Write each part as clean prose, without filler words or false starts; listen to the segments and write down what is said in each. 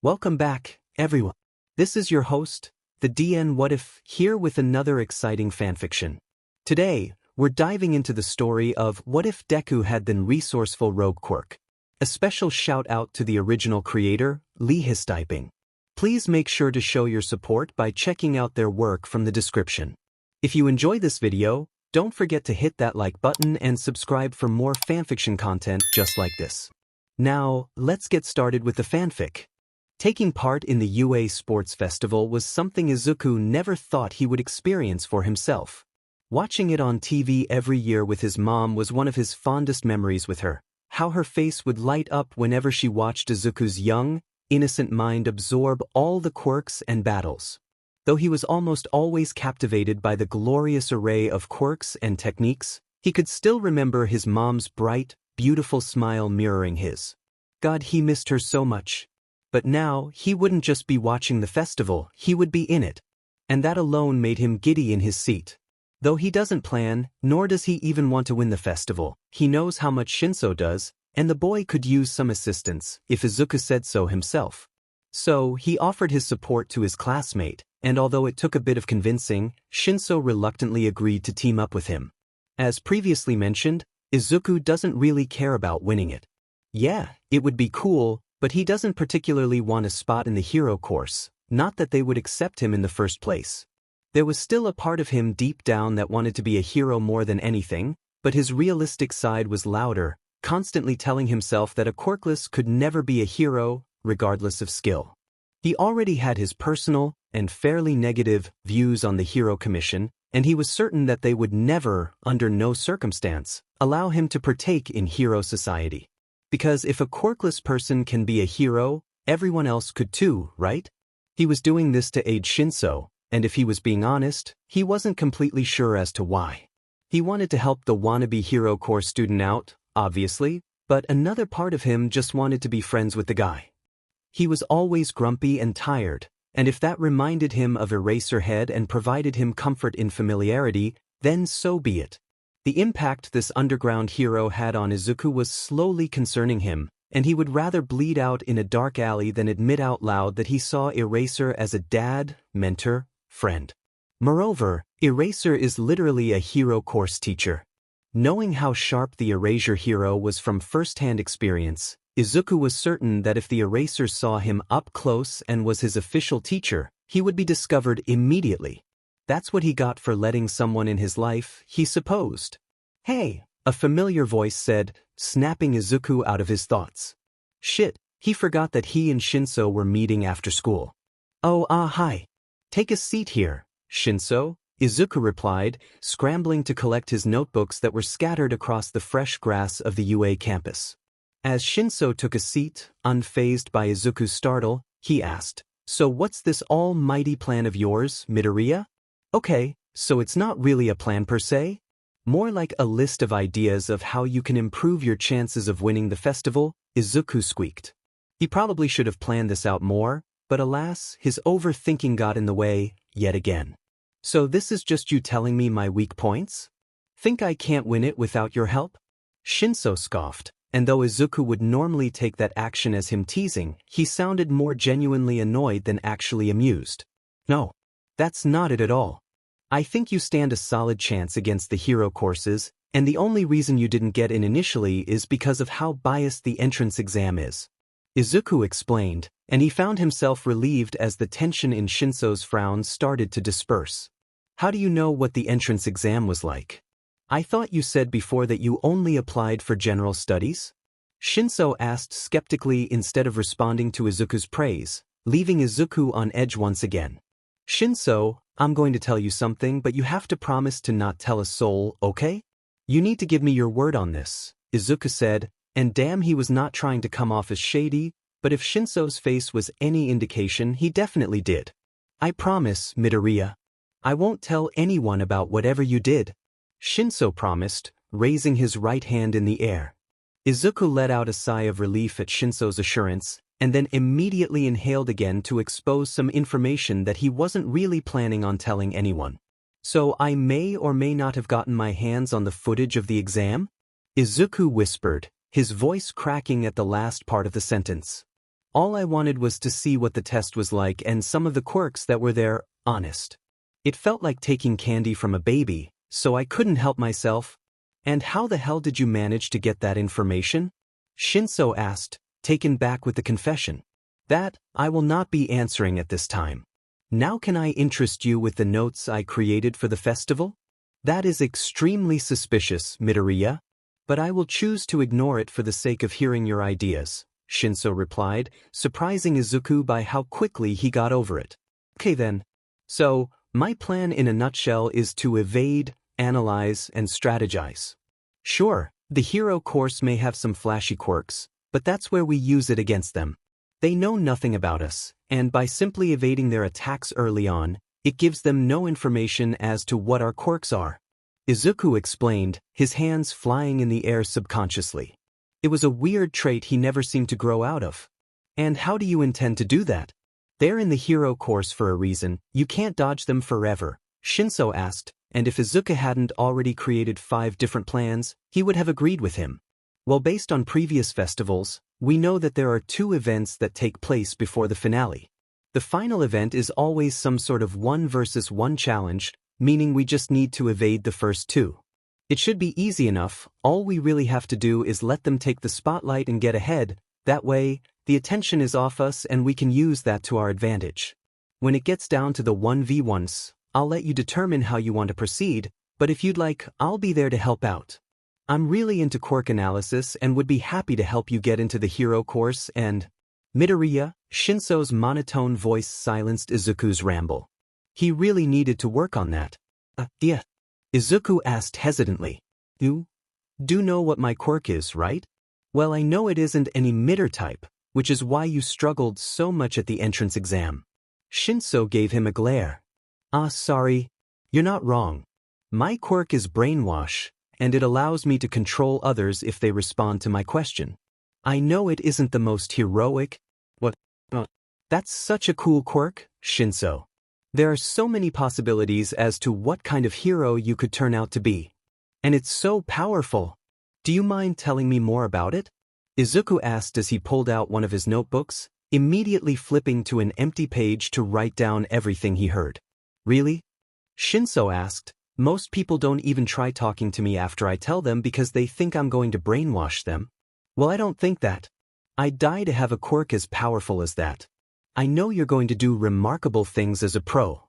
Welcome back, everyone. This is your host, the DN WhatIf, here with another exciting fanfiction. Today, we're diving into the story of What If Deku Had the Resourceful Rogue Quirk. A special shout out to the original creator, leahistyping. Please make sure to show your support by checking out their work from the description. If you enjoy this video, don't forget to hit that like button and subscribe for more fanfiction content just like this. Now, let's get started with the fanfic. Taking part in the UA Sports Festival was something Izuku never thought he would experience for himself. Watching it on TV every year with his mom was one of his fondest memories with her. How her face would light up whenever she watched Izuku's young, innocent mind absorb all the quirks and battles. Though he was almost always captivated by the glorious array of quirks and techniques, he could still remember his mom's bright, beautiful smile mirroring his. God, he missed her so much. But now, he wouldn't just be watching the festival, he would be in it. And that alone made him giddy in his seat. Though he doesn't plan, nor does he even want to win the festival, he knows how much Shinso does, and the boy could use some assistance, if Izuku said so himself. So, he offered his support to his classmate, and although it took a bit of convincing, Shinso reluctantly agreed to team up with him. As previously mentioned, Izuku doesn't really care about winning it. Yeah, it would be cool, but he doesn't particularly want a spot in the hero course, not that they would accept him in the first place. There was still a part of him deep down that wanted to be a hero more than anything, but his realistic side was louder, constantly telling himself that a quirkless could never be a hero, regardless of skill. He already had his personal, and fairly negative, views on the hero commission, and he was certain that they would never, under no circumstance, allow him to partake in hero society. Because if a quirkless person can be a hero, everyone else could too, right? He was doing this to aid Shinso, and if he was being honest, he wasn't completely sure as to why. He wanted to help the wannabe hero course student out, obviously, but another part of him just wanted to be friends with the guy. He was always grumpy and tired, and if that reminded him of Eraserhead and provided him comfort in familiarity, then so be it. The impact this underground hero had on Izuku was slowly concerning him, and he would rather bleed out in a dark alley than admit out loud that he saw Eraser as a dad, mentor, friend. Moreover, Eraser is literally a hero course teacher. Knowing how sharp the Erasure hero was from first-hand experience, Izuku was certain that if the Eraser saw him up close and was his official teacher, he would be discovered immediately. That's what he got for letting someone in his life, he supposed. Hey, a familiar voice said, snapping Izuku out of his thoughts. Shit, he forgot that he and Shinso were meeting after school. Oh, hi. Take a seat here, Shinso, Izuku replied, scrambling to collect his notebooks that were scattered across the fresh grass of the UA campus. As Shinso took a seat, unfazed by Izuku's startle, he asked, so what's this almighty plan of yours, Midoriya? Okay, so it's not really a plan per se? More like a list of ideas of how you can improve your chances of winning the festival, Izuku squeaked. He probably should have planned this out more, but alas, his overthinking got in the way, yet again. So this is just you telling me my weak points? Think I can't win it without your help? Shinso scoffed, and though Izuku would normally take that action as him teasing, he sounded more genuinely annoyed than actually amused. No, that's not it at all. I think you stand a solid chance against the hero courses, and the only reason you didn't get in initially is because of how biased the entrance exam is. Izuku explained, and he found himself relieved as the tension in Shinso's frown started to disperse. How do you know what the entrance exam was like? I thought you said before that you only applied for general studies? Shinso asked skeptically instead of responding to Izuku's praise, leaving Izuku on edge once again. Shinso, I'm going to tell you something, but you have to promise to not tell a soul, okay? You need to give me your word on this, Izuku said, and damn, he was not trying to come off as shady, but if Shinso's face was any indication, he definitely did. I promise, Midoriya. I won't tell anyone about whatever you did. Shinso promised, raising his right hand in the air. Izuku let out a sigh of relief at Shinso's assurance, and then immediately inhaled again to expose some information that he wasn't really planning on telling anyone. So I may or may not have gotten my hands on the footage of the exam? Izuku whispered, his voice cracking at the last part of the sentence. All I wanted was to see what the test was like and some of the quirks that were there, honest. It felt like taking candy from a baby, so I couldn't help myself. And how the hell did you manage to get that information? Shinso asked, taken back with the confession. That, I will not be answering at this time. Now can I interest you with the notes I created for the festival? That is extremely suspicious, Midoriya. But I will choose to ignore it for the sake of hearing your ideas, Shinso replied, surprising Izuku by how quickly he got over it. Okay then. So, my plan in a nutshell is to evade, analyze, and strategize. Sure, the hero course may have some flashy quirks, but that's where we use it against them. They know nothing about us, and by simply evading their attacks early on, it gives them no information as to what our quirks are. Izuku explained, his hands flying in the air subconsciously. It was a weird trait he never seemed to grow out of. And how do you intend to do that? They're in the hero course for a reason, you can't dodge them forever, Shinso asked, and if Izuku hadn't already created 5 different plans, he would have agreed with him. Well, based on previous festivals, we know that there are 2 events that take place before the finale. The final event is always some sort of 1 versus 1 challenge, meaning we just need to evade the first 2. It should be easy enough, all we really have to do is let them take the spotlight and get ahead, that way, the attention is off us and we can use that to our advantage. When it gets down to the 1v1s, I'll let you determine how you want to proceed, but if you'd like, I'll be there to help out. I'm really into quirk analysis and would be happy to help you get into the hero course and… Midoriya, Shinso's monotone voice silenced Izuku's ramble. He really needed to work on that. Yeah. Izuku asked hesitantly. You do know what my quirk is, right? Well, I know it isn't an emitter type, which is why you struggled so much at the entrance exam. Shinso gave him a glare. Sorry. You're not wrong. My quirk is brainwash, and it allows me to control others if they respond to my question. I know it isn't the most heroic. What? That's such a cool quirk, Shinso. There are so many possibilities as to what kind of hero you could turn out to be. And it's so powerful. Do you mind telling me more about it? Izuku asked as he pulled out one of his notebooks, immediately flipping to an empty page to write down everything he heard. Really? Shinso asked. Most people don't even try talking to me after I tell them because they think I'm going to brainwash them. Well, I don't think that. I'd die to have a quirk as powerful as that. I know you're going to do remarkable things as a pro.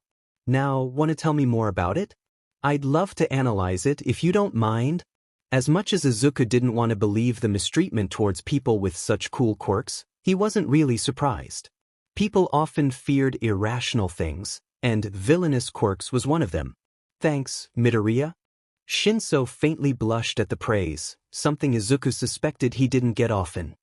Now, want to tell me more about it? I'd love to analyze it if you don't mind. As much as Izuku didn't want to believe the mistreatment towards people with such cool quirks, he wasn't really surprised. People often feared irrational things, and villainous quirks was one of them. Thanks, Midoriya. Shinso faintly blushed at the praise, something Izuku suspected he didn't get often.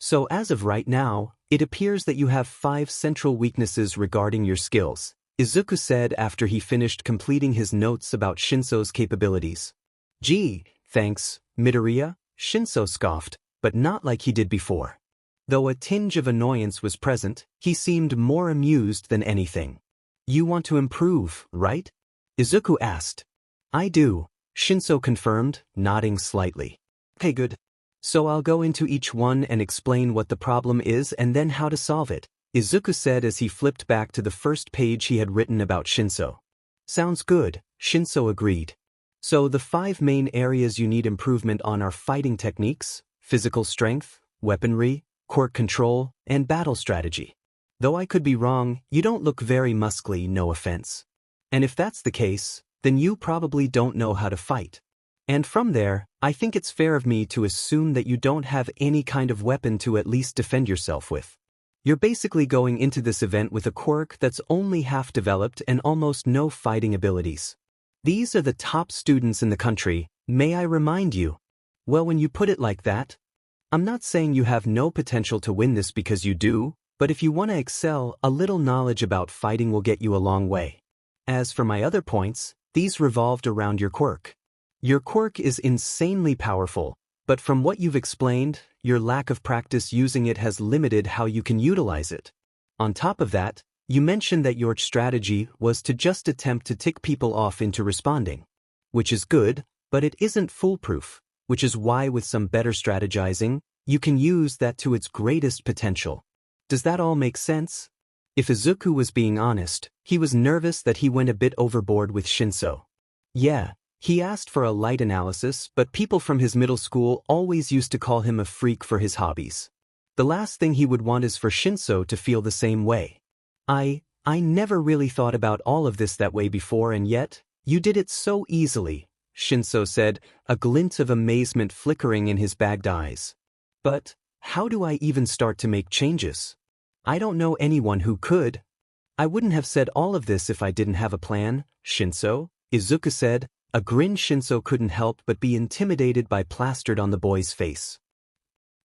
So as of right now, it appears that you have 5 central weaknesses regarding your skills, Izuku said after he finished completing his notes about Shinso's capabilities. Gee, thanks, Midoriya, Shinso scoffed, but not like he did before. Though a tinge of annoyance was present, he seemed more amused than anything. You want to improve, right? Izuku asked. I do, Shinso confirmed, nodding slightly. Okay, good. So I'll go into each one and explain what the problem is and then how to solve it, Izuku said as he flipped back to the first page he had written about Shinso. Sounds good, Shinso agreed. So the 5 main areas you need improvement on are fighting techniques, physical strength, weaponry, quirk control, and battle strategy. Though I could be wrong, you don't look very muscly, no offense. And if that's the case, then you probably don't know how to fight. And from there, I think it's fair of me to assume that you don't have any kind of weapon to at least defend yourself with. You're basically going into this event with a quirk that's only half developed and almost no fighting abilities. These are the top students in the country, may I remind you? Well, when you put it like that, I'm not saying you have no potential to win this because you do, but if you want to excel, a little knowledge about fighting will get you a long way. As for my other points, these revolved around your quirk. Your quirk is insanely powerful, but from what you've explained, your lack of practice using it has limited how you can utilize it. On top of that, you mentioned that your strategy was to just attempt to tick people off into responding. Which is good, but it isn't foolproof, which is why with some better strategizing, you can use that to its greatest potential. Does that all make sense? If Izuku was being honest, he was nervous that he went a bit overboard with Shinso. Yeah, he asked for a light analysis, but people from his middle school always used to call him a freak for his hobbies. The last thing he would want is for Shinso to feel the same way. I never really thought about all of this that way before, and yet, you did it so easily, Shinso said, a glint of amazement flickering in his bagged eyes. But, how do I even start to make changes? I don't know anyone who could. I wouldn't have said all of this if I didn't have a plan, Shinso, Izuku said, a grin Shinso couldn't help but be intimidated by plastered on the boy's face.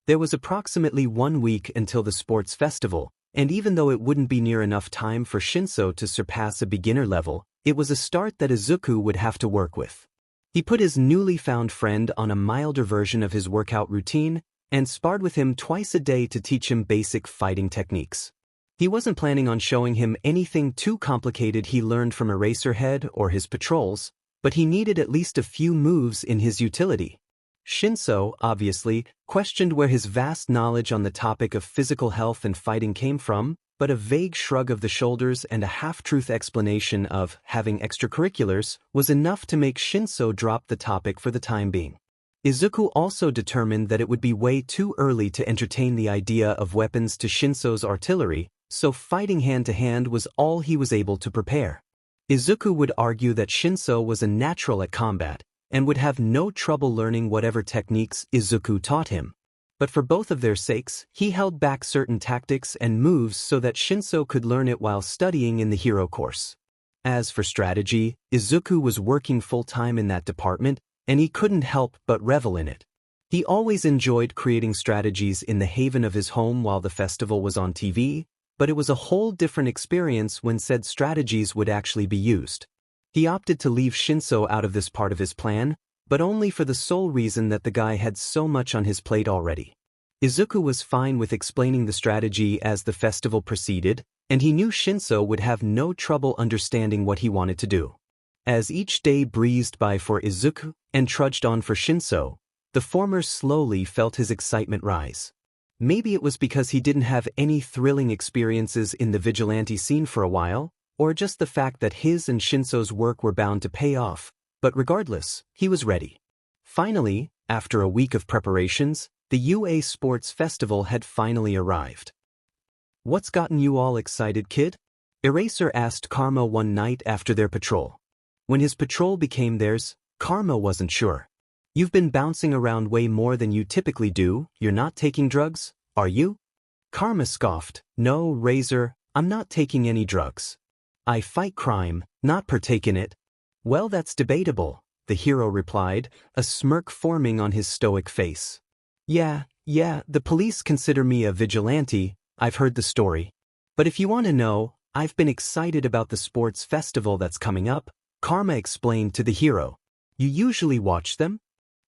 There was approximately 1 week until the sports festival, and even though it wouldn't be near enough time for Shinso to surpass a beginner level, it was a start that Izuku would have to work with. He put his newly found friend on a milder version of his workout routine, and sparred with him twice a day to teach him basic fighting techniques. He wasn't planning on showing him anything too complicated he learned from Eraserhead or his patrols, but he needed at least a few moves in his utility. Shinso, obviously, questioned where his vast knowledge on the topic of physical health and fighting came from, but a vague shrug of the shoulders and a half-truth explanation of having extracurriculars was enough to make Shinso drop the topic for the time being. Izuku also determined that it would be way too early to entertain the idea of weapons to Shinso's artillery, so fighting hand-to-hand was all he was able to prepare. Izuku would argue that Shinso was a natural at combat, and would have no trouble learning whatever techniques Izuku taught him. But for both of their sakes, he held back certain tactics and moves so that Shinso could learn it while studying in the hero course. As for strategy, Izuku was working full-time in that department, and he couldn't help but revel in it. He always enjoyed creating strategies in the haven of his home while the festival was on TV, but it was a whole different experience when said strategies would actually be used. He opted to leave Shinso out of this part of his plan, but only for the sole reason that the guy had so much on his plate already. Izuku was fine with explaining the strategy as the festival proceeded, and he knew Shinso would have no trouble understanding what he wanted to do. As each day breezed by for Izuku and trudged on for Shinso, the former slowly felt his excitement rise. Maybe it was because he didn't have any thrilling experiences in the vigilante scene for a while, or just the fact that his and Shinso's work were bound to pay off, but regardless, he was ready. Finally, after a week of preparations, the UA Sports Festival had finally arrived. "What's gotten you all excited, kid?" Eraser asked Karma one night after their patrol. When his patrol became theirs, Karma wasn't sure. "You've been bouncing around way more than you typically do. You're not taking drugs, are you?" Karma scoffed. "No, Razor, I'm not taking any drugs. I fight crime, not partake in it." "Well, that's debatable," the hero replied, a smirk forming on his stoic face. Yeah, the police consider me a vigilante, I've heard the story. But if you want to know, I've been excited about the sports festival that's coming up," Karma explained to the hero. "You usually watch them?"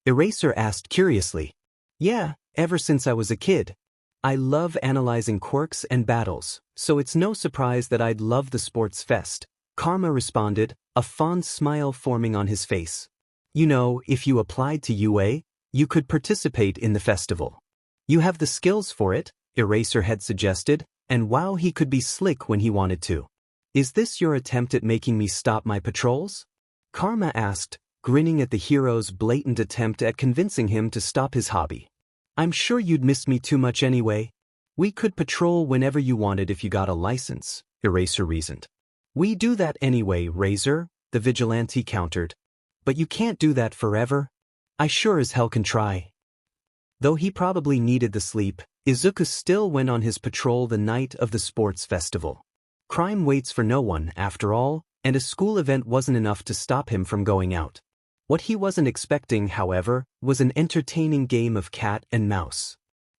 Eraser asked curiously. "Yeah, ever since I was a kid. I love analyzing quirks and battles, so it's no surprise that I'd love the sports fest," Karma responded, a fond smile forming on his face. "You know, if you applied to UA, you could participate in the festival. You have the skills for it," Eraser had suggested, and wow, he could be slick when he wanted to. "Is this your attempt at making me stop my patrols?" Karma asked, grinning at the hero's blatant attempt at convincing him to stop his hobby. "I'm sure you'd miss me too much anyway. We could patrol whenever you wanted if you got a license," Eraser reasoned. "We do that anyway, Razor," the vigilante countered. "But you can't do that forever. I sure as hell can try." Though he probably needed the sleep, Izuku still went on his patrol the night of the sports festival. Crime waits for no one, after all, and a school event wasn't enough to stop him from going out. What he wasn't expecting, however, was an entertaining game of cat and mouse.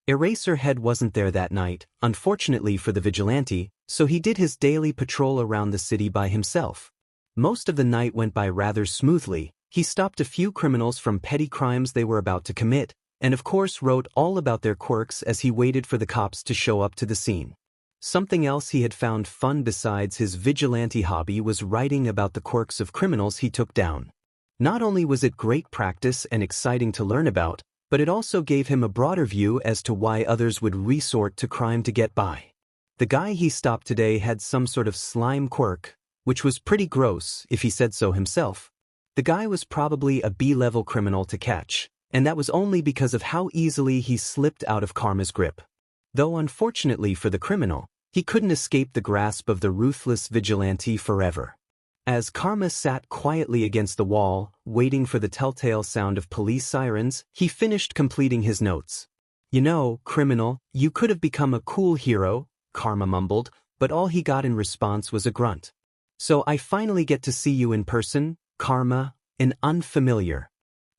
Eraserhead wasn't there that night, unfortunately for the vigilante, so he did his daily patrol around the city by himself. Most of the night went by rather smoothly. He stopped a few criminals from petty crimes they were about to commit, and of course wrote all about their quirks as he waited for the cops to show up to the scene. Something else he had found fun besides his vigilante hobby was writing about the quirks of criminals he took down. Not only was it great practice and exciting to learn about, but it also gave him a broader view as to why others would resort to crime to get by. The guy he stopped today had some sort of slime quirk, which was pretty gross if he said so himself. The guy was probably a B-level criminal to catch, and that was only because of how easily he slipped out of Karma's grip. Though unfortunately for the criminal, he couldn't escape the grasp of the ruthless vigilante forever. As Karma sat quietly against the wall, waiting for the telltale sound of police sirens, he finished completing his notes. "You know, criminal, you could have become a cool hero," Karma mumbled, but all he got in response was a grunt. "So I finally get to see you in person, Karma," an unfamiliar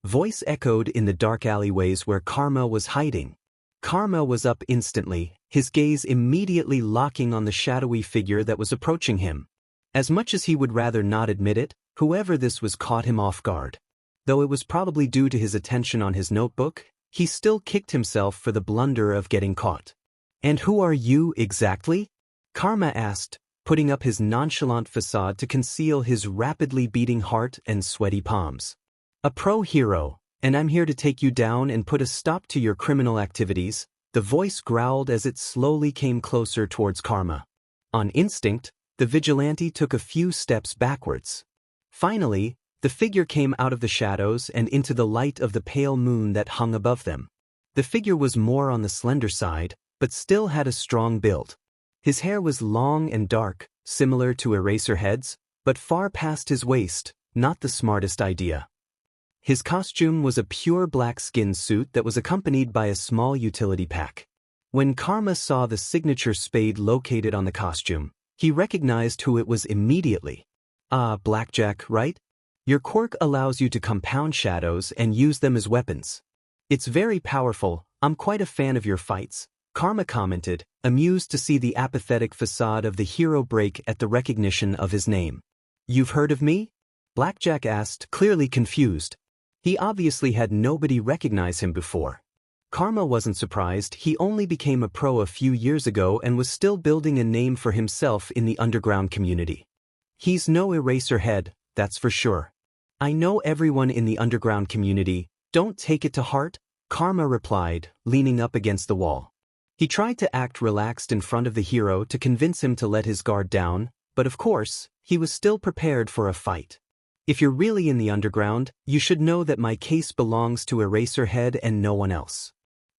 voice echoed in the dark alleyways where Karma was hiding. Karma was up instantly, his gaze immediately locking on the shadowy figure that was approaching him. As much as he would rather not admit it, whoever this was caught him off guard. Though it was probably due to his attention on his notebook, he still kicked himself for the blunder of getting caught. "And who are you exactly?" Karma asked, putting up his nonchalant facade to conceal his rapidly beating heart and sweaty palms. "A pro hero, and I'm here to take you down and put a stop to your criminal activities," the voice growled as it slowly came closer towards Karma. On instinct, the vigilante took a few steps backwards. Finally, the figure came out of the shadows and into the light of the pale moon that hung above them. The figure was more on the slender side, but still had a strong build. His hair was long and dark, similar to Eraserhead's, but far past his waist, not the smartest idea. His costume was a pure black skin suit that was accompanied by a small utility pack. When Karma saw the signature spade located on the costume, he recognized who it was immediately. "Ah, Blackjack, right? Your quirk allows you to compound shadows and use them as weapons. It's very powerful. I'm quite a fan of your fights," Karma commented, amused to see the apathetic facade of the hero break at the recognition of his name. "You've heard of me?" Blackjack asked, clearly confused. He obviously had nobody recognize him before. Karma wasn't surprised. He only became a pro a few years ago and was still building a name for himself in the underground community. "He's no Eraserhead, that's for sure. I know everyone in the underground community, don't take it to heart," Karma replied, leaning up against the wall. He tried to act relaxed in front of the hero to convince him to let his guard down, but of course, he was still prepared for a fight. "If you're really in the underground, you should know that my case belongs to Eraserhead and no one else.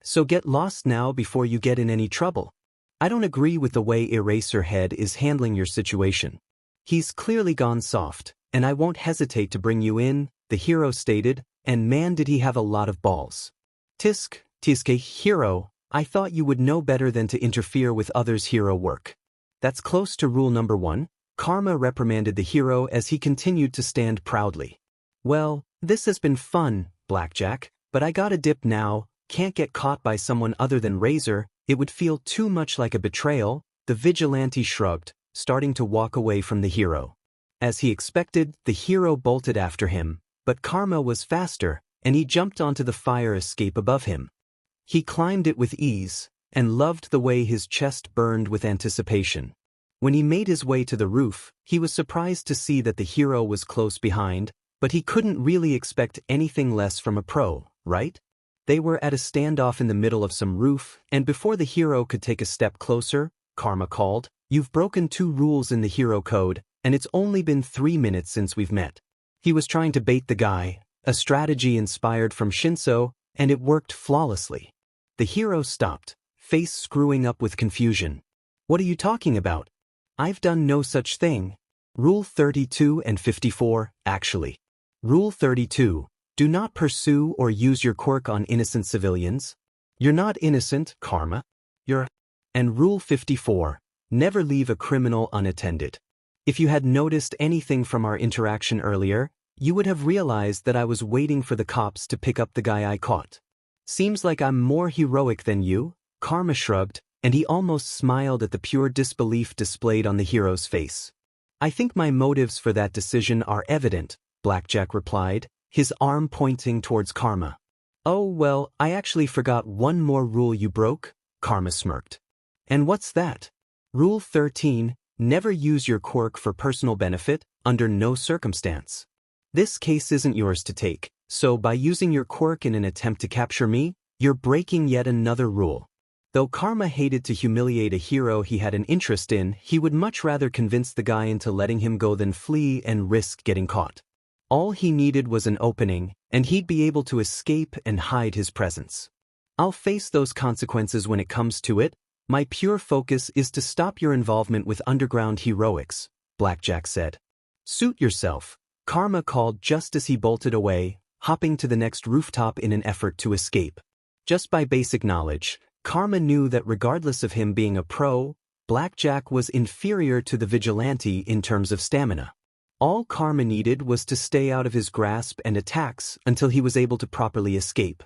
So get lost now before you get in any trouble. I don't agree with the way Eraserhead is handling your situation. He's clearly gone soft, and I won't hesitate to bring you in," the hero stated, and man did he have a lot of balls. Tisk, hero, I thought you would know better than to interfere with others' hero work. That's close to rule number 1, Karma reprimanded the hero as he continued to stand proudly. "Well, this has been fun, Blackjack, but I gotta dip now. Can't get caught by someone other than Razor, it would feel too much like a betrayal," the vigilante shrugged, starting to walk away from the hero. As he expected, the hero bolted after him, but Karma was faster, and he jumped onto the fire escape above him. He climbed it with ease, and loved the way his chest burned with anticipation. When he made his way to the roof, he was surprised to see that the hero was close behind, but he couldn't really expect anything less from a pro, right? They were at a standoff in the middle of some roof, and before the hero could take a step closer, Karma called, "You've broken 2 rules in the hero code, and it's only been 3 minutes since we've met." He was trying to bait the guy, a strategy inspired from Shinso, and it worked flawlessly. The hero stopped, face screwing up with confusion. "What are you talking about? I've done no such thing." Rule 32 and 54, actually. Rule 32. Do not pursue or use your quirk on innocent civilians. You're not innocent, Karma. You're. And Rule 54. Never leave a criminal unattended. If you had noticed anything from our interaction earlier, you would have realized that I was waiting for the cops to pick up the guy I caught. Seems like I'm more heroic than you, Karma shrugged, and he almost smiled at the pure disbelief displayed on the hero's face. "I think my motives for that decision are evident," Blackjack replied, his arm pointing towards Karma. "Oh well, I actually forgot one more rule you broke," Karma smirked. "And what's that?" Rule 13, never use your quirk for personal benefit, under no circumstance. This case isn't yours to take, so by using your quirk in an attempt to capture me, you're breaking yet another rule. Though Karma hated to humiliate a hero he had an interest in, he would much rather convince the guy into letting him go than flee and risk getting caught. All he needed was an opening, and he'd be able to escape and hide his presence. I'll face those consequences when it comes to it. My pure focus is to stop your involvement with underground heroics, Blackjack said. Suit yourself, Karma called just as he bolted away, hopping to the next rooftop in an effort to escape. Just by basic knowledge, Karma knew that regardless of him being a pro, Blackjack was inferior to the vigilante in terms of stamina. All Karma needed was to stay out of his grasp and attacks until he was able to properly escape.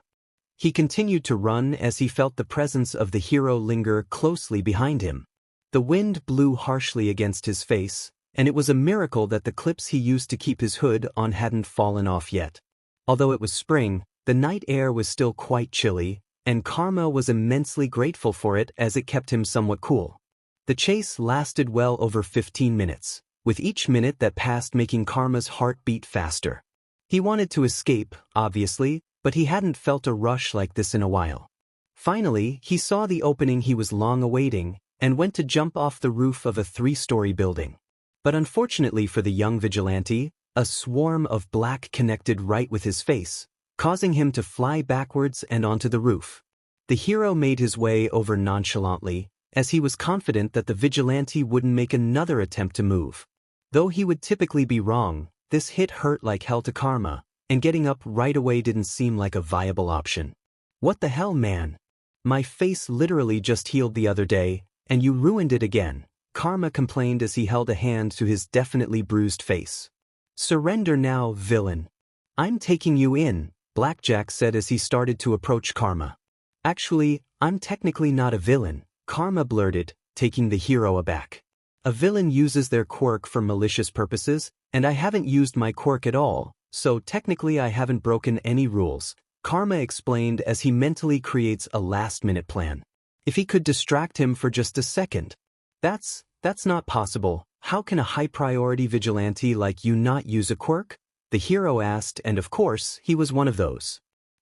He continued to run as he felt the presence of the hero linger closely behind him. The wind blew harshly against his face, and it was a miracle that the clips he used to keep his hood on hadn't fallen off yet. Although it was spring, the night air was still quite chilly, and Karma was immensely grateful for it as it kept him somewhat cool. The chase lasted well over 15 minutes, with each minute that passed making Karma's heart beat faster. He wanted to escape, obviously, but he hadn't felt a rush like this in a while. Finally, he saw the opening he was long awaiting, and went to jump off the roof of a 3-story building. But unfortunately for the young vigilante, a swarm of black connected right with his face, causing him to fly backwards and onto the roof. The hero made his way over nonchalantly, as he was confident that the vigilante wouldn't make another attempt to move. Though he would typically be wrong, this hit hurt like hell to Karma, and getting up right away didn't seem like a viable option. What the hell, man? My face literally just healed the other day, and you ruined it again, Karma complained as he held a hand to his definitely bruised face. Surrender now, villain. I'm taking you in, Blackjack said as he started to approach Karma. Actually, I'm technically not a villain, Karma blurted, taking the hero aback. A villain uses their quirk for malicious purposes, and I haven't used my quirk at all, so technically I haven't broken any rules, Karma explained as he mentally creates a last-minute plan. If he could distract him for just a second. That's not possible. How can a high-priority vigilante like you not use a quirk? The hero asked, and of course, he was one of those.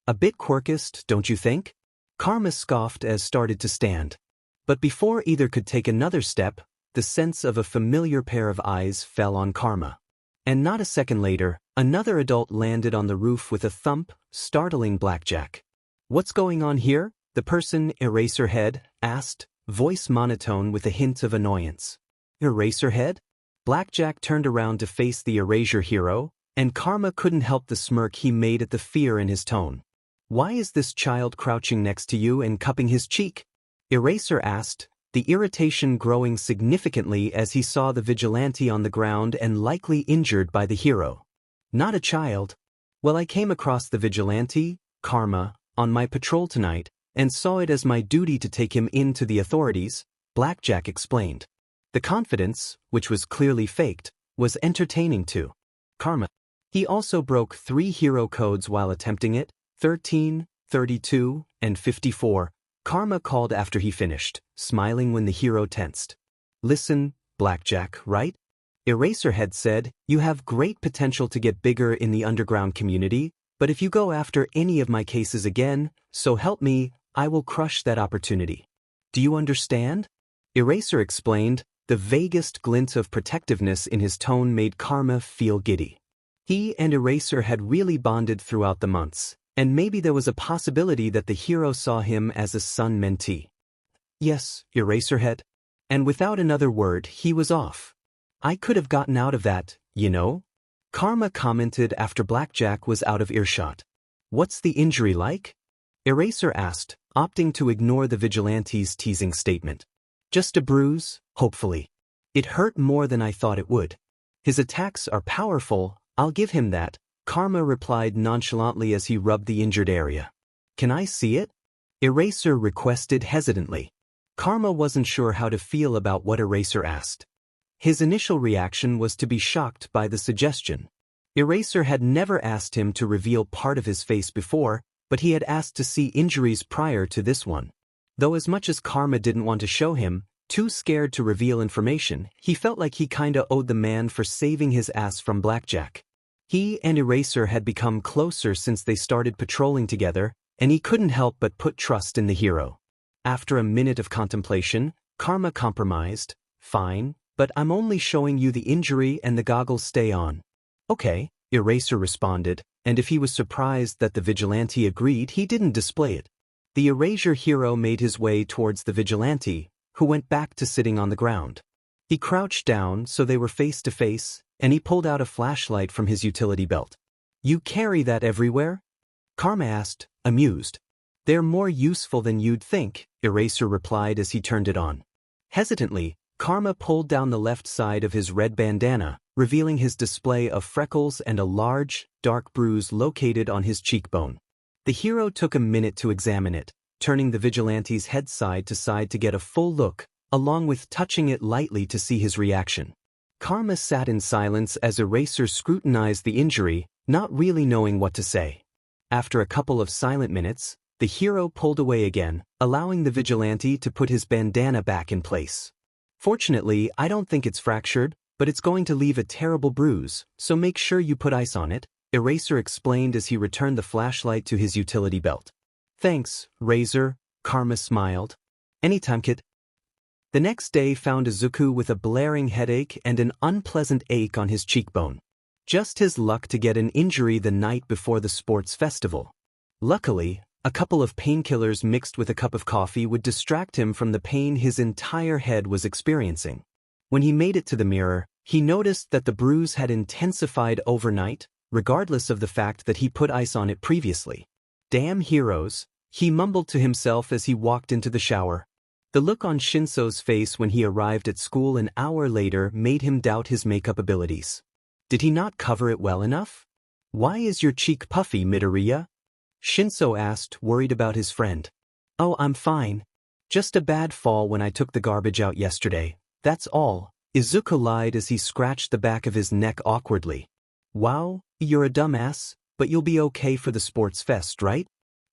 A bit quirkist, don't you think? Karma scoffed as started to stand. But before either could take another step, the sense of a familiar pair of eyes fell on Karma. And not a second later, another adult landed on the roof with a thump, startling Blackjack. What's going on here? The person, Eraserhead, asked, voice monotone with a hint of annoyance. Eraserhead? Blackjack turned around to face the Erasure hero, and Karma couldn't help the smirk he made at the fear in his tone. Why is this child crouching next to you and cupping his cheek? Eraser asked, the irritation growing significantly as he saw the vigilante on the ground and likely injured by the hero. Not a child. Well, I came across the vigilante, Karma, on my patrol tonight, and saw it as my duty to take him in to the authorities, Blackjack explained. The confidence, which was clearly faked, was entertaining to Karma. He also broke 3 hero codes while attempting it, 13, 32, and 54, Karma called after he finished, smiling when the hero tensed. Listen, Blackjack, right? Eraserhead said, you have great potential to get bigger in the underground community, but if you go after any of my cases again, so help me, I will crush that opportunity. Do you understand? Eraser explained, the vaguest glint of protectiveness in his tone made Karma feel giddy. He and Eraser had really bonded throughout the months, and maybe there was a possibility that the hero saw him as a son mentee. Yes, Eraserhead. And without another word, he was off. I could have gotten out of that, you know? Karma commented after Blackjack was out of earshot. What's the injury like? Eraser asked, opting to ignore the vigilante's teasing statement. Just a bruise, hopefully. It hurt more than I thought it would. His attacks are powerful, I'll give him that, Karma replied nonchalantly as he rubbed the injured area. Can I see it? Eraser requested hesitantly. Karma wasn't sure how to feel about what Eraser asked. His initial reaction was to be shocked by the suggestion. Eraser had never asked him to reveal part of his face before, but he had asked to see injuries prior to this one. Though as much as Karma didn't want to show him, too scared to reveal information, he felt like he kinda owed the man for saving his ass from Blackjack. He and Eraser had become closer since they started patrolling together, and he couldn't help but put trust in the hero. After a minute of contemplation, Karma compromised. Fine, but I'm only showing you the injury and the goggles stay on. Okay, Eraser responded, and if he was surprised that the vigilante agreed, he didn't display it. The erasure hero made his way towards the vigilante, who went back to sitting on the ground. He crouched down so they were face to face, and he pulled out a flashlight from his utility belt. You carry that everywhere? Karma asked, amused. They're more useful than you'd think, Eraser replied as he turned it on. Hesitantly, Karma pulled down the left side of his red bandana, revealing his display of freckles and a large, dark bruise located on his cheekbone. The hero took a minute to examine it, turning the vigilante's head side to side to get a full look, along with touching it lightly to see his reaction. Karma sat in silence as Eraser scrutinized the injury, not really knowing what to say. After a couple of silent minutes, the hero pulled away again, allowing the vigilante to put his bandana back in place. Fortunately, I don't think it's fractured, but it's going to leave a terrible bruise, so make sure you put ice on it, Eraser explained as he returned the flashlight to his utility belt. Thanks, Razor, Karma smiled. Anytime, kid. The next day found Izuku with a blaring headache and an unpleasant ache on his cheekbone. Just his luck to get an injury the night before the sports festival. Luckily, a couple of painkillers mixed with a cup of coffee would distract him from the pain his entire head was experiencing. When he made it to the mirror, he noticed that the bruise had intensified overnight, regardless of the fact that he put ice on it previously. Damn heroes, he mumbled to himself as he walked into the shower. The look on Shinso's face when he arrived at school an hour later made him doubt his makeup abilities. Did he not cover it well enough? Why is your cheek puffy, Midoriya? Shinso asked, worried about his friend. Oh, I'm fine. Just a bad fall when I took the garbage out yesterday, that's all, Izuku lied as he scratched the back of his neck awkwardly. Wow, you're a dumbass, but you'll be okay for the sports fest, right?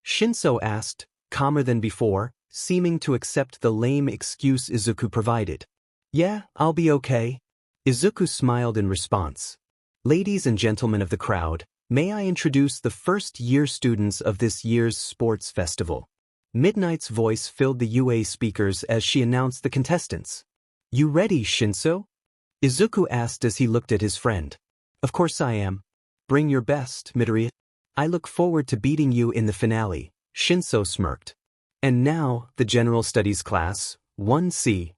Shinso asked, calmer than before, seeming to accept the lame excuse Izuku provided. Yeah, I'll be okay. Izuku smiled in response. Ladies and gentlemen of the crowd, may I introduce the first-year students of this year's sports festival. Midnight's voice filled the UA speakers as she announced the contestants. You ready, Shinso? Izuku asked as he looked at his friend. Of course I am. Bring your best, Midoriya. I look forward to beating you in the finale, Shinso smirked. And now, the General Studies class, 1C.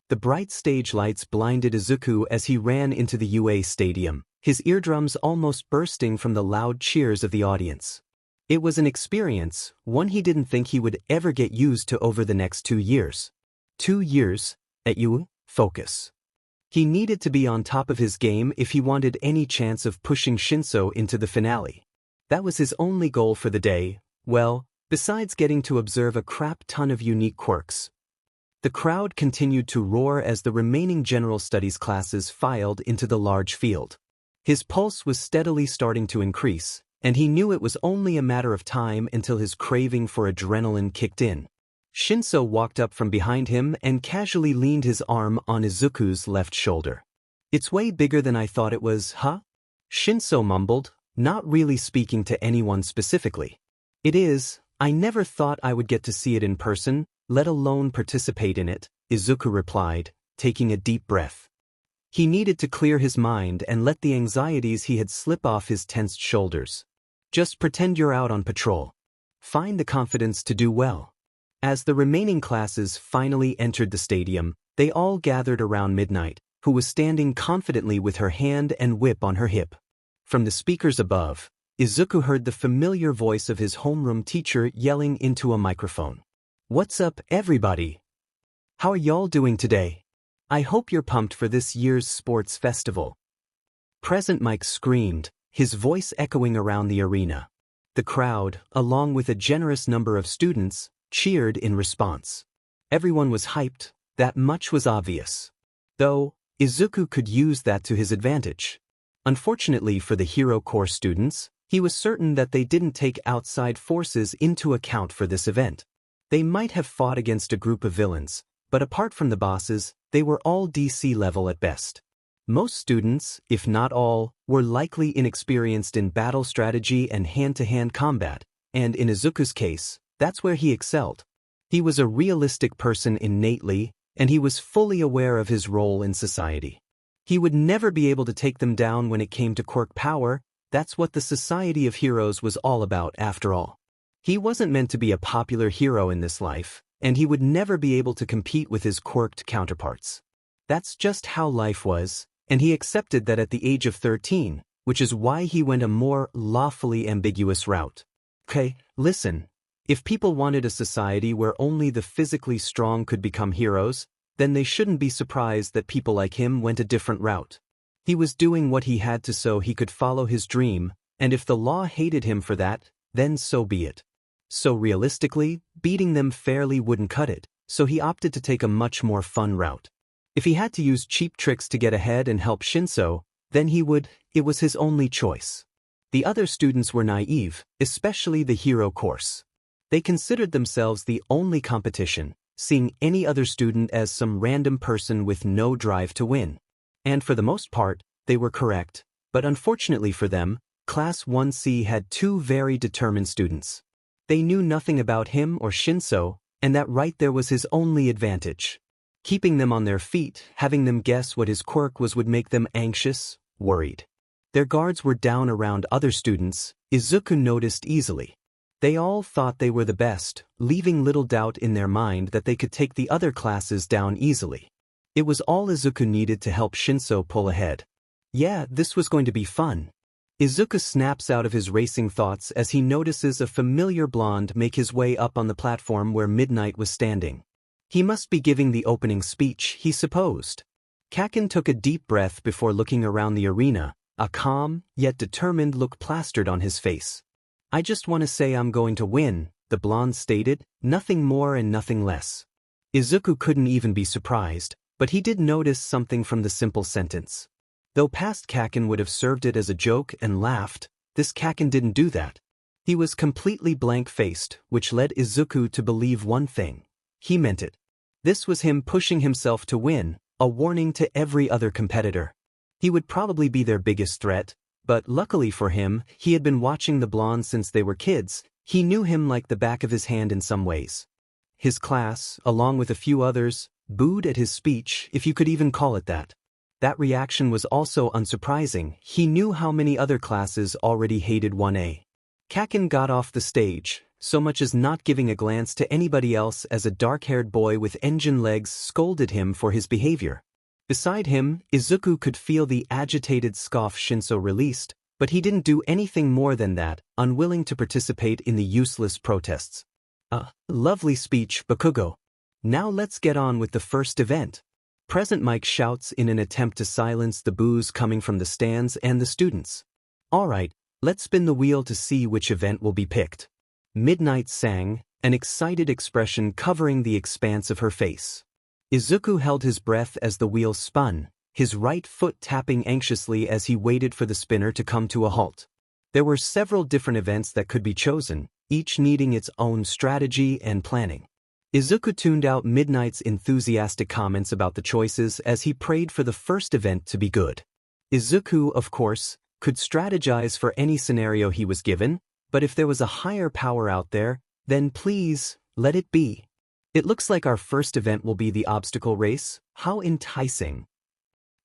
The bright stage lights blinded Izuku as he ran into the UA stadium, his eardrums almost bursting from the loud cheers of the audience. It was an experience, one he didn't think he would ever get used to over the next 2 years. 2 years, at UA, focus. He needed to be on top of his game if he wanted any chance of pushing Shinso into the finale. That was his only goal for the day, well, besides getting to observe a crap ton of unique quirks. The crowd continued to roar as the remaining General Studies classes filed into the large field. His pulse was steadily starting to increase, and he knew it was only a matter of time until his craving for adrenaline kicked in. Shinso walked up from behind him and casually leaned his arm on Izuku's left shoulder. It's way bigger than I thought it was, huh? Shinso mumbled, not really speaking to anyone specifically. It is, I never thought I would get to see it in person, let alone participate in it, Izuku replied, taking a deep breath. He needed to clear his mind and let the anxieties he had slip off his tensed shoulders. Just pretend you're out on patrol. Find the confidence to do well. As the remaining classes finally entered the stadium, they all gathered around Midnight, who was standing confidently with her hand and whip on her hip. From the speakers above, Izuku heard the familiar voice of his homeroom teacher yelling into a microphone. What's up, everybody? How are y'all doing today? I hope you're pumped for this year's sports festival. Present Mike screamed, his voice echoing around the arena. The crowd, along with a generous number of students, cheered in response. Everyone was hyped, that much was obvious. Though, Izuku could use that to his advantage. Unfortunately for the Hero Corps students, he was certain that they didn't take outside forces into account for this event. They might have fought against a group of villains, but apart from the bosses, they were all DC level at best. Most students, if not all, were likely inexperienced in battle strategy and hand-to-hand combat, and in Izuku's case, that's where he excelled. He was a realistic person innately, and he was fully aware of his role in society. He would never be able to take them down when it came to quirk power. That's what the Society of Heroes was all about after all. He wasn't meant to be a popular hero in this life, and he would never be able to compete with his quirked counterparts. That's just how life was, and he accepted that at the age of 13, which is why he went a more lawfully ambiguous route. Okay, listen. If people wanted a society where only the physically strong could become heroes, then they shouldn't be surprised that people like him went a different route. He was doing what he had to so he could follow his dream, and if the law hated him for that, then so be it. So realistically, beating them fairly wouldn't cut it, so he opted to take a much more fun route. If he had to use cheap tricks to get ahead and help Shinso, then he would. It was his only choice. The other students were naive, especially the hero course. They considered themselves the only competition, seeing any other student as some random person with no drive to win. And for the most part, they were correct, but unfortunately for them, Class 1C had two very determined students. They knew nothing about him or Shinso, and that right there was his only advantage. Keeping them on their feet, having them guess what his quirk was would make them anxious, worried. Their guards were down around other students, Izuku noticed easily. They all thought they were the best, leaving little doubt in their mind that they could take the other classes down easily. It was all Izuku needed to help Shinso pull ahead. Yeah, this was going to be fun. Izuku snaps out of his racing thoughts as he notices a familiar blonde make his way up on the platform where Midnight was standing. He must be giving the opening speech, he supposed. Kaken took a deep breath before looking around the arena, a calm, yet determined look plastered on his face. I just want to say I'm going to win, the blonde stated, nothing more and nothing less. Izuku couldn't even be surprised, but he did notice something from the simple sentence. Though past Kaken would have served it as a joke and laughed, this Kaken didn't do that. He was completely blank-faced, which led Izuku to believe one thing. He meant it. This was him pushing himself to win, a warning to every other competitor. He would probably be their biggest threat, but luckily for him, he had been watching the blonde since they were kids. He knew him like the back of his hand in some ways. His class, along with a few others, booed at his speech, if you could even call it that. That reaction was also unsurprising. He knew how many other classes already hated 1A. Kaken got off the stage, so much as not giving a glance to anybody else as a dark-haired boy with engine legs scolded him for his behavior. Beside him, Izuku could feel the agitated scoff Shinso released, but he didn't do anything more than that, unwilling to participate in the useless protests. Lovely speech, Bakugo. Now let's get on with the first event. Present Mike shouts in an attempt to silence the boos coming from the stands and the students. Alright, let's spin the wheel to see which event will be picked. Midnight sang, an excited expression covering the expanse of her face. Izuku held his breath as the wheel spun, his right foot tapping anxiously as he waited for the spinner to come to a halt. There were several different events that could be chosen, each needing its own strategy and planning. Izuku tuned out Midnight's enthusiastic comments about the choices as he prayed for the first event to be good. Izuku, of course, could strategize for any scenario he was given, but if there was a higher power out there, then please, let it be. It looks like our first event will be the obstacle race. How enticing.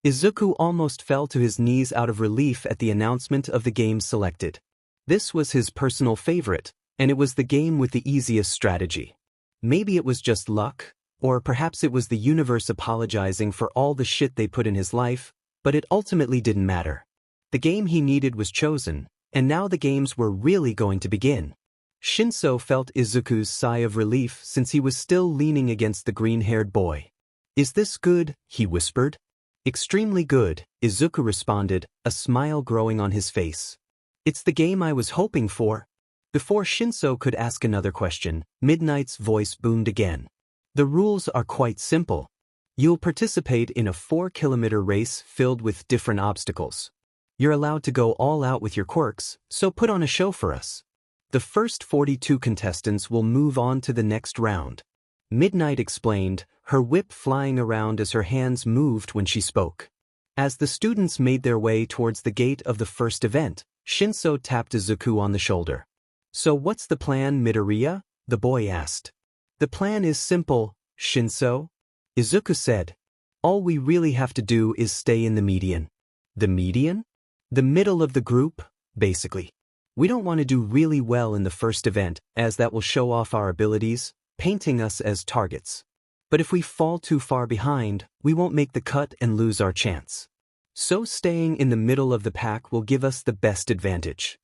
Izuku almost fell to his knees out of relief at the announcement of the game selected. This was his personal favorite, and it was the game with the easiest strategy. Maybe it was just luck, or perhaps it was the universe apologizing for all the shit they put in his life, but it ultimately didn't matter. The game he needed was chosen, and now the games were really going to begin. Shinso felt Izuku's sigh of relief since he was still leaning against the green-haired boy. Is this good? He whispered. Extremely good, Izuku responded, a smile growing on his face. It's the game I was hoping for. Before Shinso could ask another question, Midnight's voice boomed again. The rules are quite simple. You'll participate in a 4-kilometer race filled with different obstacles. You're allowed to go all out with your quirks, so put on a show for us. The first 42 contestants will move on to the next round. Midnight explained, her whip flying around as her hands moved when she spoke. As the students made their way towards the gate of the first event, Shinso tapped Izuku on the shoulder. So what's the plan, Midoriya? The boy asked. The plan is simple, Shinso, Izuku said. All we really have to do is stay in the median. The median? The middle of the group, basically. We don't want to do really well in the first event, as that will show off our abilities, painting us as targets. But if we fall too far behind, we won't make the cut and lose our chance. So staying in the middle of the pack will give us the best advantage.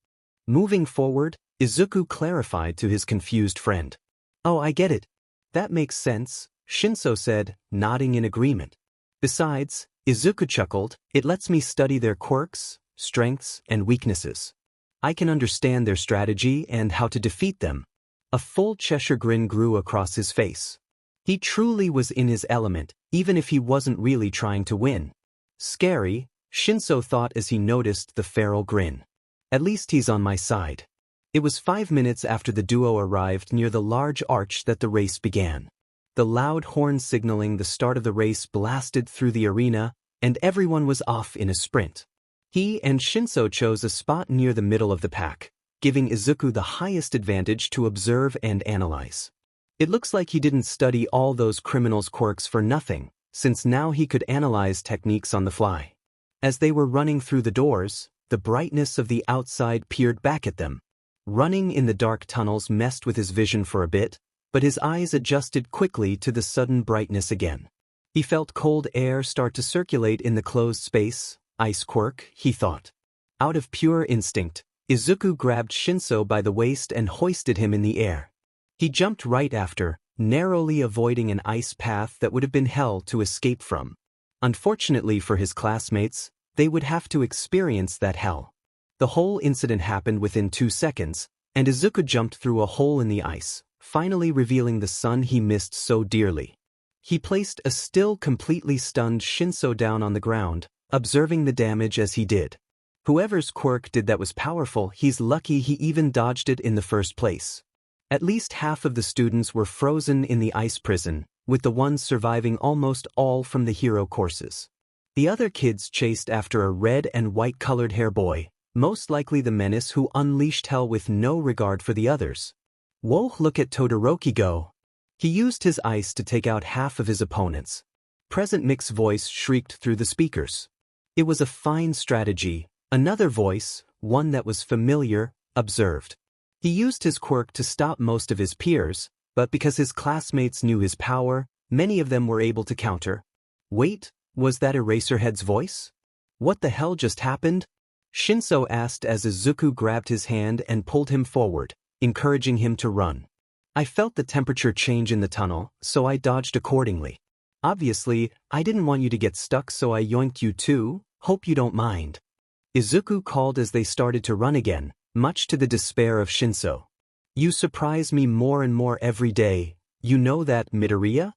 Moving forward, Izuku clarified to his confused friend. Oh, I get it. That makes sense, Shinso said, nodding in agreement. Besides, Izuku chuckled, it lets me study their quirks, strengths, and weaknesses. I can understand their strategy and how to defeat them. A full Cheshire grin grew across his face. He truly was in his element, even if he wasn't really trying to win. Scary, Shinso thought as he noticed the feral grin. At least he's on my side. It was 5 minutes after the duo arrived near the large arch that the race began. The loud horn signaling the start of the race blasted through the arena, and everyone was off in a sprint. He and Shinso chose a spot near the middle of the pack, giving Izuku the highest advantage to observe and analyze. It looks like he didn't study all those criminals' quirks for nothing, since now he could analyze techniques on the fly. As they were running through the doors, the brightness of the outside peered back at them. Running in the dark tunnels messed with his vision for a bit, but his eyes adjusted quickly to the sudden brightness again. He felt cold air start to circulate in the closed space. Ice quirk, he thought. Out of pure instinct, Izuku grabbed Shinso by the waist and hoisted him in the air. He jumped right after, narrowly avoiding an ice path that would have been hell to escape from. Unfortunately for his classmates, they would have to experience that hell. The whole incident happened within 2 seconds, and Izuku jumped through a hole in the ice, finally revealing the sun he missed so dearly. He placed a still completely stunned Shinso down on the ground, observing the damage as he did. Whoever's quirk did that was powerful, he's lucky he even dodged it in the first place. At least half of the students were frozen in the ice prison, with the ones surviving almost all from the hero courses. The other kids chased after a red and white colored hair boy, most likely the menace who unleashed hell with no regard for the others. Whoa, look at Todoroki go. He used his ice to take out half of his opponents. Present Mick's voice shrieked through the speakers. It was a fine strategy, another voice, one that was familiar, observed. He used his quirk to stop most of his peers, but because his classmates knew his power, many of them were able to counter. Wait, was that Eraserhead's voice? What the hell just happened? Shinso asked as Izuku grabbed his hand and pulled him forward, encouraging him to run. I felt the temperature change in the tunnel, so I dodged accordingly. Obviously, I didn't want you to get stuck, so I yoinked you too. Hope you don't mind. Izuku called as they started to run again, much to the despair of Shinso. You surprise me more and more every day, you know that, Midoriya?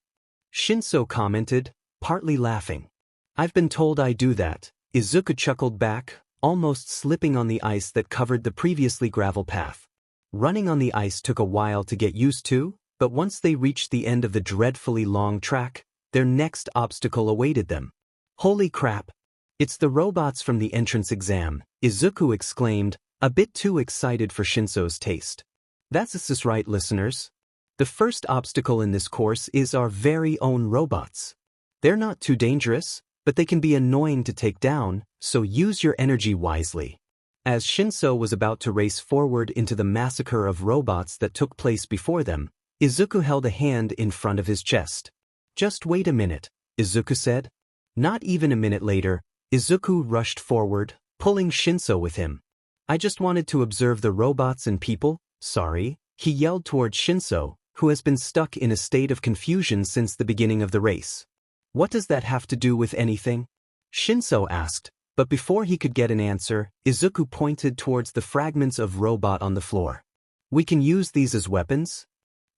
Shinso commented, partly laughing. I've been told I do that, Izuku chuckled back, almost slipping on the ice that covered the previously gravel path. Running on the ice took a while to get used to, but once they reached the end of the dreadfully long track, their next obstacle awaited them. Holy crap! It's the robots from the entrance exam, Izuku exclaimed, a bit too excited for Shinso's taste. That's just right, listeners. The first obstacle in this course is our very own robots. They're not too dangerous, but they can be annoying to take down, so use your energy wisely. As Shinso was about to race forward into the massacre of robots that took place before them, Izuku held a hand in front of his chest. Just wait a minute, Izuku said. Not even a minute later, Izuku rushed forward, pulling Shinso with him. I just wanted to observe the robots and people, sorry, he yelled toward Shinso, who has been stuck in a state of confusion since the beginning of the race. What does that have to do with anything? Shinso asked, but before he could get an answer, Izuku pointed towards the fragments of robot on the floor. We can use these as weapons?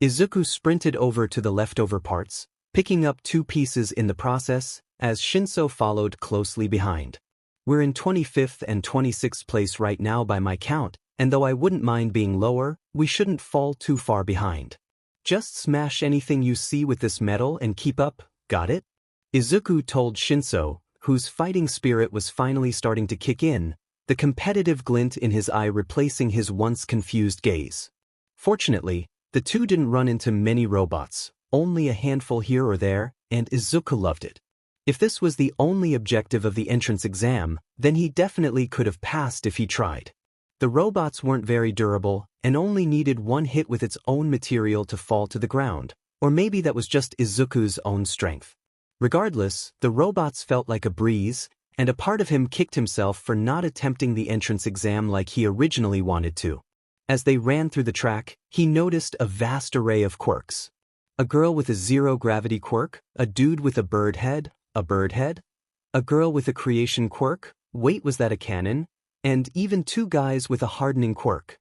Izuku sprinted over to the leftover parts, picking up 2 pieces in the process, as Shinso followed closely behind. We're in 25th and 26th place right now by my count, and though I wouldn't mind being lower, we shouldn't fall too far behind. Just smash anything you see with this metal and keep up, got it? Izuku told Shinso, whose fighting spirit was finally starting to kick in, the competitive glint in his eye replacing his once confused gaze. Fortunately, The two didn't run into many robots, only a handful here or there, and Izuku loved it. If this was the only objective of the entrance exam, then he definitely could have passed if he tried. The robots weren't very durable and only needed one hit with its own material to fall to the ground, or maybe that was just Izuku's own strength. Regardless, the robots felt like a breeze, and a part of him kicked himself for not attempting the entrance exam like he originally wanted to. As they ran through the track, he noticed a vast array of quirks. A girl with a zero-gravity quirk, a dude with a bird head, a girl with a creation quirk, wait, was that a cannon? And even two guys with a hardening quirk.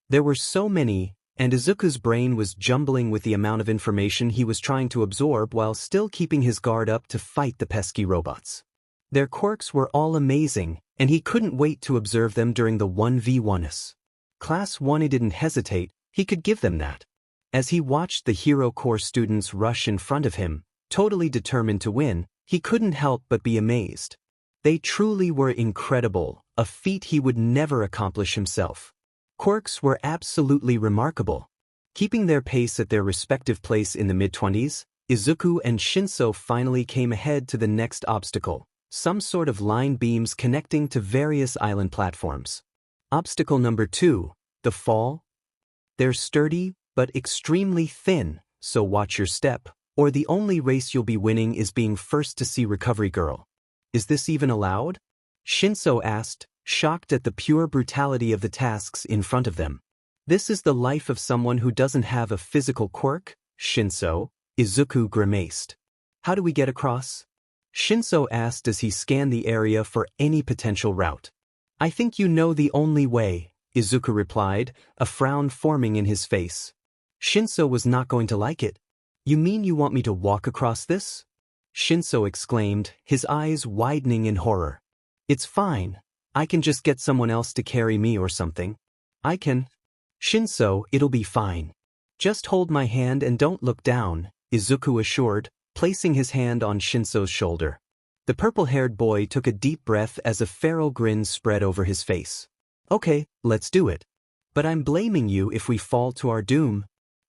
There were so many, and Izuku's brain was jumbling with the amount of information he was trying to absorb while still keeping his guard up to fight the pesky robots. Their quirks were all amazing, and he couldn't wait to observe them during the 1v1s. Class 1, he didn't hesitate, he could give them that. As he watched the Hero Corps students rush in front of him, totally determined to win, he couldn't help but be amazed. They truly were incredible, a feat he would never accomplish himself. Quirks were absolutely remarkable. Keeping their pace at their respective place in the mid-20s, Izuku and Shinso finally came ahead to the next obstacle, some sort of line beams connecting to various island platforms. Obstacle number 2, the fall. They're sturdy, but extremely thin, so watch your step, or the only race you'll be winning is being first to see Recovery Girl. Is this even allowed? Shinso asked, shocked at the pure brutality of the tasks in front of them. This is the life of someone who doesn't have a physical quirk, Shinso, Izuku grimaced. How do we get across? Shinso asked as he scanned the area for any potential route. I think you know the only way, Izuku replied, a frown forming in his face. Shinso was not going to like it. You mean you want me to walk across this? Shinso exclaimed, his eyes widening in horror. It's fine. I can just get someone else to carry me or something. I can. Shinso, it'll be fine. Just hold my hand and don't look down, Izuku assured, placing his hand on Shinso's shoulder. The purple-haired boy took a deep breath as a feral grin spread over his face. Okay, let's do it. But I'm blaming you if we fall to our doom.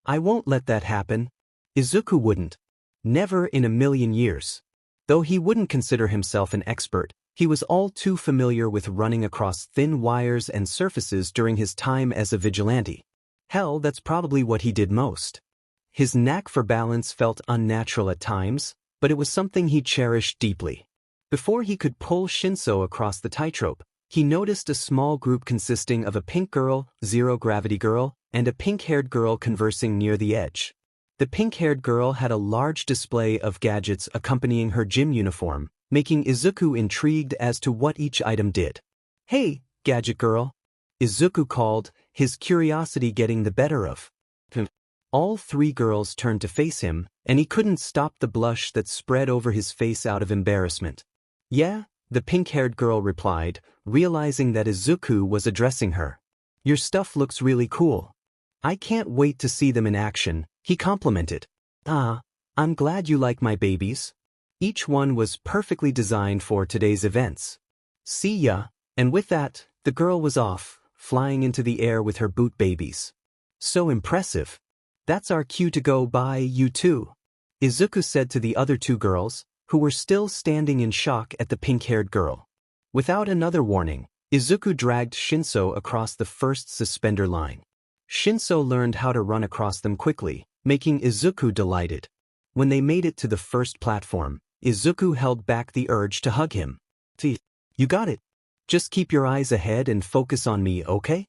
I won't let that happen. Izuku wouldn't. Never in a million years. Though he wouldn't consider himself an expert, he was all too familiar with running across thin wires and surfaces during his time as a vigilante. Hell, that's probably what he did most. His knack for balance felt unnatural at times, but it was something he cherished deeply. Before he could pull Shinso across the tightrope, he noticed a small group consisting of a pink girl, zero-gravity girl, and a pink-haired girl conversing near the edge. The pink-haired girl had a large display of gadgets accompanying her gym uniform, making Izuku intrigued as to what each item did. Hey, gadget girl, Izuku called, his curiosity getting the better of him. All three girls turned to face him, and he couldn't stop the blush that spread over his face out of embarrassment. Yeah, the pink-haired girl replied, realizing that Izuku was addressing her. Your stuff looks really cool. I can't wait to see them in action, he complimented. Ah, I'm glad you like my babies. Each one was perfectly designed for today's events. See ya. And with that, the girl was off, flying into the air with her boot babies. So impressive. That's our cue to go by you too, Izuku said to the other two girls, who were still standing in shock at the pink-haired girl. Without another warning, Izuku dragged Shinso across the first suspender line. Shinso learned how to run across them quickly, making Izuku delighted. When they made it to the first platform, Izuku held back the urge to hug him. You got it. Just keep your eyes ahead and focus on me, okay?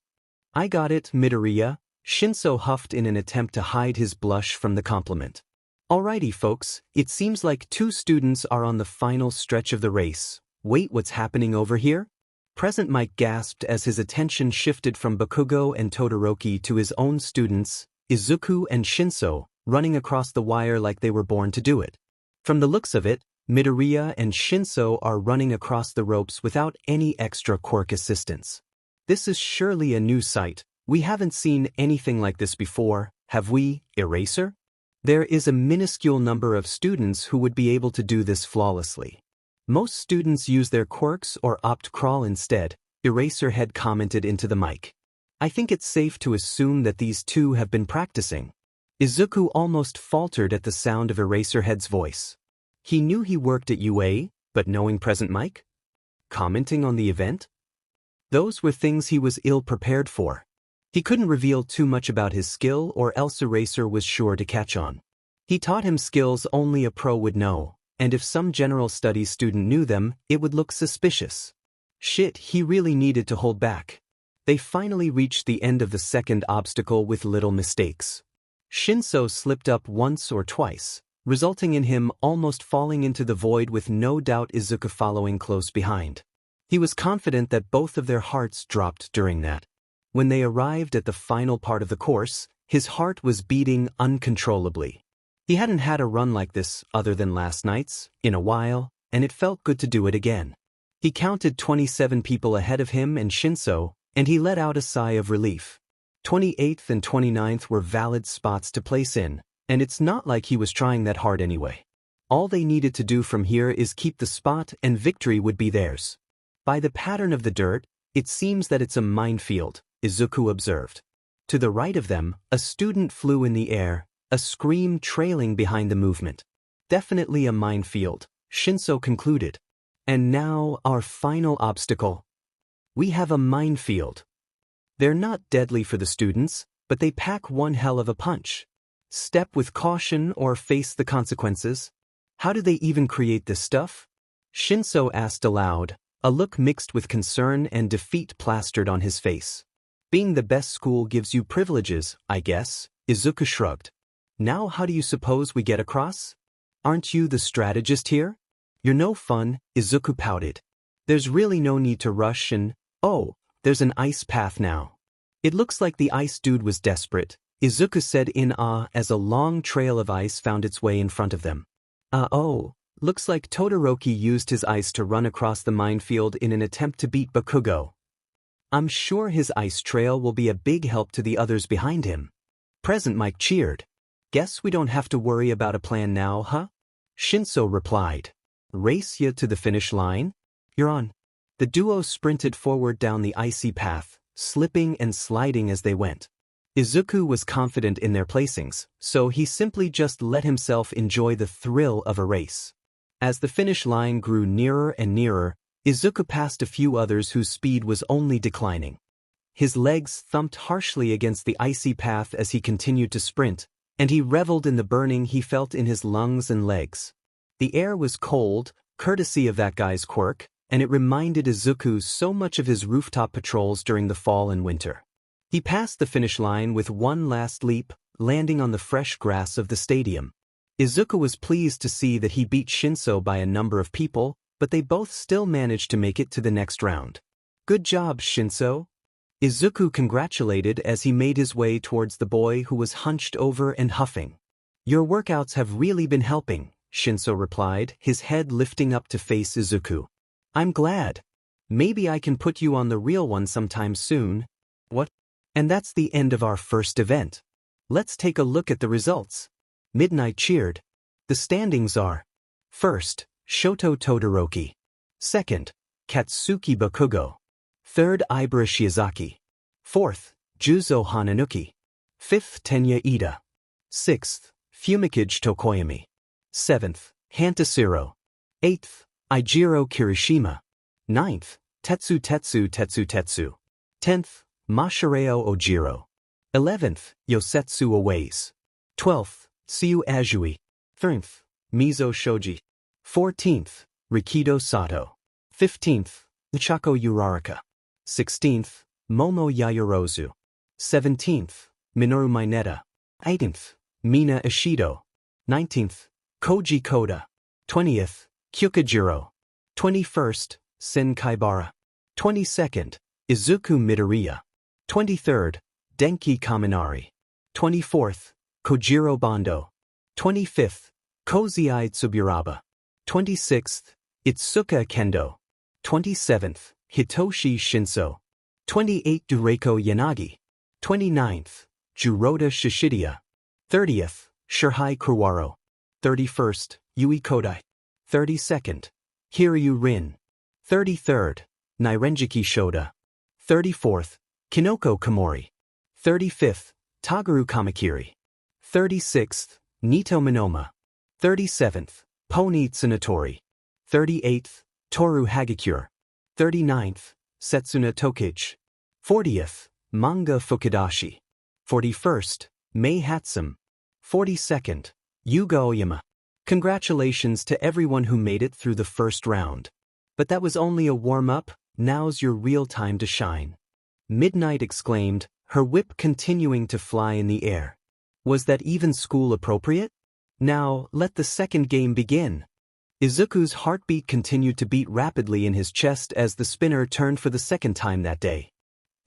I got it, Midoriya, Shinso huffed in an attempt to hide his blush from the compliment. Alrighty folks, it seems like two students are on the final stretch of the race. Wait, what's happening over here? Present Mike gasped as his attention shifted from Bakugo and Todoroki to his own students, Izuku and Shinso, running across the wire like they were born to do it. From the looks of it, Midoriya and Shinso are running across the ropes without any extra quirk assistance. This is surely a new sight. We haven't seen anything like this before, have we, Eraser? There is a minuscule number of students who would be able to do this flawlessly. Most students use their quirks or opt crawl instead, Eraser had commented into the mic. I think it's safe to assume that these two have been practicing. Izuku almost faltered at the sound of Eraserhead's voice. He knew he worked at UA, but knowing Present Mike? Commenting on the event? Those were things he was ill-prepared for. He couldn't reveal too much about his skill or else Eraser was sure to catch on. He taught him skills only a pro would know, and if some general studies student knew them, it would look suspicious. Shit, he really needed to hold back. They finally reached the end of the second obstacle with little mistakes. Shinso slipped up once or twice, resulting in him almost falling into the void with no doubt Izuku following close behind. He was confident that both of their hearts dropped during that. When they arrived at the final part of the course, his heart was beating uncontrollably. He hadn't had a run like this, other than last night's, in a while, and it felt good to do it again. He counted 27 people ahead of him and Shinso, and he let out a sigh of relief. 28th and 29th were valid spots to place in, and it's not like he was trying that hard anyway. All they needed to do from here is keep the spot and victory would be theirs. By the pattern of the dirt, it seems that it's a minefield, Izuku observed. To the right of them, a student flew in the air, a scream trailing behind the movement. Definitely a minefield, Shinso concluded. And now our final obstacle. We have a minefield. They're not deadly for the students, but they pack one hell of a punch. Step with caution or face the consequences. How do they even create this stuff? Shinso asked aloud, a look mixed with concern and defeat plastered on his face. Being the best school gives you privileges, I guess, Izuku shrugged. Now how do you suppose we get across? Aren't you the strategist here? You're no fun, Izuku pouted. There's really no need to rush and, oh, there's an ice path now. It looks like the ice dude was desperate, Izuku said in awe as a long trail of ice found its way in front of them. Looks like Todoroki used his ice to run across the minefield in an attempt to beat Bakugo. I'm sure his ice trail will be a big help to the others behind him. Present Mike cheered. Guess we don't have to worry about a plan now, huh? Shinso replied. Race ya to the finish line? You're on. The duo sprinted forward down the icy path, slipping and sliding as they went. Izuku was confident in their placings, so he simply just let himself enjoy the thrill of a race. As the finish line grew nearer and nearer, Izuku passed a few others whose speed was only declining. His legs thumped harshly against the icy path as he continued to sprint, and he reveled in the burning he felt in his lungs and legs. The air was cold, courtesy of that guy's quirk, and it reminded Izuku so much of his rooftop patrols during the fall and winter. He passed the finish line with one last leap, landing on the fresh grass of the stadium. Izuku was pleased to see that he beat Shinso by a number of people, but they both still managed to make it to the next round. Good job, Shinso. Izuku congratulated as he made his way towards the boy who was hunched over and huffing. Your workouts have really been helping, Shinso replied, his head lifting up to face Izuku. I'm glad. Maybe I can put you on the real one sometime soon. What? And that's the end of our first event. Let's take a look at the results. Midnight cheered. The standings are: first, Shoto Todoroki. Second, Katsuki Bakugo. Third, Ibara Shiozaki. Fourth, Juzo Hananuki. Fifth, Tenya Ida. Sixth, Fumikage Tokoyami. Seventh, Hantasiro. Eighth, Eijiro Kirishima. Ninth, Tetsu Tetsu. 10th, Mashireo Ojiro. 11th, Yosetsu Oways. 12th, Siu Azui. 13th, Mizo Shoji. 14th, Rikido Sato. 15th, Chako Uraraka. 16th, Momo Yayorozu. 17th, Minoru Mineta. 18th, Mina Ishido. 19th, Koji Koda. 20th, Kyukajiro. 21st, Sen Kaibara. 22nd, Izuku Midoriya. 23rd, Denki Kaminari. 24th, Kojiro Bando. 25th, Kozai Tsuburaba. 26th, Itsuka Kendo. 27th, Hitoshi Shinso. 28th, Reiko Yanagi. 29th, Juroda Shishidia. 30th, Shirhai Kurwaro. 31st, Yui Kodai. 32nd, Hiryu Rin. 33rd, Nairenjiki Shoda. 34th, Kinoko Komori. 35th, Tagaru Kamakiri. 36th, Nito Minoma. 37th, Pony Tsunatori. 38th, Toru Hagakure. 39th, Setsuna Tokage. 40th, Manga Fukidashi. 41st, Mei Hatsum. 42nd, Yuga Oyama. Congratulations to everyone who made it through the first round. But that was only a warm-up, now's your real time to shine. Midnight exclaimed, her whip continuing to fly in the air. Was that even school appropriate? Now, let the second game begin. Izuku's heartbeat continued to beat rapidly in his chest as the spinner turned for the second time that day.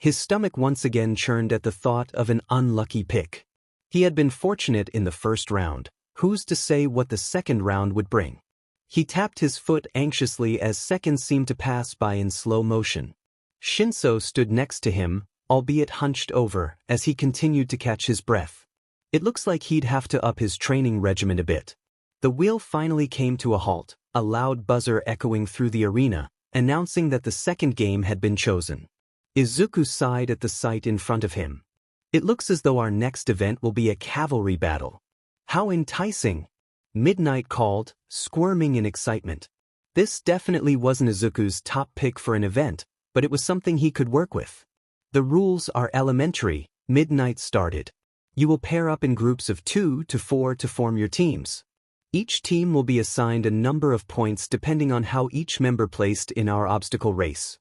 His stomach once again churned at the thought of an unlucky pick. He had been fortunate in the first round. Who's to say what the second round would bring? He tapped his foot anxiously as seconds seemed to pass by in slow motion. Shinso stood next to him, albeit hunched over, as he continued to catch his breath. It looks like he'd have to up his training regimen a bit. The wheel finally came to a halt, a loud buzzer echoing through the arena, announcing that the second game had been chosen. Izuku sighed at the sight in front of him. It looks as though our next event will be a cavalry battle. How enticing! Midnight called, squirming in excitement. This definitely wasn't Izuku's top pick for an event, but it was something he could work with. The rules are elementary, Midnight started. You will pair up in groups of 2 to 4 to form your teams. Each team will be assigned a number of points depending on how each member placed in our obstacle race.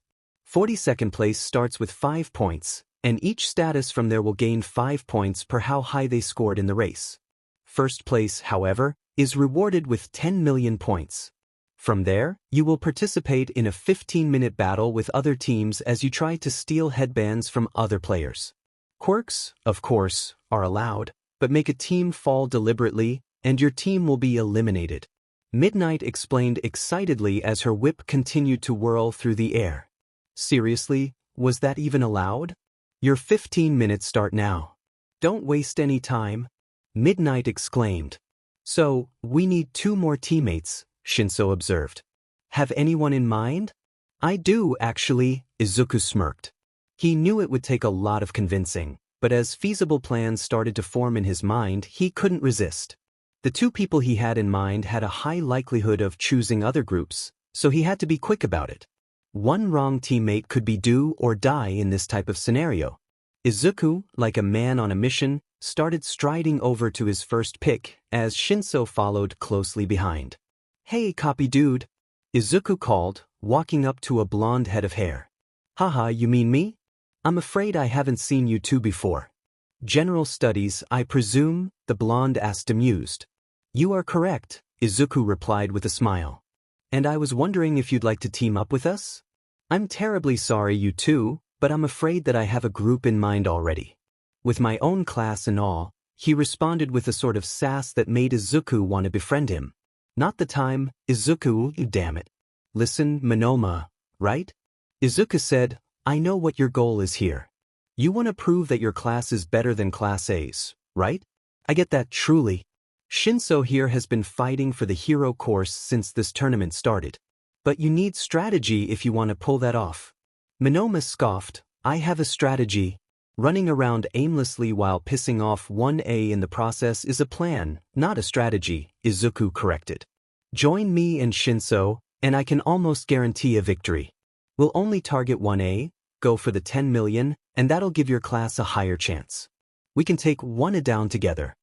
42nd place starts with 5 points, and each status from there will gain 5 points per how high they scored in the race. First place, however, is rewarded with 10 million points. From there, you will participate in a 15-minute battle with other teams as you try to steal headbands from other players. Quirks, of course, are allowed, but make a team fall deliberately, and your team will be eliminated. Midnight explained excitedly as her whip continued to whirl through the air. Seriously, was that even allowed? Your 15 minutes start now. Don't waste any time. Midnight exclaimed. So, we need 2 more teammates, Shinso observed. Have anyone in mind? I do, actually, Izuku smirked. He knew it would take a lot of convincing, but as feasible plans started to form in his mind, he couldn't resist. The 2 people he had in mind had a high likelihood of choosing other groups, so he had to be quick about it. One wrong teammate could be do or die in this type of scenario. Izuku, like a man on a mission, started striding over to his first pick as Shinso followed closely behind. Hey, copy dude, Izuku called, walking up to a blonde head of hair. Haha, you mean me? I'm afraid I haven't seen you 2 before. General studies, I presume, the blonde asked amused. You are correct, Izuku replied with a smile. And I was wondering if you'd like to team up with us? I'm terribly sorry you 2, but I'm afraid that I have a group in mind already. With my own class and all, he responded with a sort of sass that made Izuku want to befriend him. Not the time, Izuku, damn it. Listen, Minoma, right? Izuku said, I know what your goal is here. You want to prove that your class is better than Class A's, right? I get that truly. Shinso here has been fighting for the hero course since this tournament started. But you need strategy if you want to pull that off. Minoma scoffed, I have a strategy. Running around aimlessly while pissing off 1A in the process is a plan, not a strategy, Izuku corrected. Join me and Shinso, and I can almost guarantee a victory. We'll only target 1A, go for the 10 million, and that'll give your class a higher chance. We can take 1A down together.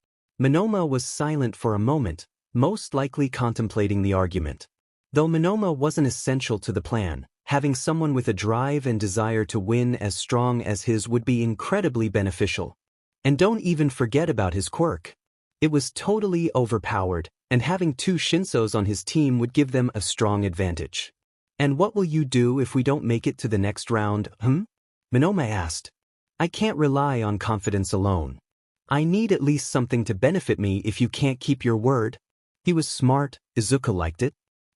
Minoma was silent for a moment, most likely contemplating the argument. Though Minoma wasn't essential to the plan, having someone with a drive and desire to win as strong as his would be incredibly beneficial. And don't even forget about his quirk. It was totally overpowered, and having 2 Shinsos on his team would give them a strong advantage. And what will you do if we don't make it to the next round, Minoma asked. I can't rely on confidence alone. I need at least something to benefit me if you can't keep your word. He was smart, Izuku liked it.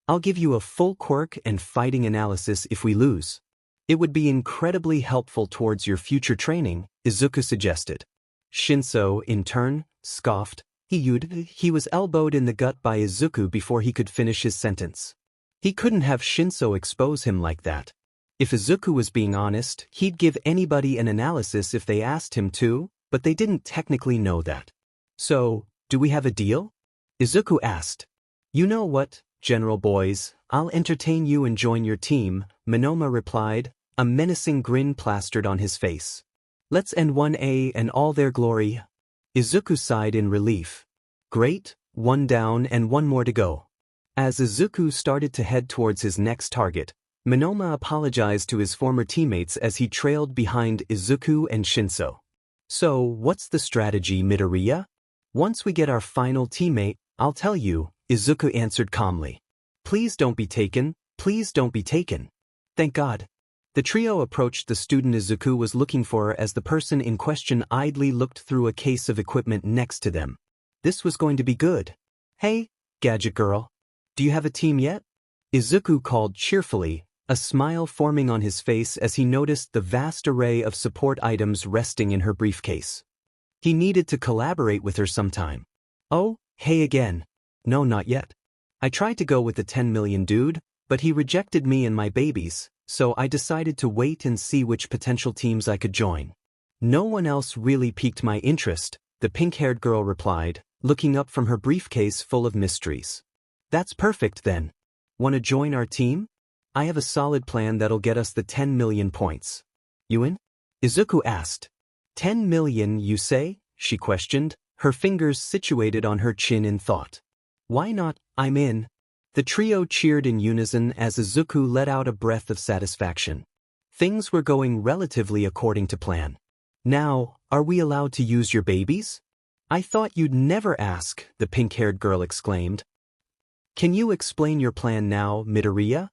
I'll give you a full quirk and fighting analysis if we lose. It would be incredibly helpful towards your future training, Izuku suggested. Shinso, in turn, scoffed. He was elbowed in the gut by Izuku before he could finish his sentence. He couldn't have Shinso expose him like that. If Izuku was being honest, he'd give anybody an analysis if they asked him to, but they didn't technically know that. So, do we have a deal? Izuku asked. You know what, General Boys, I'll entertain you and join your team, Monoma replied, a menacing grin plastered on his face. Let's end 1A and all their glory. Izuku sighed in relief. Great, one down and one more to go. As Izuku started to head towards his next target, Monoma apologized to his former teammates as he trailed behind Izuku and Shinso. So, what's the strategy, Midoriya? Once we get our final teammate, I'll tell you, Izuku answered calmly. Please don't be taken, please don't be taken. Thank God. The trio approached the student Izuku was looking for as the person in question idly looked through a case of equipment next to them. This was going to be good. Hey, Gadget Girl. Do you have a team yet? Izuku called cheerfully, a smile forming on his face as he noticed the vast array of support items resting in her briefcase. He needed to collaborate with her sometime. Oh, hey again. No, not yet. I tried to go with the 10 million dude, but he rejected me and my babies, so I decided to wait and see which potential teams I could join. No one else really piqued my interest, the pink-haired girl replied, looking up from her briefcase full of mysteries. That's perfect then. Want to join our team? I have a solid plan that'll get us the 10 million points. You in? Izuku asked. 10 million, you say? She questioned, her fingers situated on her chin in thought. Why not, I'm in. The trio cheered in unison as Izuku let out a breath of satisfaction. Things were going relatively according to plan. Now, are we allowed to use your babies? I thought you'd never ask, the pink-haired girl exclaimed. Can you explain your plan now, Midoriya?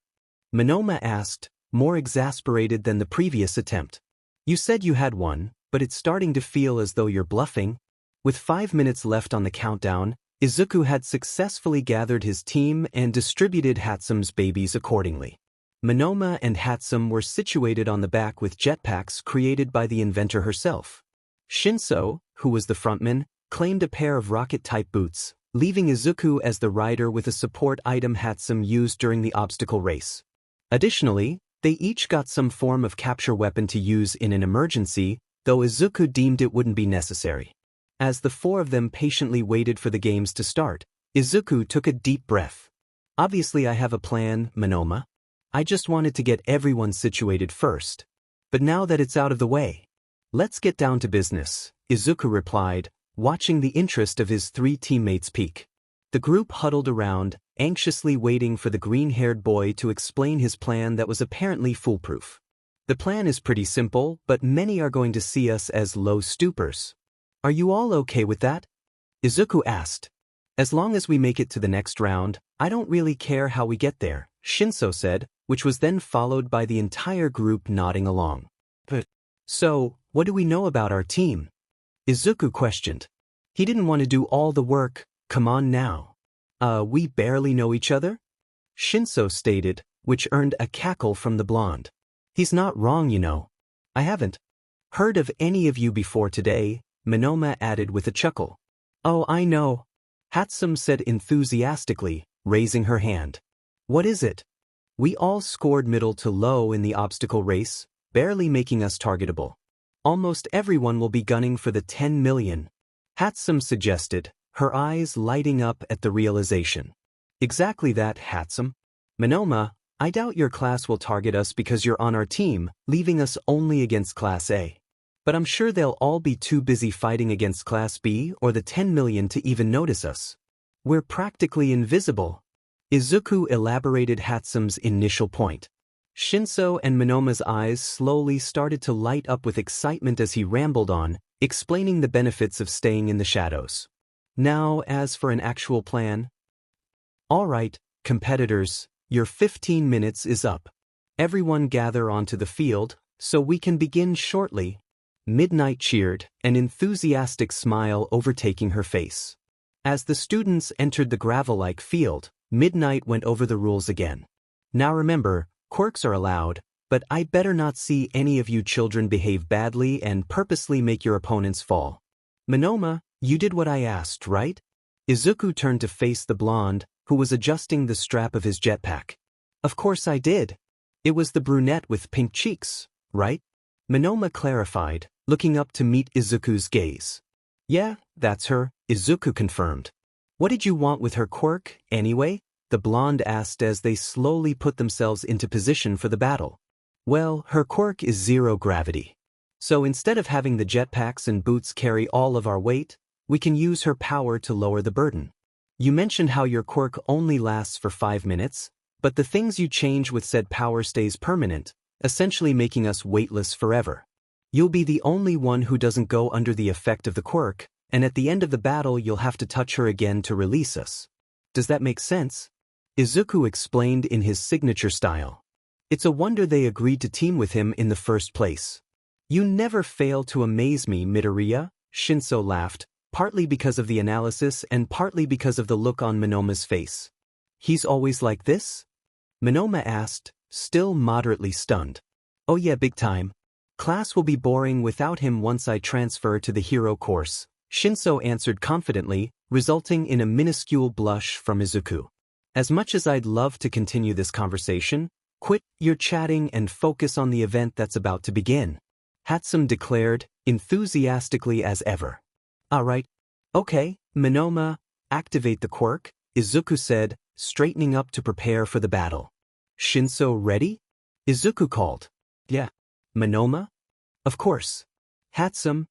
Monoma asked, more exasperated than the previous attempt. You said you had one, but it's starting to feel as though you're bluffing. With 5 minutes left on the countdown, Izuku had successfully gathered his team and distributed Hatsume's babies accordingly. Monoma and Hatsum were situated on the back with jetpacks created by the inventor herself. Shinso, who was the frontman, claimed a pair of rocket-type boots, leaving Izuku as the rider with a support item Hatsume used during the obstacle race. Additionally, they each got some form of capture weapon to use in an emergency, though Izuku deemed it wouldn't be necessary. As the four of them patiently waited for the games to start, Izuku took a deep breath. Obviously I have a plan, Monoma. I just wanted to get everyone situated first. But now that it's out of the way, let's get down to business, Izuku replied, watching the interest of his three teammates peak. The group huddled around, anxiously waiting for the green-haired boy to explain his plan that was apparently foolproof. The plan is pretty simple, but many are going to see us as low stoopers. Are you all okay with that? Izuku asked. As long as we make it to the next round, I don't really care how we get there, Shinso said, which was then followed by the entire group nodding along. But, so, what do we know about our team? Izuku questioned. He didn't want to do all the work, come on now. We barely know each other? Shinso stated, which earned a cackle from the blonde. He's not wrong, you know. I haven't heard of any of you before today, Monoma added with a chuckle. Oh, I know. Hatsume said enthusiastically, raising her hand. What is it? We all scored middle to low in the obstacle race, barely making us targetable. Almost everyone will be gunning for the 10 million. Hatsume suggested, her eyes lighting up at the realization. Exactly that, Hatsume. Monoma, I doubt your class will target us because you're on our team, leaving us only against Class A. But I'm sure they'll all be too busy fighting against Class B or the 10 million to even notice us. We're practically invisible. Izuku elaborated Hatsume's initial point. Shinso and Monoma's eyes slowly started to light up with excitement as he rambled on, explaining the benefits of staying in the shadows. Now, as for an actual plan. All right, competitors, your 15 minutes is up. Everyone gather onto the field, so we can begin shortly. Midnight cheered, an enthusiastic smile overtaking her face. As the students entered the gravel-like field, Midnight went over the rules again. Now remember, quirks are allowed, but I better not see any of you children behave badly and purposely make your opponents fall. Monoma, you did what I asked, right? Izuku turned to face the blonde, who was adjusting the strap of his jetpack. Of course I did. It was the brunette with pink cheeks, right? Monoma clarified, looking up to meet Izuku's gaze. Yeah, that's her, Izuku confirmed. What did you want with her quirk, anyway? The blonde asked as they slowly put themselves into position for the battle. Well, her quirk is zero gravity. So instead of having the jetpacks and boots carry all of our weight, we can use her power to lower the burden. You mentioned how your quirk only lasts for 5 minutes, but the things you change with said power stays permanent, essentially making us weightless forever. You'll be the only one who doesn't go under the effect of the quirk, and at the end of the battle you'll have to touch her again to release us. Does that make sense? Izuku explained in his signature style. It's a wonder they agreed to team with him in the first place. You never fail to amaze me, Midoriya, Shinso laughed, partly because of the analysis and partly because of the look on Monoma's face. He's always like this? Monoma asked, still moderately stunned. Oh yeah, big time. Class will be boring without him once I transfer to the hero course, Shinso answered confidently, resulting in a minuscule blush from Izuku. As much as I'd love to continue this conversation, quit your chatting and focus on the event that's about to begin, Hatsum declared, enthusiastically as ever. Alright. Okay, Monoma, activate the quirk, Izuku said, straightening up to prepare for the battle. Shinso ready? Izuku called. Yeah. Monoma? Of course. Hatsum.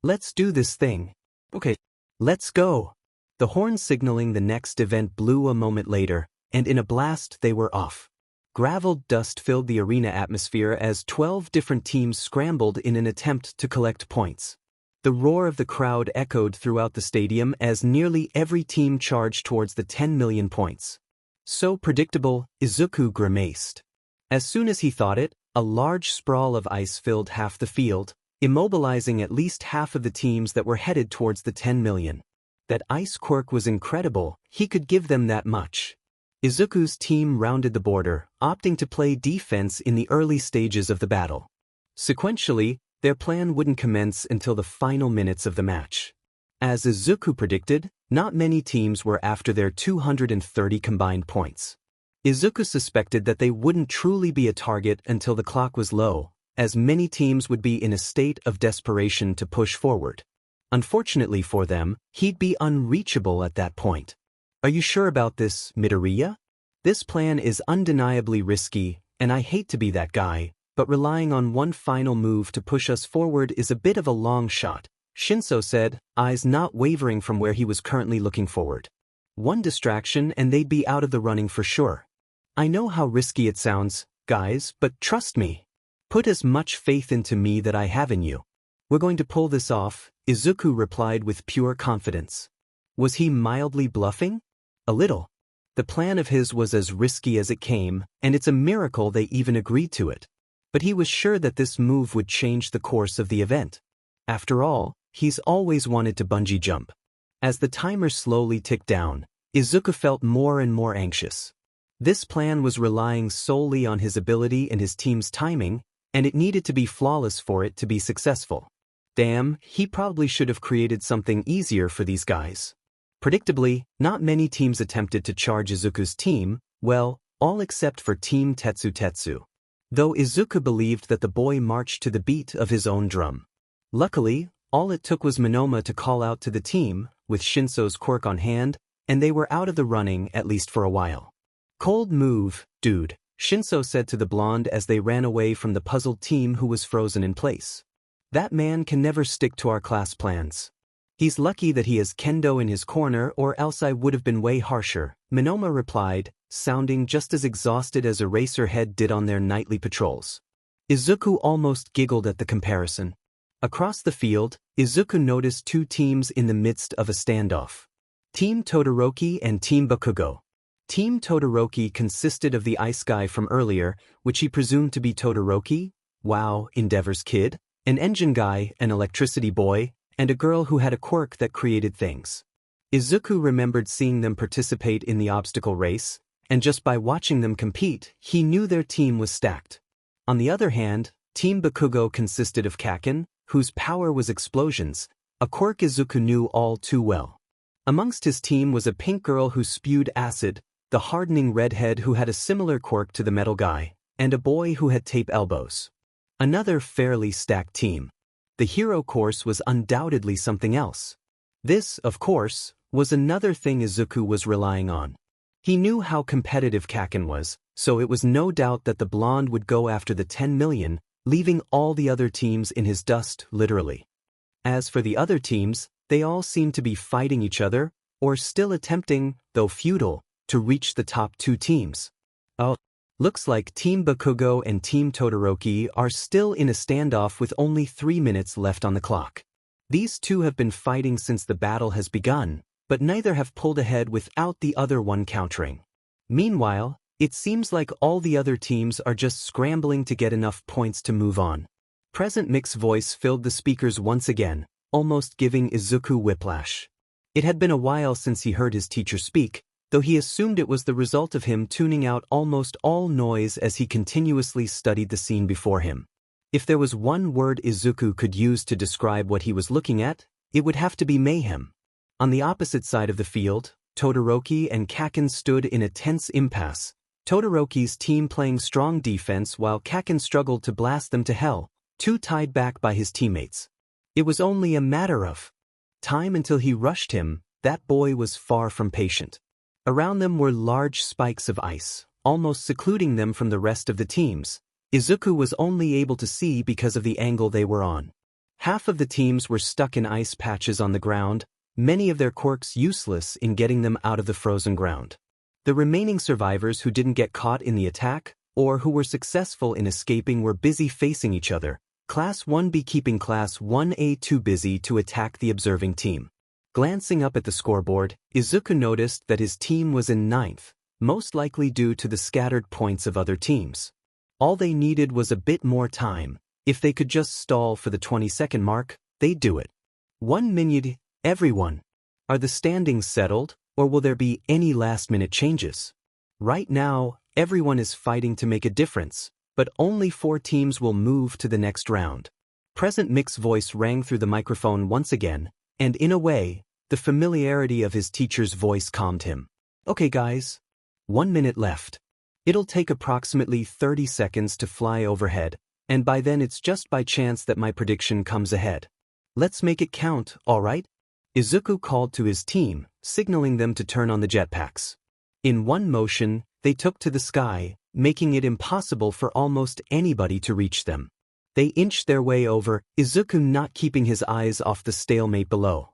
Let's do this thing. Okay. Let's go. The horn signaling the next event blew a moment later, and in a blast they were off. Graveled dust filled the arena atmosphere as 12 different teams scrambled in an attempt to collect points. The roar of the crowd echoed throughout the stadium as nearly every team charged towards the 10 million points. So predictable, Izuku grimaced. As soon as he thought it, a large sprawl of ice filled half the field, immobilizing at least half of the teams that were headed towards the 10 million. That ice quirk was incredible, he could give them that much. Izuku's team rounded the border, opting to play defense in the early stages of the battle. Sequentially, their plan wouldn't commence until the final minutes of the match. As Izuku predicted, not many teams were after their 230 combined points. Izuku suspected that they wouldn't truly be a target until the clock was low, as many teams would be in a state of desperation to push forward. Unfortunately for them, he'd be unreachable at that point. Are you sure about this, Midoriya? This plan is undeniably risky, and I hate to be that guy, but relying on one final move to push us forward is a bit of a long shot, Shinso said, eyes not wavering from where he was currently looking forward. One distraction and they'd be out of the running for sure. I know how risky it sounds, guys, but trust me. Put as much faith into me that I have in you. We're going to pull this off, Izuku replied with pure confidence. Was he mildly bluffing? A little. The plan of his was as risky as it came, and it's a miracle they even agreed to it. But he was sure that this move would change the course of the event. After all, he's always wanted to bungee jump. As the timer slowly ticked down, Izuku felt more and more anxious. This plan was relying solely on his ability and his team's timing, and it needed to be flawless for it to be successful. Damn, he probably should have created something easier for these guys. Predictably, not many teams attempted to charge Izuku's team, well, all except for Team Tetsu. Though Izuku believed that the boy marched to the beat of his own drum. Luckily, all it took was Monoma to call out to the team, with Shinso's quirk on hand, and they were out of the running at least for a while. Cold move, dude, Shinso said to the blonde as they ran away from the puzzled team who was frozen in place. That man can never stick to our class plans. He's lucky that he has Kendo in his corner or else I would have been way harsher, Monoma replied, sounding just as exhausted as Eraserhead did on their nightly patrols. Izuku almost giggled at the comparison. Across the field, Izuku noticed two teams in the midst of a standoff. Team Todoroki and Team Bakugo. Team Todoroki consisted of the ice guy from earlier, which he presumed to be Todoroki, wow, Endeavor's kid, an engine guy, an electricity boy, and a girl who had a quirk that created things. Izuku remembered seeing them participate in the obstacle race, and just by watching them compete, he knew their team was stacked. On the other hand, Team Bakugo consisted of Kaken, whose power was explosions, a quirk Izuku knew all too well. Amongst his team was a pink girl who spewed acid, the hardening redhead who had a similar quirk to the metal guy, and a boy who had tape elbows. Another fairly stacked team. The hero course was undoubtedly something else. This, of course, was another thing Izuku was relying on. He knew how competitive Kaken was, so it was no doubt that the blonde would go after the 10 million, leaving all the other teams in his dust, literally. As for the other teams, they all seemed to be fighting each other, or still attempting, though futile, to reach the top two teams. Oh, looks like Team Bakugo and Team Todoroki are still in a standoff with only 3 minutes left on the clock. These two have been fighting since the battle has begun, but neither have pulled ahead without the other one countering. Meanwhile, it seems like all the other teams are just scrambling to get enough points to move on. Present Mick's voice filled the speakers once again, almost giving Izuku whiplash. It had been a while since he heard his teacher speak, though he assumed it was the result of him tuning out almost all noise as he continuously studied the scene before him. If there was one word Izuku could use to describe what he was looking at, it would have to be mayhem. On the opposite side of the field, Todoroki and Kaken stood in a tense impasse, Todoroki's team playing strong defense while Kaken struggled to blast them to hell, too tied back by his teammates. It was only a matter of time until he rushed him. That boy was far from patient. Around them were large spikes of ice, almost secluding them from the rest of the teams. Izuku was only able to see because of the angle they were on. Half of the teams were stuck in ice patches on the ground, many of their quirks useless in getting them out of the frozen ground. The remaining survivors who didn't get caught in the attack, or who were successful in escaping, were busy facing each other, Class 1B keeping Class 1A too busy to attack the observing team. Glancing up at the scoreboard, Izuku noticed that his team was in 9th, most likely due to the scattered points of other teams. All they needed was a bit more time. If they could just stall for the 20-second mark, they'd do it. 1 minute, everyone. Are the standings settled, or will there be any last-minute changes? Right now, everyone is fighting to make a difference, but only 4 teams will move to the next round. Present Mick's voice rang through the microphone once again, and in a way, the familiarity of his teacher's voice calmed him. Okay guys. 1 minute left. It'll take approximately 30 seconds to fly overhead, and by then it's just by chance that my prediction comes ahead. Let's make it count, alright? Izuku called to his team, signaling them to turn on the jetpacks. In one motion, they took to the sky, making it impossible for almost anybody to reach them. They inched their way over, Izuku not keeping his eyes off the stalemate below.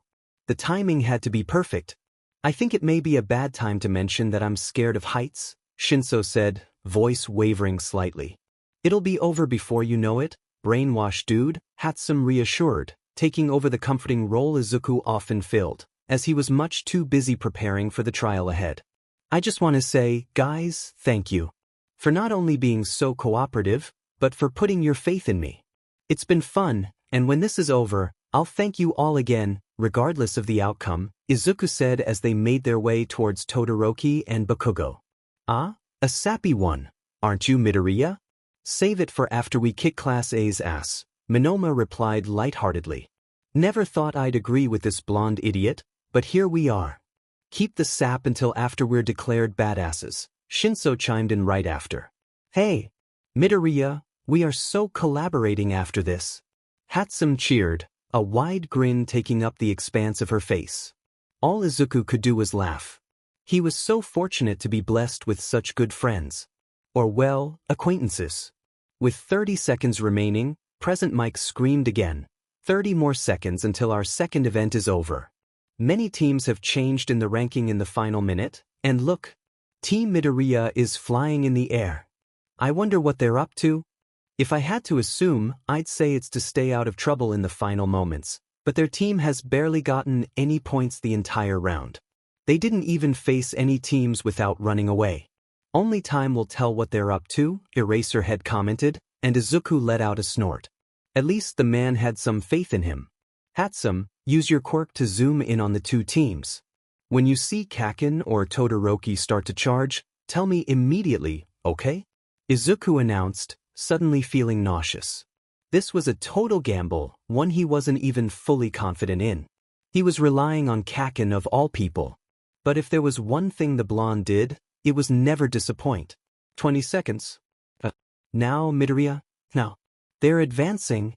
The timing had to be perfect. I think it may be a bad time to mention that I'm scared of heights, Shinso said, voice wavering slightly. It'll be over before you know it, brainwashed dude, Hatsum reassured, taking over the comforting role Izuku often filled, as he was much too busy preparing for the trial ahead. I just want to say, guys, thank you. For not only being so cooperative, but for putting your faith in me. It's been fun, and when this is over, I'll thank you all again, regardless of the outcome, Izuku said as they made their way towards Todoroki and Bakugo. Ah, a sappy one, aren't you, Midoriya? Save it for after we kick Class A's ass, Minoma replied lightheartedly. Never thought I'd agree with this blonde idiot, but here we are. Keep the sap until after we're declared badasses, Shinso chimed in right after. Hey, Midoriya, we are so collaborating after this. Hatsum cheered, a wide grin taking up the expanse of her face. All Izuku could do was laugh. He was so fortunate to be blessed with such good friends. Or well, acquaintances. With 30 seconds remaining, Present Mike screamed again. 30 more seconds until our second event is over. Many teams have changed in the ranking in the final minute, and look, Team Midoriya is flying in the air. I wonder what they're up to? If I had to assume, I'd say it's to stay out of trouble in the final moments, but their team has barely gotten any points the entire round. They didn't even face any teams without running away. Only time will tell what they're up to, Eraserhead commented, and Izuku let out a snort. At least the man had some faith in him. Hatsum, use your quirk to zoom in on the two teams. When you see Kaken or Todoroki start to charge, tell me immediately, okay? Izuku announced, suddenly feeling nauseous. This was a total gamble, one he wasn't even fully confident in. He was relying on Kaken of all people. But if there was one thing the blonde did, it was never disappoint. 20 seconds. Now, Midoriya? Now. They're advancing,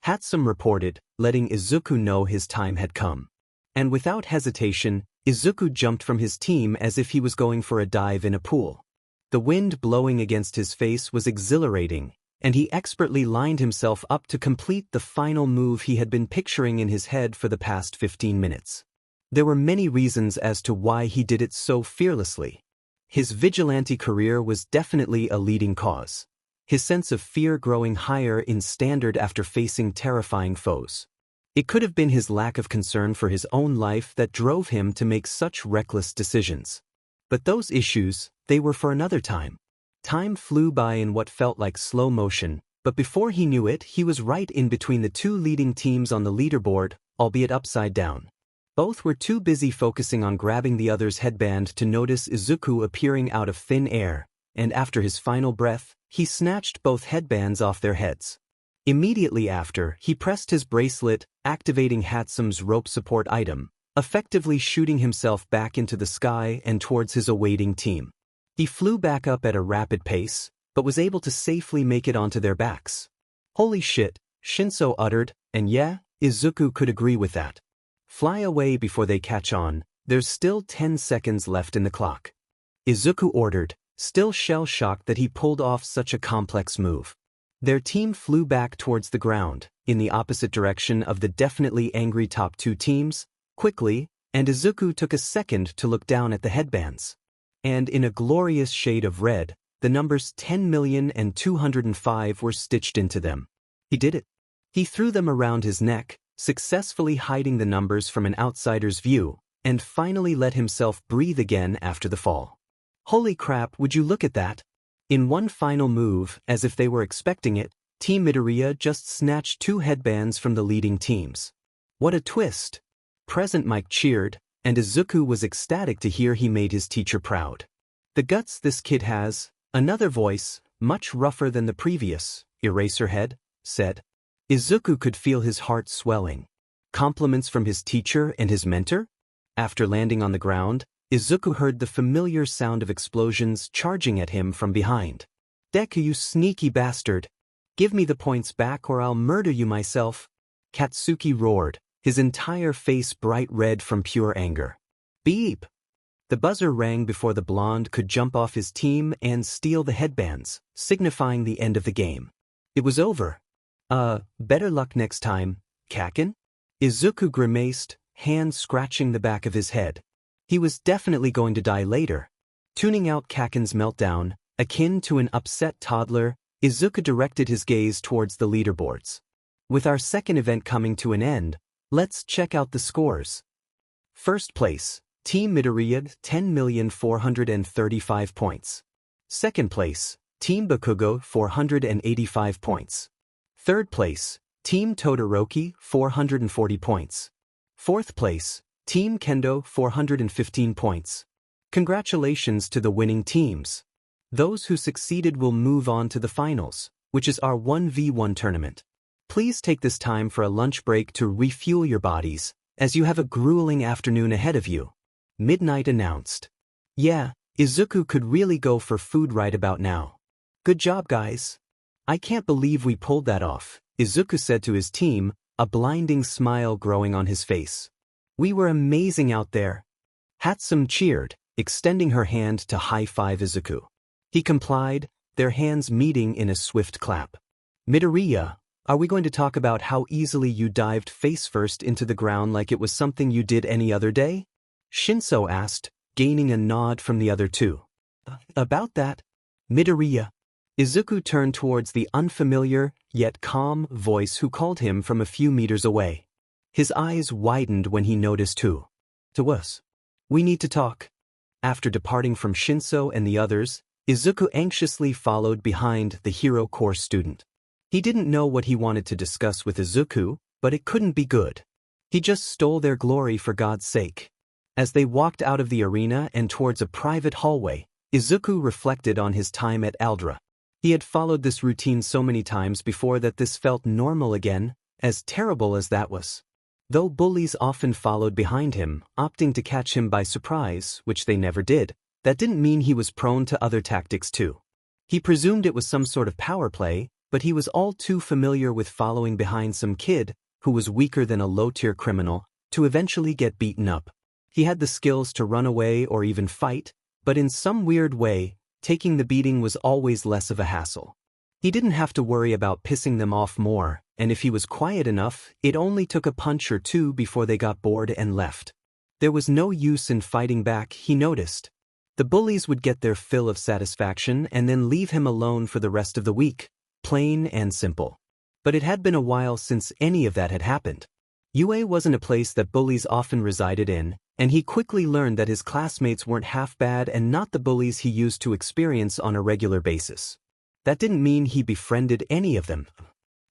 Hatsum reported, letting Izuku know his time had come. And without hesitation, Izuku jumped from his team as if he was going for a dive in a pool. The wind blowing against his face was exhilarating, and he expertly lined himself up to complete the final move he had been picturing in his head for the past 15 minutes. There were many reasons as to why he did it so fearlessly. His vigilante career was definitely a leading cause, his sense of fear growing higher in standard after facing terrifying foes. It could have been his lack of concern for his own life that drove him to make such reckless decisions. But those issues, they were for another time. Time flew by in what felt like slow motion, but before he knew it, he was right in between the two leading teams on the leaderboard, albeit upside down. Both were too busy focusing on grabbing the other's headband to notice Izuku appearing out of thin air, and after his final breath, he snatched both headbands off their heads. Immediately after, he pressed his bracelet, activating Hatsum's rope support item, effectively shooting himself back into the sky and towards his awaiting team. He flew back up at a rapid pace, but was able to safely make it onto their backs. Holy shit, Shinso uttered, and yeah, Izuku could agree with that. Fly away before they catch on, there's still 10 seconds left in the clock. Izuku ordered, still shell-shocked that he pulled off such a complex move. Their team flew back towards the ground, in the opposite direction of the definitely angry top two teams, quickly, and Izuku took a second to look down at the headbands. And in a glorious shade of red, the numbers 10,000,000 and 205 were stitched into them. He did it. He threw them around his neck, successfully hiding the numbers from an outsider's view, and finally let himself breathe again after the fall. Holy crap, would you look at that? In one final move, as if they were expecting it, Team Midoriya just snatched two headbands from the leading teams. What a twist! Present Mike cheered, and Izuku was ecstatic to hear he made his teacher proud. The guts this kid has, another voice, much rougher than the previous, Eraserhead, said. Izuku could feel his heart swelling. Compliments from his teacher and his mentor? After landing on the ground, Izuku heard the familiar sound of explosions charging at him from behind. Deku, you sneaky bastard! Give me the points back or I'll murder you myself! Katsuki roared, his entire face bright red from pure anger. Beep! The buzzer rang before the blonde could jump off his team and steal the headbands, signifying the end of the game. It was over. Better luck next time, Kakin? Izuku grimaced, hand scratching the back of his head. He was definitely going to die later. Tuning out Kakin's meltdown, akin to an upset toddler, Izuku directed his gaze towards the leaderboards. With our second event coming to an end, let's check out the scores. First place, Team Midoriya 10,435 points. Second place, Team Bakugo 485 points. Third place, Team Todoroki 440 points. Fourth place, Team Kendo 415 points. Congratulations to the winning teams. Those who succeeded will move on to the finals, which is our 1v1 tournament. Please take this time for a lunch break to refuel your bodies, as you have a grueling afternoon ahead of you. Midnight announced. Yeah, Izuku could really go for food right about now. Good job, guys. I can't believe we pulled that off, Izuku said to his team, a blinding smile growing on his face. We were amazing out there. Hatsum cheered, extending her hand to high-five Izuku. He complied, their hands meeting in a swift clap. Midoriya, are we going to talk about how easily you dived face-first into the ground like it was something you did any other day? Shinso asked, gaining a nod from the other two. About that, Midoriya. Izuku turned towards the unfamiliar, yet calm, voice who called him from a few meters away. His eyes widened when he noticed who. To us. We need to talk. After departing from Shinso and the others, Izuku anxiously followed behind the Hero Corps student. He didn't know what he wanted to discuss with Izuku, but it couldn't be good. He just stole their glory for God's sake. As they walked out of the arena and towards a private hallway, Izuku reflected on his time at Aldra. He had followed this routine so many times before that this felt normal again, as terrible as that was. Though bullies often followed behind him, opting to catch him by surprise, which they never did, that didn't mean he was prone to other tactics too. He presumed it was some sort of power play, but he was all too familiar with following behind some kid who was weaker than a low-tier criminal to eventually get beaten up. He had the skills to run away or even fight, but in some weird way, taking the beating was always less of a hassle. He didn't have to worry about pissing them off more, and if he was quiet enough, it only took a punch or two before they got bored and left. There was no use in fighting back, he noticed. The bullies would get their fill of satisfaction and then leave him alone for the rest of the week. Plain and simple. But it had been a while since any of that had happened. UA wasn't a place that bullies often resided in, and he quickly learned that his classmates weren't half bad and not the bullies he used to experience on a regular basis. That didn't mean he befriended any of them.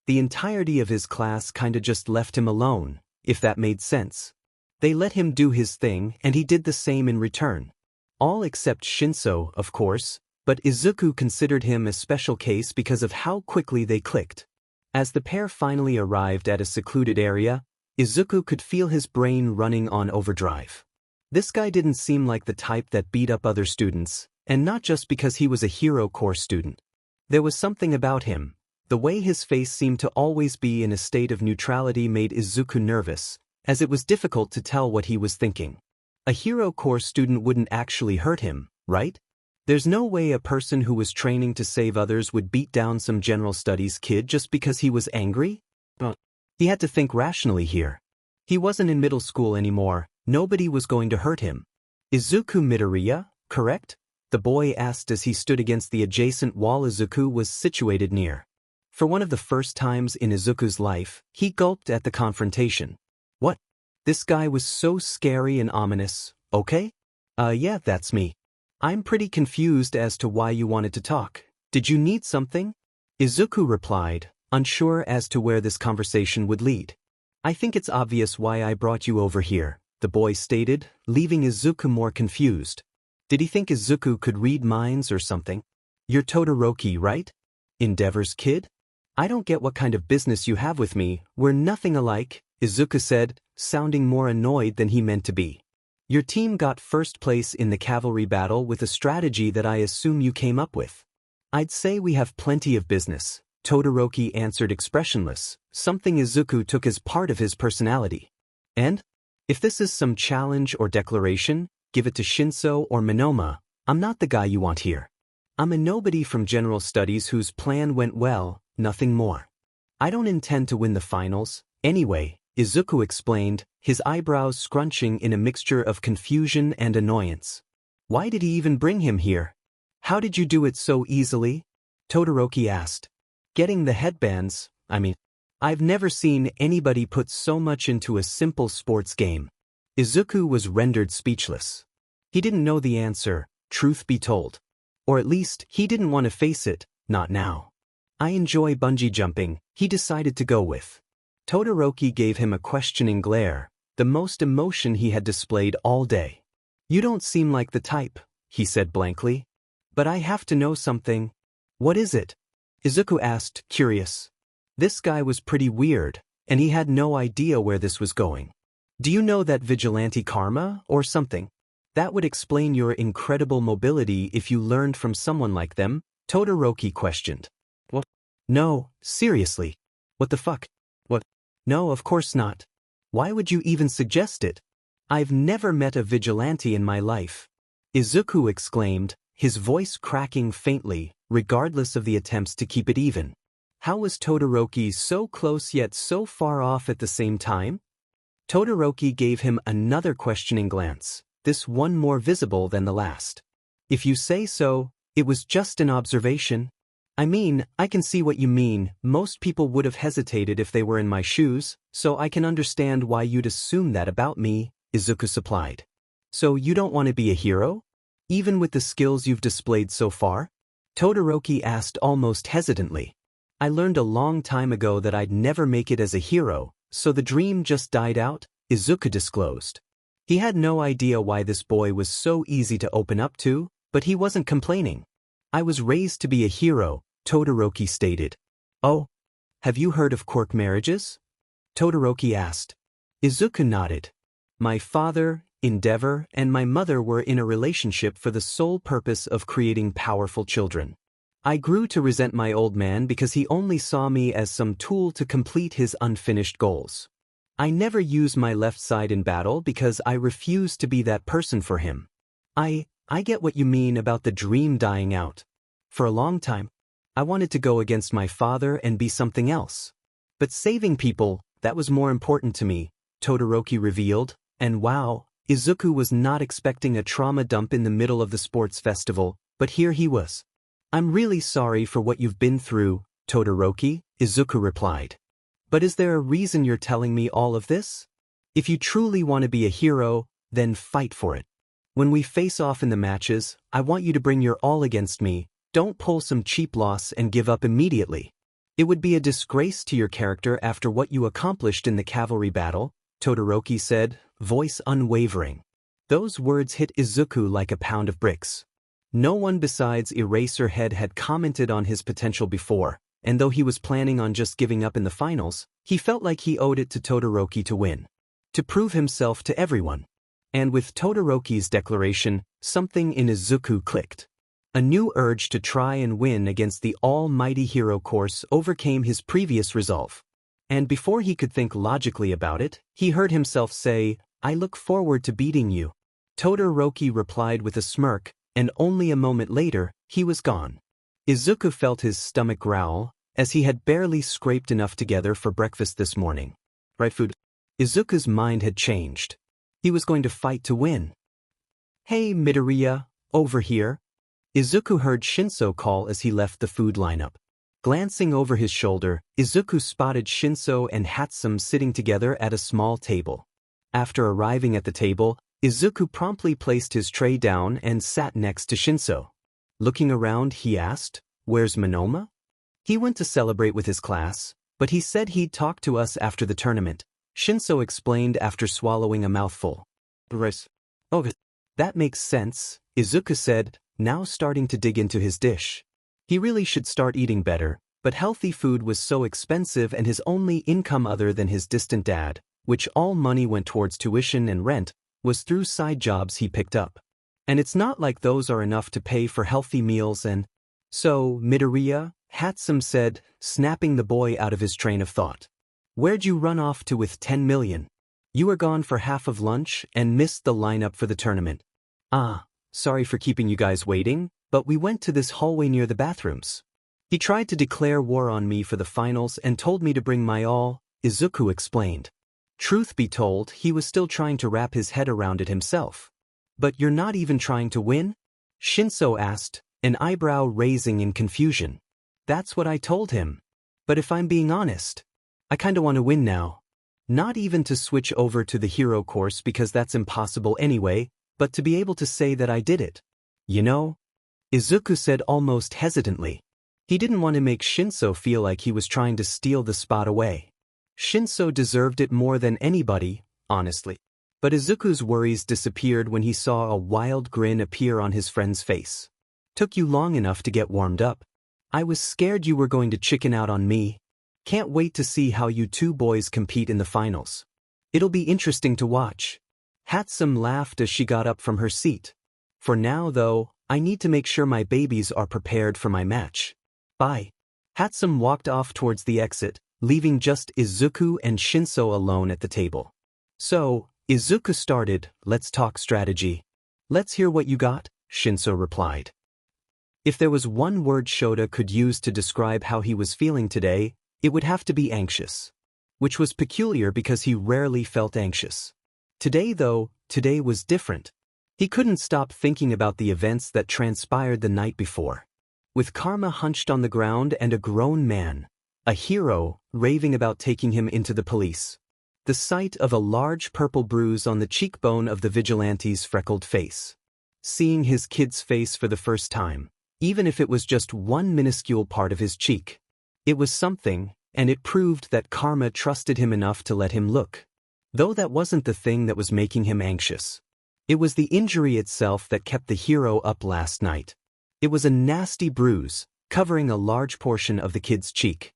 The entirety of his class kinda just left him alone, if that made sense. They let him do his thing and he did the same in return. All except Shinso, of course, but Izuku considered him a special case because of how quickly they clicked. As the pair finally arrived at a secluded area, Izuku could feel his brain running on overdrive. This guy didn't seem like the type that beat up other students, and not just because he was a hero core student. There was something about him. The way his face seemed to always be in a state of neutrality made Izuku nervous, as it was difficult to tell what he was thinking. A hero core student wouldn't actually hurt him, right? There's no way a person who was training to save others would beat down some general studies kid just because he was angry? He had to think rationally here. He wasn't in middle school anymore, nobody was going to hurt him. Izuku Midoriya, correct? The boy asked as he stood against the adjacent wall Izuku was situated near. For one of the first times in Izuku's life, he gulped at the confrontation. What? This guy was so scary and ominous, okay? Yeah, that's me. I'm pretty confused as to why you wanted to talk. Did you need something? Izuku replied, unsure as to where this conversation would lead. I think it's obvious why I brought you over here, the boy stated, leaving Izuku more confused. Did he think Izuku could read minds or something? You're Todoroki, right? Endeavor's kid? I don't get what kind of business you have with me, we're nothing alike, Izuku said, sounding more annoyed than he meant to be. Your team got first place in the cavalry battle with a strategy that I assume you came up with. I'd say we have plenty of business, Todoroki answered expressionless, something Izuku took as part of his personality. And? If this is some challenge or declaration, give it to Shinso or Minoma, I'm not the guy you want here. I'm a nobody from general studies whose plan went well, nothing more. I don't intend to win the finals, anyway, Izuku explained, his eyebrows scrunching in a mixture of confusion and annoyance. Why did he even bring him here? How did you do it so easily? Todoroki asked. Getting the headbands, I've never seen anybody put so much into a simple sports game. Izuku was rendered speechless. He didn't know the answer, truth be told. Or at least, he didn't want to face it, not now. I enjoy bungee jumping, he decided to go with. Todoroki gave him a questioning glare, the most emotion he had displayed all day. You don't seem like the type, he said blankly. But I have to know something. What is it? Izuku asked, curious. This guy was pretty weird, and he had no idea where this was going. Do you know that vigilante karma, or something? That would explain your incredible mobility if you learned from someone like them, Todoroki questioned. What? No, seriously. What the fuck? What? No, of course not. Why would you even suggest it? I've never met a vigilante in my life. Izuku exclaimed, his voice cracking faintly, regardless of the attempts to keep it even. How was Todoroki so close yet so far off at the same time? Todoroki gave him another questioning glance, this one more visible than the last. If you say so, it was just an observation. I can see what you mean, most people would have hesitated if they were in my shoes, so I can understand why you'd assume that about me, Izuku supplied. So you don't want to be a hero? Even with the skills you've displayed so far? Todoroki asked almost hesitantly. I learned a long time ago that I'd never make it as a hero, so the dream just died out, Izuku disclosed. He had no idea why this boy was so easy to open up to, but he wasn't complaining. I was raised to be a hero, Todoroki stated. Oh? Have you heard of quirk marriages? Todoroki asked. Izuku nodded. My father, Endeavor, and my mother were in a relationship for the sole purpose of creating powerful children. I grew to resent my old man because he only saw me as some tool to complete his unfinished goals. I never used my left side in battle because I refused to be that person for him. I get what you mean about the dream dying out. For a long time, I wanted to go against my father and be something else. But saving people, that was more important to me, Todoroki revealed, and wow, Izuku was not expecting a trauma dump in the middle of the sports festival, but here he was. I'm really sorry for what you've been through, Todoroki, Izuku replied. But is there a reason you're telling me all of this? If you truly want to be a hero, then fight for it. When we face off in the matches, I want you to bring your all against me. Don't pull some cheap loss and give up immediately. It would be a disgrace to your character after what you accomplished in the cavalry battle, Todoroki said, voice unwavering. Those words hit Izuku like a pound of bricks. No one besides Eraserhead had commented on his potential before, and though he was planning on just giving up in the finals, he felt like he owed it to Todoroki to win. To prove himself to everyone. And with Todoroki's declaration, something in Izuku clicked. A new urge to try and win against the almighty hero course overcame his previous resolve. And before he could think logically about it, he heard himself say, I look forward to beating you. Todoroki replied with a smirk, and only a moment later, he was gone. Izuku felt his stomach growl, as he had barely scraped enough together for breakfast this morning. Right food? Izuku's mind had changed. He was going to fight to win. Hey Midoriya, over here. Izuku heard Shinso call as he left the food lineup. Glancing over his shoulder, Izuku spotted Shinso and Hatsum sitting together at a small table. After arriving at the table, Izuku promptly placed his tray down and sat next to Shinso. Looking around, he asked, Where's Monoma? He went to celebrate with his class, but he said he'd talk to us after the tournament, Shinso explained after swallowing a mouthful. Oh, that makes sense, Izuku said, now starting to dig into his dish. He really should start eating better, but healthy food was so expensive and his only income other than his distant dad, which all money went towards tuition and rent, was through side jobs he picked up. And it's not like those are enough to pay for healthy meals and… So, Midoriya, Hatsum said, snapping the boy out of his train of thought. Where'd you run off to with 10 million? You were gone for half of lunch and missed the lineup for the tournament. Sorry for keeping you guys waiting, but we went to this hallway near the bathrooms. He tried to declare war on me for the finals and told me to bring my all, Izuku explained. Truth be told, he was still trying to wrap his head around it himself. But you're not even trying to win? Shinso asked, an eyebrow raising in confusion. That's what I told him. But if I'm being honest, I kinda want to win now. Not even to switch over to the hero course because that's impossible anyway, but to be able to say that I did it. You know? Izuku said almost hesitantly. He didn't want to make Shinso feel like he was trying to steal the spot away. Shinso deserved it more than anybody, honestly. But Izuku's worries disappeared when he saw a wild grin appear on his friend's face. Took you long enough to get warmed up. I was scared you were going to chicken out on me. Can't wait to see how you two boys compete in the finals. It'll be interesting to watch. Hatsum laughed as she got up from her seat. For now, though, I need to make sure my babies are prepared for my match. Bye. Hatsum walked off towards the exit, leaving just Izuku and Shinso alone at the table. So, Izuku started, let's talk strategy. Let's hear what you got, Shinso replied. If there was one word Shota could use to describe how he was feeling today, it would have to be anxious. Which was peculiar because he rarely felt anxious. Today was different. He couldn't stop thinking about the events that transpired the night before. With Karma hunched on the ground and a grown man, a hero, raving about taking him into the police. The sight of a large purple bruise on the cheekbone of the vigilante's freckled face. Seeing his kid's face for the first time, even if it was just one minuscule part of his cheek. It was something, and it proved that Karma trusted him enough to let him look. Though that wasn't the thing that was making him anxious. It was the injury itself that kept the hero up last night. It was a nasty bruise, covering a large portion of the kid's cheek.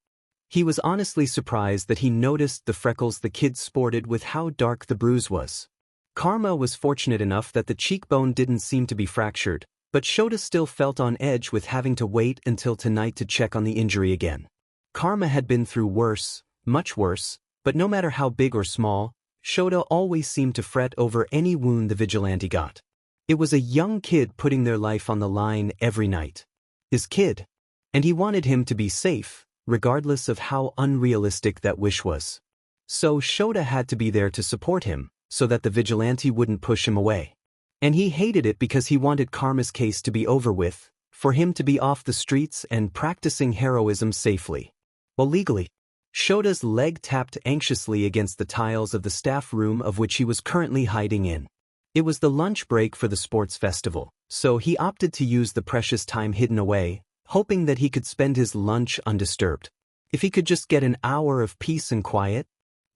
He was honestly surprised that he noticed the freckles the kid sported with how dark the bruise was. Karma was fortunate enough that the cheekbone didn't seem to be fractured, But Shota still felt on edge with having to wait until tonight to check on the injury again. Karma had been through worse, much worse, but no matter how big or small, Shota always seemed to fret over any wound the vigilante got. It was a young kid putting their life on the line every night. His kid. And he wanted him to be safe, regardless of how unrealistic that wish was. So Shota had to be there to support him, so that the vigilante wouldn't push him away. And he hated it because he wanted Karma's case to be over with, for him to be off the streets and practicing heroism safely. Well, legally. Shota's leg tapped anxiously against the tiles of the staff room of which he was currently hiding in. It was the lunch break for the sports festival, so he opted to use the precious time hidden away, hoping that he could spend his lunch undisturbed. If he could just get an hour of peace and quiet.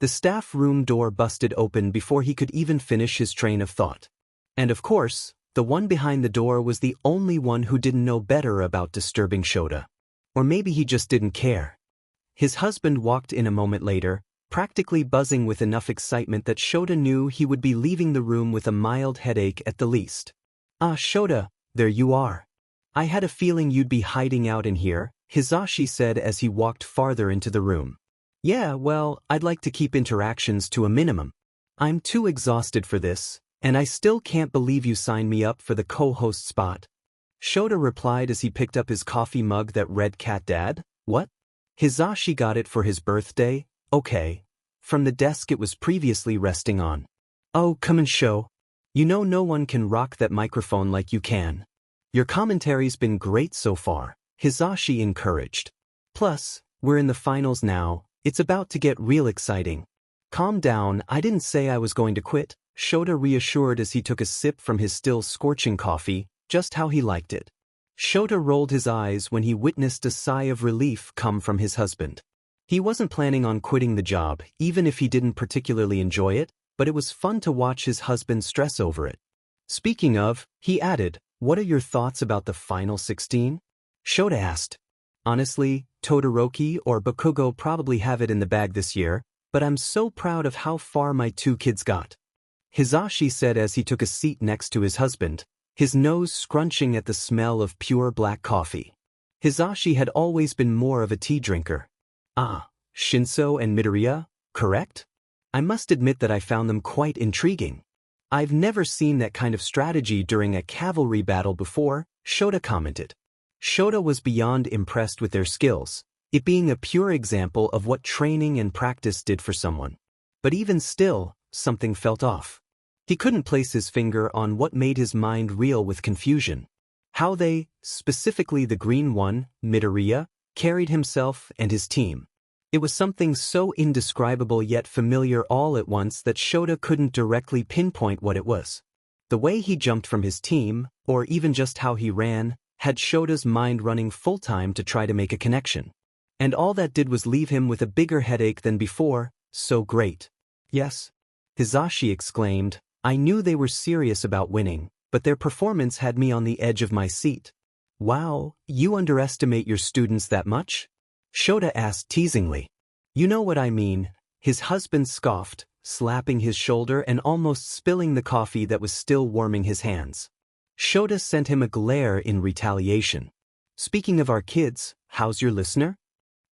The staff room door busted open before he could even finish his train of thought. And of course, the one behind the door was the only one who didn't know better about disturbing Shota. Or maybe he just didn't care. His husband walked in a moment later, practically buzzing with enough excitement that Shota knew he would be leaving the room with a mild headache at the least. "Ah, Shota, there you are. I had a feeling you'd be hiding out in here," Hisashi said as he walked farther into the room. "Yeah, well, I'd like to keep interactions to a minimum. I'm too exhausted for this, and I still can't believe you signed me up for the co-host spot." Shota replied as he picked up his coffee mug that read "Cat Dad." "What? Hisashi got it for his birthday? Okay." From the desk it was previously resting on. "Oh, come and show. You know no one can rock that microphone like you can. Your commentary's been great so far," Hisashi encouraged. "Plus, we're in the finals now, it's about to get real exciting." "Calm down, I didn't say I was going to quit," Shota reassured as he took a sip from his still scorching coffee, just how he liked it. Shota rolled his eyes when he witnessed a sigh of relief come from his husband. He wasn't planning on quitting the job, even if he didn't particularly enjoy it, but it was fun to watch his husband stress over it. "Speaking of," he added, "what are your thoughts about the final 16? Shota asked. "Honestly, Todoroki or Bakugo probably have it in the bag this year, but I'm so proud of how far my two kids got," Hisashi said as he took a seat next to his husband, his nose scrunching at the smell of pure black coffee. Hisashi had always been more of a tea drinker. "Ah, Shinso and Midoriya, correct? I must admit that I found them quite intriguing. I've never seen that kind of strategy during a cavalry battle before," Shota commented. Shota was beyond impressed with their skills, it being a pure example of what training and practice did for someone. But even still, something felt off. He couldn't place his finger on what made his mind reel with confusion. How they, specifically the green one, Midoriya, carried himself and his team. It was something so indescribable yet familiar all at once that Shota couldn't directly pinpoint what it was. The way he jumped from his team, or even just how he ran, had Shota's mind running full-time to try to make a connection. And all that did was leave him with a bigger headache than before. "So great." "Yes," Hisashi exclaimed, "I knew they were serious about winning, but their performance had me on the edge of my seat." "Wow, you underestimate your students that much?" Shota asked teasingly. "You know what I mean," his husband scoffed, slapping his shoulder and almost spilling the coffee that was still warming his hands. Shota sent him a glare in retaliation. "Speaking of our kids, how's your listener?"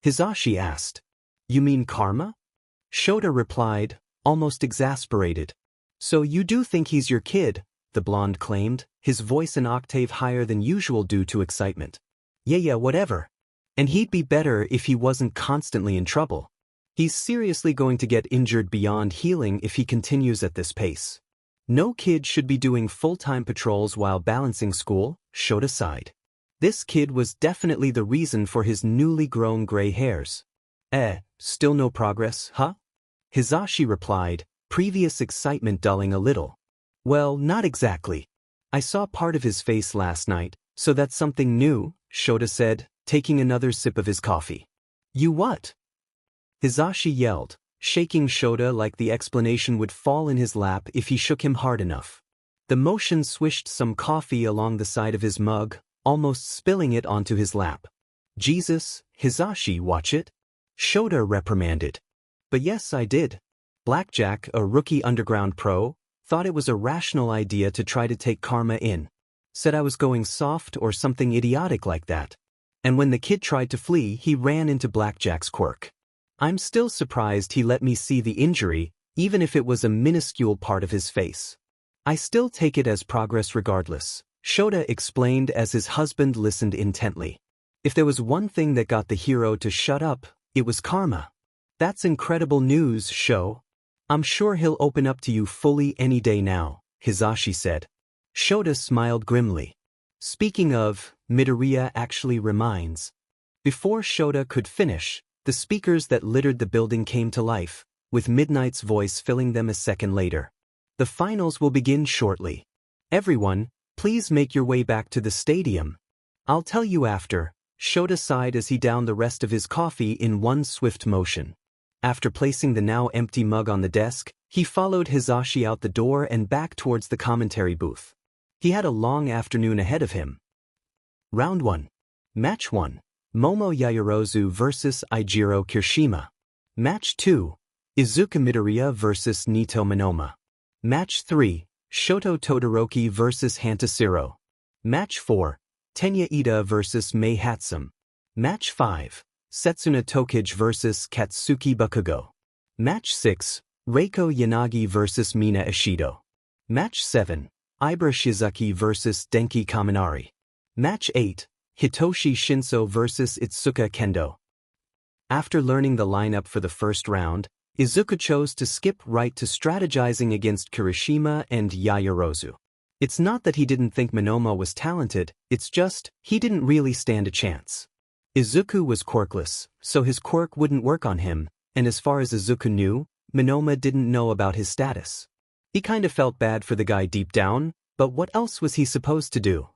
Hisashi asked. "You mean Karma?" Shota replied, almost exasperated. "So you do think he's your kid?" the blonde claimed, his voice an octave higher than usual due to excitement. Yeah, whatever. And he'd be better if he wasn't constantly in trouble. He's seriously going to get injured beyond healing if he continues at this pace. No kid should be doing full-time patrols while balancing school," Shota sighed. This kid was definitely the reason for his newly grown gray hairs. Still no progress, huh?" Hisashi replied, previous excitement dulling a little. "Well, not exactly. I saw part of his face last night, so that's something new," Shota said, taking another sip of his coffee. "You what?" Hisashi yelled, shaking Shota like the explanation would fall in his lap if he shook him hard enough. The motion swished some coffee along the side of his mug, almost spilling it onto his lap. "Jesus, Hisashi, watch it," Shota reprimanded. "But yes, I did." Blackjack, a rookie underground pro, thought it was a rational idea to try to take Karma in. Said I was going soft or something idiotic like that. And when the kid tried to flee, he ran into Blackjack's Quirk. I'm still surprised he let me see the injury, even if it was a minuscule part of his face. I still take it as progress regardless, Shota explained as his husband listened intently. If there was one thing that got the hero to shut up, it was karma. That's incredible news, Sho. I'm sure he'll open up to you fully any day now, Hisashi said. Shota smiled grimly. Speaking of, Midoriya actually reminds. Before Shota could finish, the speakers that littered the building came to life, with Midnight's voice filling them a second later. The finals will begin shortly. Everyone, please make your way back to the stadium. I'll tell you after, Shota sighed as he downed the rest of his coffee in one swift motion. After placing the now empty mug on the desk, he followed Hisashi out the door and back towards the commentary booth. He had a long afternoon ahead of him. Round 1. Match 1. Momo Yaoyorozu vs Eijiro Kirishima. Match 2. Izuku Midoriya vs Nito Monoma. Match 3. Shoto Todoroki vs Hantashiro. Match 4. Tenya Ida vs Mei Hatsum. Match 5. Setsuna Tokage vs Katsuki Bakugo. Match 6. Reiko Yanagi vs Mina Ishido. Match 7. Ibara Shizuki vs Denki Kaminari. Match 8. Hitoshi Shinso vs Itsuka Kendo. After learning the lineup for the first round, Izuku chose to skip right to strategizing against Kirishima and Yaoyorozu. It's not that he didn't think Monoma was talented, it's just, he didn't really stand a chance. Izuku was quirkless, so his quirk wouldn't work on him, and as far as Izuku knew, Monoma didn't know about his status. He kinda felt bad for the guy deep down, but what else was he supposed to do?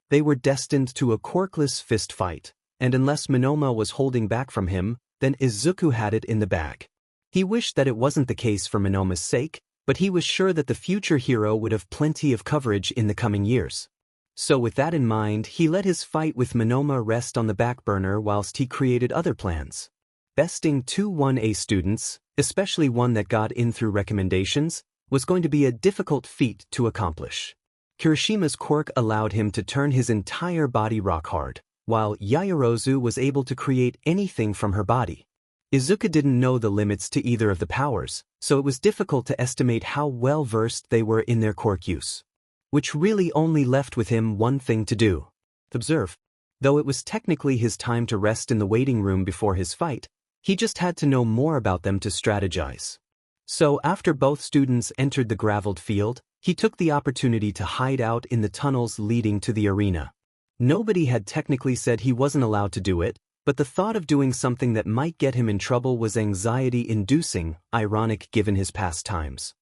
They were destined to a quirkless fist fight, and unless Monoma was holding back from him, then Izuku had it in the bag. He wished that it wasn't the case for Monoma's sake, but he was sure that the future hero would have plenty of coverage in the coming years. So with that in mind, he let his fight with Monoma rest on the back burner whilst he created other plans. Besting 2 1A students, especially one that got in through recommendations, was going to be a difficult feat to accomplish. Kirishima's quirk allowed him to turn his entire body rock hard, while Yaoyorozu was able to create anything from her body. Izuku didn't know the limits to either of the powers, so it was difficult to estimate how well-versed they were in their quirk use. Which really only left with him one thing to do. Observe. Though it was technically his time to rest in the waiting room before his fight, he just had to know more about them to strategize. So after both students entered the graveled field, he took the opportunity to hide out in the tunnels leading to the arena. Nobody had technically said he wasn't allowed to do it, but the thought of doing something that might get him in trouble was anxiety-inducing, ironic given his past times.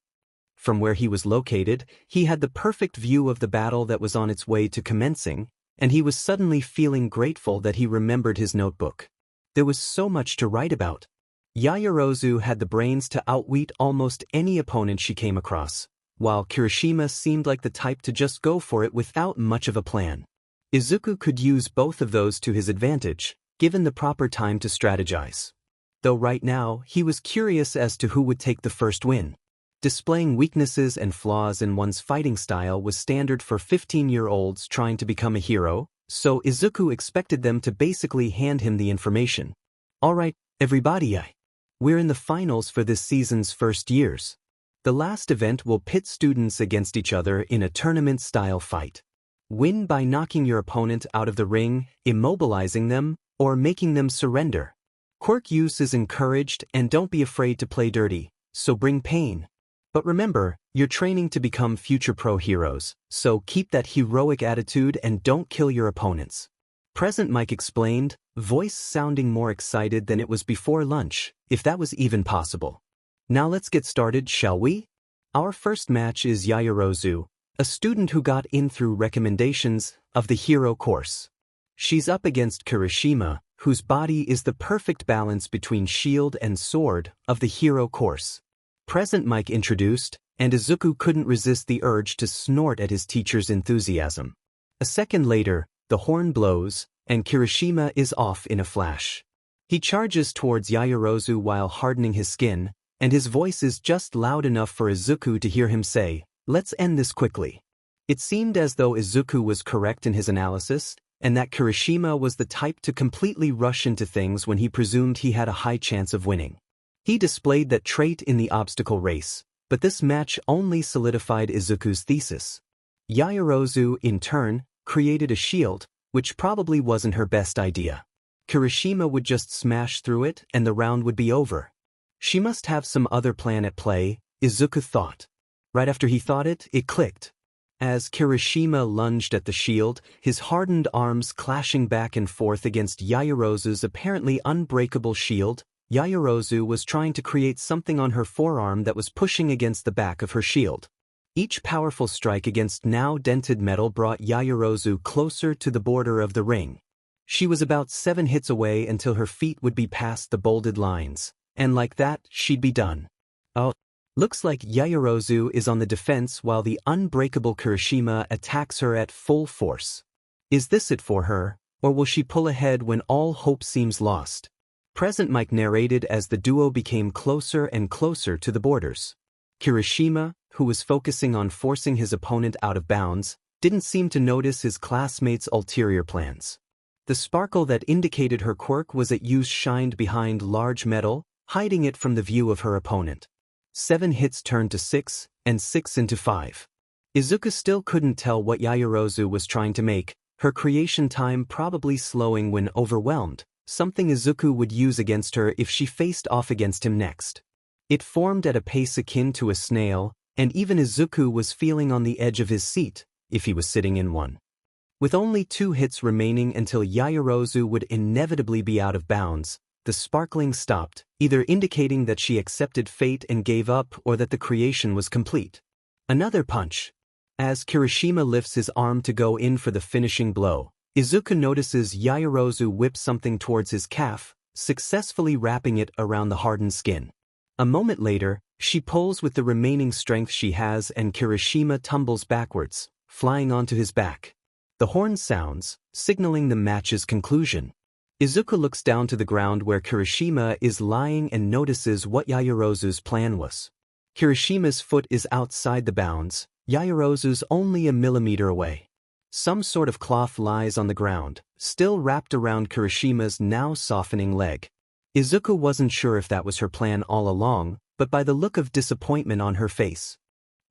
From where he was located, he had the perfect view of the battle that was on its way to commencing, and he was suddenly feeling grateful that he remembered his notebook. There was so much to write about. Yaoyorozu had the brains to outwit almost any opponent she came across, while Kirishima seemed like the type to just go for it without much of a plan. Izuku could use both of those to his advantage, given the proper time to strategize. Though right now, he was curious as to who would take the first win. Displaying weaknesses and flaws in one's fighting style was standard for 15-year-olds trying to become a hero, so Izuku expected them to basically hand him the information. Alright, everybody, we're in the finals for this season's first years. The last event will pit students against each other in a tournament-style fight. Win by knocking your opponent out of the ring, immobilizing them, or making them surrender. Quirk use is encouraged and don't be afraid to play dirty, so bring pain. But remember, you're training to become future pro heroes, so keep that heroic attitude and don't kill your opponents. Present Mike explained, voice sounding more excited than it was before lunch, if that was even possible. Now let's get started, shall we? Our first match is Yaoyorozu, a student who got in through recommendations of the hero course. She's up against Kirishima, whose body is the perfect balance between shield and sword of the hero course. Present Mike introduced, and Izuku couldn't resist the urge to snort at his teacher's enthusiasm. A second later, the horn blows, and Kirishima is off in a flash. He charges towards Yaoyorozu while hardening his skin, and his voice is just loud enough for Izuku to hear him say, "Let's end this quickly." It seemed as though Izuku was correct in his analysis, and that Kirishima was the type to completely rush into things when he presumed he had a high chance of winning. He displayed that trait in the obstacle race, but this match only solidified Izuku's thesis. Yaoyorozu, in turn, created a shield, which probably wasn't her best idea. Kirishima would just smash through it and the round would be over. She must have some other plan at play, Izuku thought. Right after he thought it, it clicked. As Kirishima lunged at the shield, his hardened arms clashing back and forth against Yaoyorozu's apparently unbreakable shield, Yaoyorozu was trying to create something on her forearm that was pushing against the back of her shield. Each powerful strike against now dented metal brought Yaoyorozu closer to the border of the ring. She was about 7 hits away until her feet would be past the bolded lines, and like that, she'd be done. Oh, looks like Yaoyorozu is on the defense while the unbreakable Kirishima attacks her at full force. Is this it for her, or will she pull ahead when all hope seems lost? Present Mike narrated as the duo became closer and closer to the borders. Kirishima, who was focusing on forcing his opponent out of bounds, didn't seem to notice his classmates' ulterior plans. The sparkle that indicated her quirk was at use shined behind large metal, hiding it from the view of her opponent. 7 hits turned to 6, and 6 into 5. Izuku still couldn't tell what Yaoyorozu was trying to make, her creation time probably slowing when overwhelmed, something Izuku would use against her if she faced off against him next. It formed at a pace akin to a snail, and even Izuku was feeling on the edge of his seat, if he was sitting in one. With only 2 hits remaining until Yaoyorozu would inevitably be out of bounds, the sparkling stopped, either indicating that she accepted fate and gave up or that the creation was complete. Another punch. As Kirishima lifts his arm to go in for the finishing blow, Izuku notices Yaoyorozu whip something towards his calf, successfully wrapping it around the hardened skin. A moment later, she pulls with the remaining strength she has and Kirishima tumbles backwards, flying onto his back. The horn sounds, signaling the match's conclusion. Izuku looks down to the ground where Kirishima is lying and notices what Yaoyorozu's plan was. Kirishima's foot is outside the bounds, Yaoyorozu's only a millimeter away. Some sort of cloth lies on the ground, still wrapped around Kirishima's now softening leg. Izuku wasn't sure if that was her plan all along, but by the look of disappointment on her face,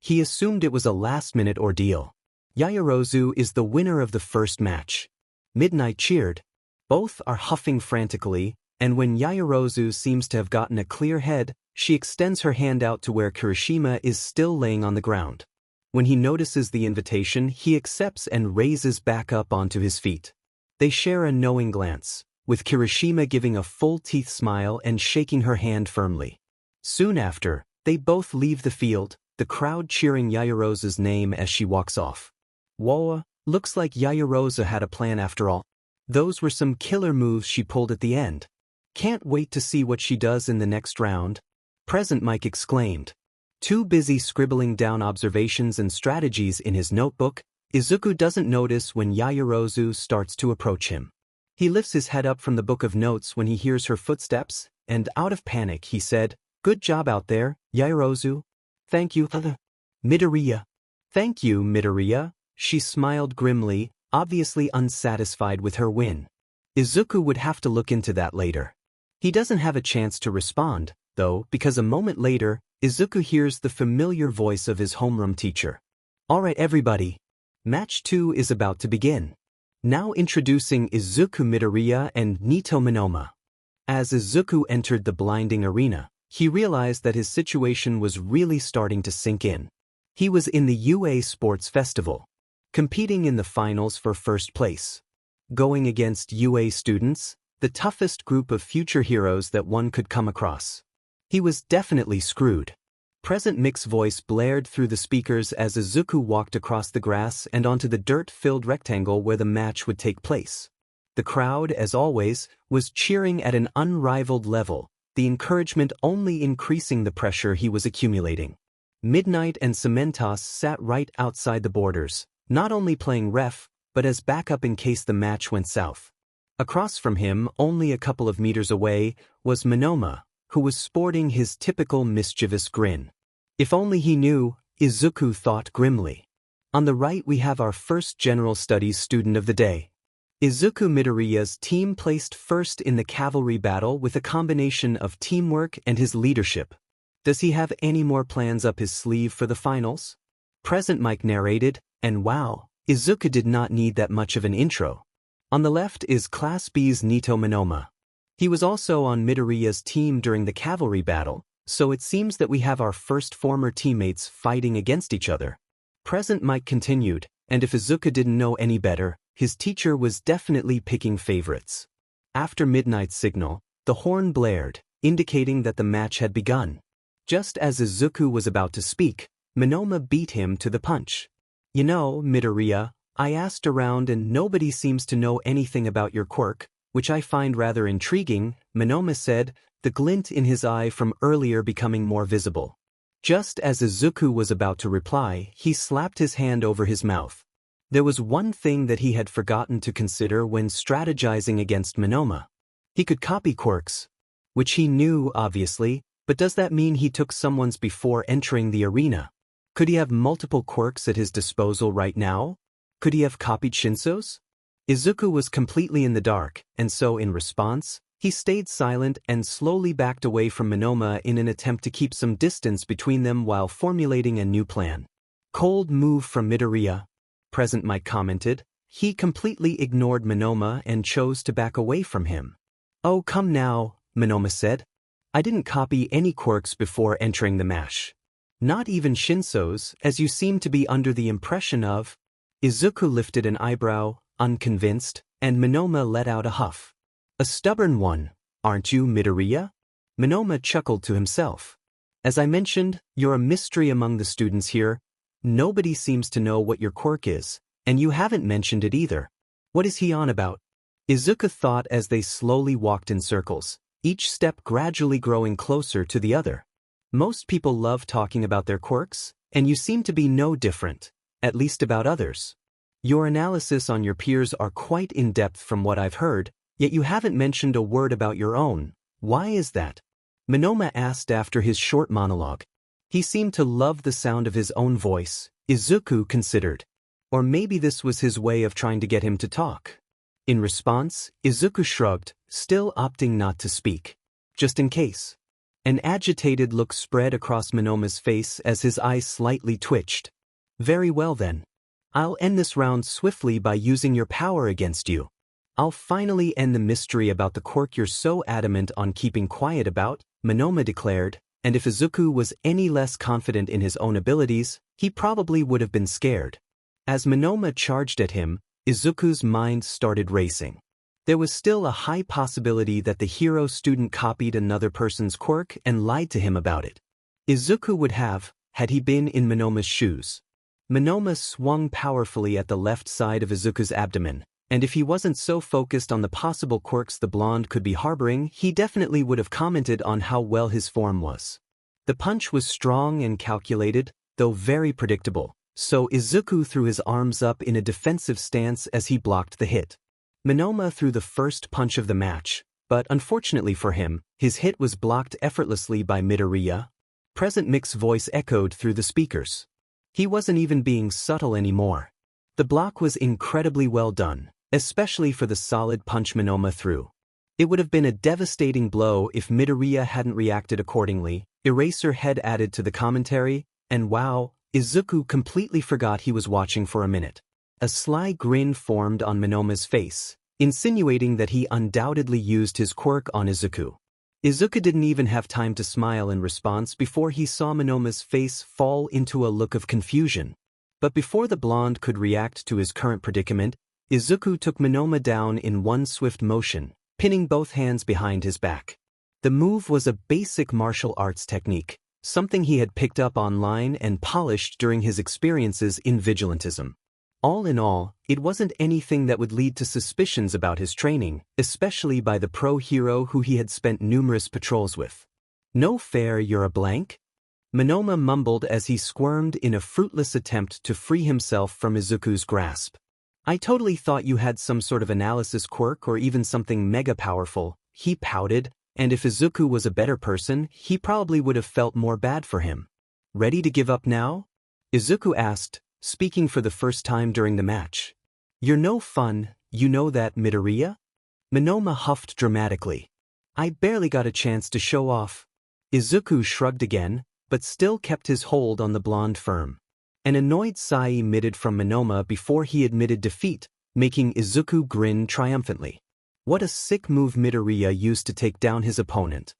he assumed it was a last-minute ordeal. Yaoyorozu is the winner of the first match. Midnight cheered. Both are huffing frantically, and when Yaoyorozu seems to have gotten a clear head, she extends her hand out to where Kirishima is still laying on the ground. When he notices the invitation, he accepts and raises back up onto his feet. They share a knowing glance, with Kirishima giving a full-teeth smile and shaking her hand firmly. Soon after, they both leave the field, the crowd cheering Yaoyorozu's name as she walks off. Whoa, looks like Yaoyorozu had a plan after all. Those were some killer moves she pulled at the end. Can't wait to see what she does in the next round. Present Mike exclaimed. Too busy scribbling down observations and strategies in his notebook, Izuku doesn't notice when Yaoyorozu starts to approach him. He lifts his head up from the book of notes when he hears her footsteps, and out of panic he said, "Good job out there, Yaoyorozu." "Thank you, Midoriya." "Thank you, Midoriya." She smiled grimly, obviously unsatisfied with her win. Izuku would have to look into that later. He doesn't have a chance to respond, though, because a moment later, Izuku hears the familiar voice of his homeroom teacher. "Alright everybody. Match 2 is about to begin. Now introducing Izuku Midoriya and Nito Monoma." As Izuku entered the blinding arena, he realized that his situation was really starting to sink in. He was in the UA Sports Festival, competing in the finals for first place. Going against UA students, the toughest group of future heroes that one could come across. He was definitely screwed. Present Mick's voice blared through the speakers as Izuku walked across the grass and onto the dirt-filled rectangle where the match would take place. The crowd, as always, was cheering at an unrivaled level, the encouragement only increasing the pressure he was accumulating. Midnight and Cementos sat right outside the borders, not only playing ref, but as backup in case the match went south. Across from him, only a couple of meters away, was Monoma, who was sporting his typical mischievous grin. If only he knew, Izuku thought grimly. On the right we have our first general studies student of the day. Izuku Midoriya's team placed first in the cavalry battle with a combination of teamwork and his leadership. Does he have any more plans up his sleeve for the finals? Present Mike narrated, and wow, Izuku did not need that much of an intro. On the left is Class B's Nito Monoma. He was also on Midoriya's team during the cavalry battle, so it seems that we have our first former teammates fighting against each other. Present Mike continued, and if Izuku didn't know any better, his teacher was definitely picking favorites. After midnight signal, the horn blared, indicating that the match had begun. Just as Izuku was about to speak, Monoma beat him to the punch. You know, Midoriya, I asked around and nobody seems to know anything about your quirk, which I find rather intriguing, Monoma said, the glint in his eye from earlier becoming more visible. Just as Izuku was about to reply, he slapped his hand over his mouth. There was one thing that he had forgotten to consider when strategizing against Monoma. He could copy quirks, which he knew, obviously, but does that mean he took someone's before entering the arena? Could he have multiple quirks at his disposal right now? Could he have copied Shinso's? Izuku was completely in the dark, and so in response, he stayed silent and slowly backed away from Monoma in an attempt to keep some distance between them while formulating a new plan. Cold move from Midoriya, Present Mike commented. He completely ignored Monoma and chose to back away from him. Oh come now, Monoma said. I didn't copy any quirks before entering the match. Not even Shinso's, as you seem to be under the impression of. Izuku lifted an eyebrow, unconvinced, and Monoma let out a huff. A stubborn one, aren't you, Midoriya? Monoma chuckled to himself. As I mentioned, you're a mystery among the students here. Nobody seems to know what your quirk is, and you haven't mentioned it either. What is he on about? Izuku thought as they slowly walked in circles, each step gradually growing closer to the other. Most people love talking about their quirks, and you seem to be no different, at least about others. Your analysis on your peers are quite in-depth from what I've heard, yet you haven't mentioned a word about your own. Why is that? Monoma asked after his short monologue. He seemed to love the sound of his own voice, Izuku considered. Or maybe this was his way of trying to get him to talk. In response, Izuku shrugged, still opting not to speak. Just in case. An agitated look spread across Monoma's face as his eyes slightly twitched. Very well then. I'll end this round swiftly by using your power against you. I'll finally end the mystery about the quirk you're so adamant on keeping quiet about, Monoma declared, and if Izuku was any less confident in his own abilities, he probably would have been scared. As Monoma charged at him, Izuku's mind started racing. There was still a high possibility that the hero student copied another person's quirk and lied to him about it. Izuku would have, had he been in Monoma's shoes. Monoma swung powerfully at the left side of Izuku's abdomen, and if he wasn't so focused on the possible quirks the blonde could be harboring, he definitely would have commented on how well his form was. The punch was strong and calculated, though very predictable, so Izuku threw his arms up in a defensive stance as he blocked the hit. Monoma threw the first punch of the match, but unfortunately for him, his hit was blocked effortlessly by Midoriya. Present Mix's voice echoed through the speakers. He wasn't even being subtle anymore. The block was incredibly well done, especially for the solid punch Monoma threw. It would have been a devastating blow if Midoriya hadn't reacted accordingly, Eraserhead added to the commentary, and wow, Izuku completely forgot he was watching for a minute. A sly grin formed on Monoma's face, insinuating that he undoubtedly used his quirk on Izuku. Izuku didn't even have time to smile in response before he saw Monoma's face fall into a look of confusion. But before the blonde could react to his current predicament, Izuku took Monoma down in one swift motion, pinning both hands behind his back. The move was a basic martial arts technique, something he had picked up online and polished during his experiences in vigilantism. All in all, it wasn't anything that would lead to suspicions about his training, especially by the pro hero who he had spent numerous patrols with. No fair, you're a blank? Monoma mumbled as he squirmed in a fruitless attempt to free himself from Izuku's grasp. I totally thought you had some sort of analysis quirk or even something mega powerful, he pouted, and if Izuku was a better person, he probably would have felt more bad for him. Ready to give up now? Izuku asked, speaking for the first time during the match. "You're no fun, you know that, Midoriya?" Monoma huffed dramatically. "I barely got a chance to show off." Izuku shrugged again, but still kept his hold on the blonde firm. An annoyed sigh emitted from Monoma before he admitted defeat, making Izuku grin triumphantly. What a sick move Midoriya used to take down his opponent.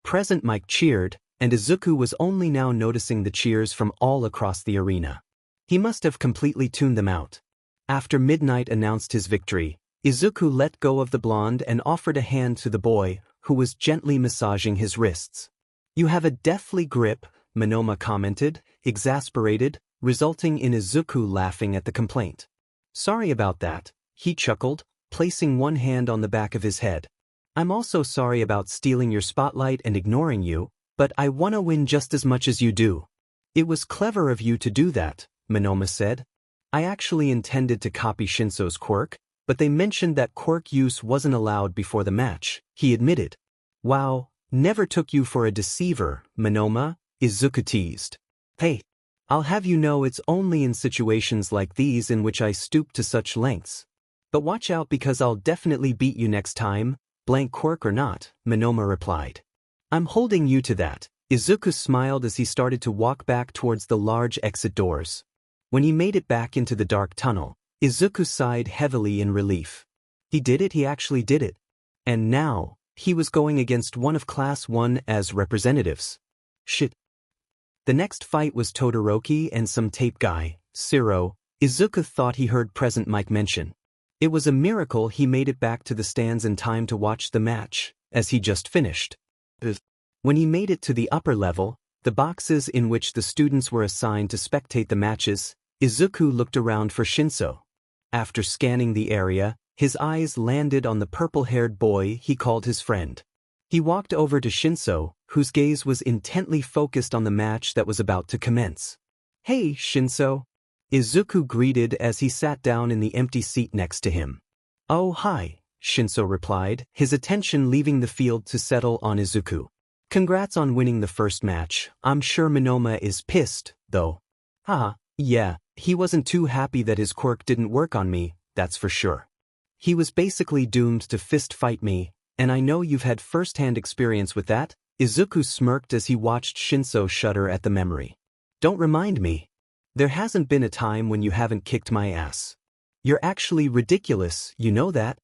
Present Mike cheered, and Izuku was only now noticing the cheers from all across the arena. He must have completely tuned them out. After Midnight announced his victory, Izuku let go of the blonde and offered a hand to the boy, who was gently massaging his wrists. "You have a deathly grip," Monoma commented, exasperated, resulting in Izuku laughing at the complaint. "Sorry about that," he chuckled, placing one hand on the back of his head. "I'm also sorry about stealing your spotlight and ignoring you, but I wanna win just as much as you do." "It was clever of you to do that," Monoma said. "I actually intended to copy Shinso's quirk, but they mentioned that quirk use wasn't allowed before the match," he admitted. "Wow, never took you for a deceiver, Monoma," Izuku teased. "Hey, I'll have you know it's only in situations like these in which I stoop to such lengths. But watch out because I'll definitely beat you next time, blank quirk or not," Monoma replied. "I'm holding you to that." Izuku smiled as he started to walk back towards the large exit doors. When he made it back into the dark tunnel, Izuku sighed heavily in relief. He did it, he actually did it. And now, he was going against one of Class 1 as representatives. Shit. The next fight was Todoroki and some tape guy, Siro, Izuku thought he heard Present Mike mention. It was a miracle he made it back to the stands in time to watch the match, as he just finished. When he made it to the upper level, the boxes in which the students were assigned to spectate the matches, Izuku looked around for Shinso. After scanning the area, his eyes landed on the purple-haired boy he called his friend. He walked over to Shinso, whose gaze was intently focused on the match that was about to commence. "Hey, Shinso," Izuku greeted as he sat down in the empty seat next to him. "Oh, hi," Shinso replied, his attention leaving the field to settle on Izuku. "Congrats on winning the first match. I'm sure Monoma is pissed, though." "Haha, yeah, he wasn't too happy that his quirk didn't work on me, that's for sure. He was basically doomed to fist fight me, and I know you've had first-hand experience with that." Izuku smirked as he watched Shinso shudder at the memory. "Don't remind me. There hasn't been a time when you haven't kicked my ass. You're actually ridiculous, you know that?"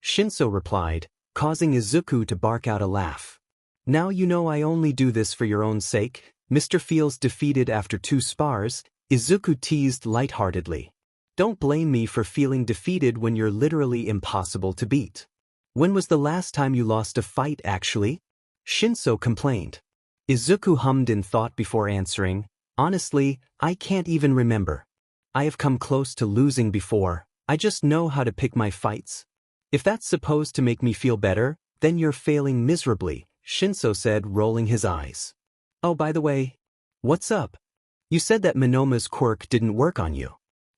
Shinso replied, causing Izuku to bark out a laugh. "Now you know I only do this for your own sake, Mr. Feels defeated after 2 spars, Izuku teased lightheartedly. "Don't blame me for feeling defeated when you're literally impossible to beat. When was the last time you lost a fight actually?" Shinso complained. Izuku hummed in thought before answering, "Honestly, I can't even remember. I have come close to losing before, I just know how to pick my fights." "If that's supposed to make me feel better, then you're failing miserably," Shinso said, rolling his eyes. "Oh, by the way, what's up? You said that Monoma's quirk didn't work on you.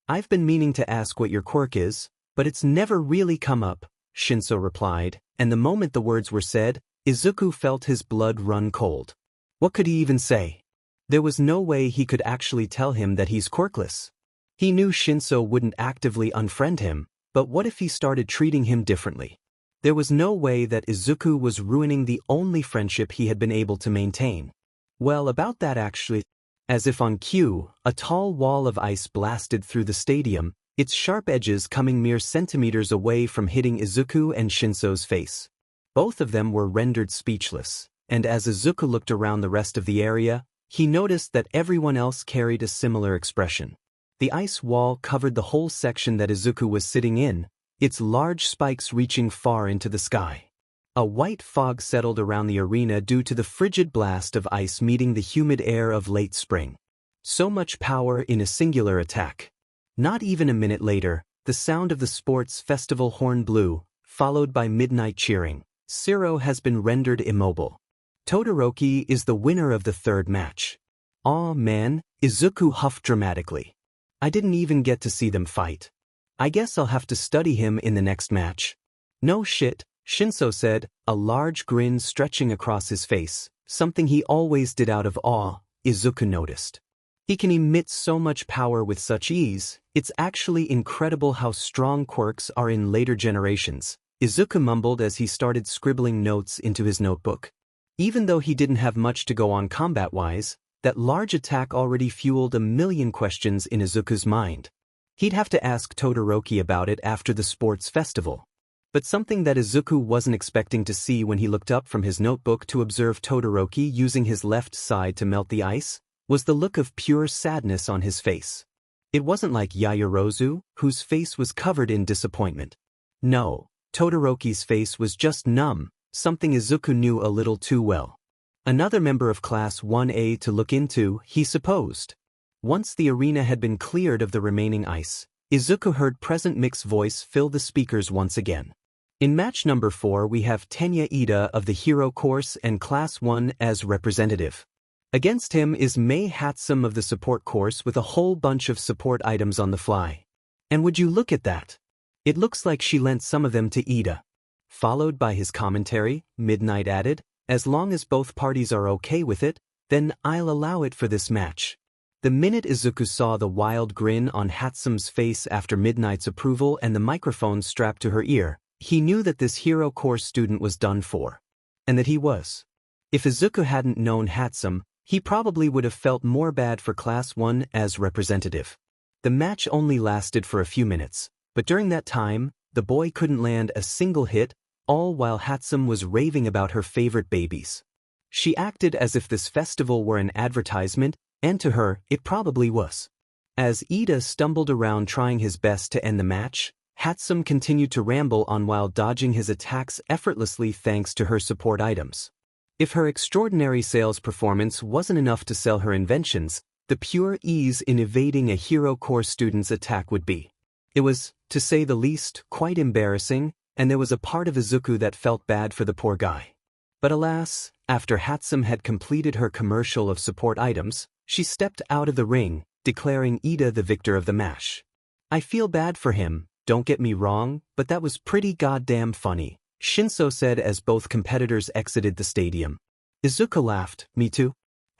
I've been meaning to ask what your quirk is, but it's never really come up," Shinso replied, and the moment the words were said, Izuku felt his blood run cold. What could he even say? There was no way he could actually tell him that he's quirkless. He knew Shinso wouldn't actively unfriend him, but what if he started treating him differently? There was no way that Izuku was ruining the only friendship he had been able to maintain. Well, about that actually. As if on cue, a tall wall of ice blasted through the stadium, its sharp edges coming mere centimeters away from hitting Izuku and Shinso's face. Both of them were rendered speechless, and as Izuku looked around the rest of the area, he noticed that everyone else carried a similar expression. The ice wall covered the whole section that Izuku was sitting in, its large spikes reaching far into the sky. A white fog settled around the arena due to the frigid blast of ice meeting the humid air of late spring. So much power in a singular attack. Not even a minute later, the sound of the sports festival horn blew, followed by midnight cheering. Siro has been rendered immobile. Todoroki is the winner of the 3rd match. Aw man, Izuku huffed dramatically. I didn't even get to see them fight. I guess I'll have to study him in the next match. No shit, Shinso said, a large grin stretching across his face, something he always did out of awe, Izuku noticed. He can emit so much power with such ease, it's actually incredible how strong quirks are in later generations, Izuku mumbled as he started scribbling notes into his notebook. Even though he didn't have much to go on combat-wise, that large attack already fueled a million questions in Izuku's mind. He'd have to ask Todoroki about it after the sports festival. But something that Izuku wasn't expecting to see when he looked up from his notebook to observe Todoroki using his left side to melt the ice, was the look of pure sadness on his face. It wasn't like Yaoyorozu, whose face was covered in disappointment. No, Todoroki's face was just numb, something Izuku knew a little too well. Another member of Class 1A to look into, he supposed. Once the arena had been cleared of the remaining ice, Izuku heard Present Mix's voice fill the speakers once again. In match number 4 we have Tenya Ida of the Hero Course and Class 1 as representative. Against him is Mei Hatsum of the Support Course with a whole bunch of support items on the fly. And would you look at that? It looks like she lent some of them to Ida. Followed by his commentary, Midnight added, as long as both parties are okay with it, then I'll allow it for this match. The minute Izuku saw the wild grin on Hatsum's face after Midnight's approval and the microphone strapped to her ear, he knew that this Hero Course student was done for. And that he was. If Izuku hadn't known Hatsum, he probably would have felt more bad for Class 1 as representative. The match only lasted for a few minutes, but during that time, the boy couldn't land a single hit, all while Hatsum was raving about her favorite babies. She acted as if this festival were an advertisement, and to her, it probably was. As Ida stumbled around trying his best to end the match, Hatsum continued to ramble on while dodging his attacks effortlessly thanks to her support items. If her extraordinary sales performance wasn't enough to sell her inventions, the pure ease in evading a Hero Course student's attack would be. It was, to say the least, quite embarrassing, and there was a part of Izuku that felt bad for the poor guy. But alas, after Hatsum had completed her commercial of support items, she stepped out of the ring, declaring Ida the victor of the match. I feel bad for him, don't get me wrong, but that was pretty goddamn funny, Shinso said as both competitors exited the stadium. Izuku laughed, me too.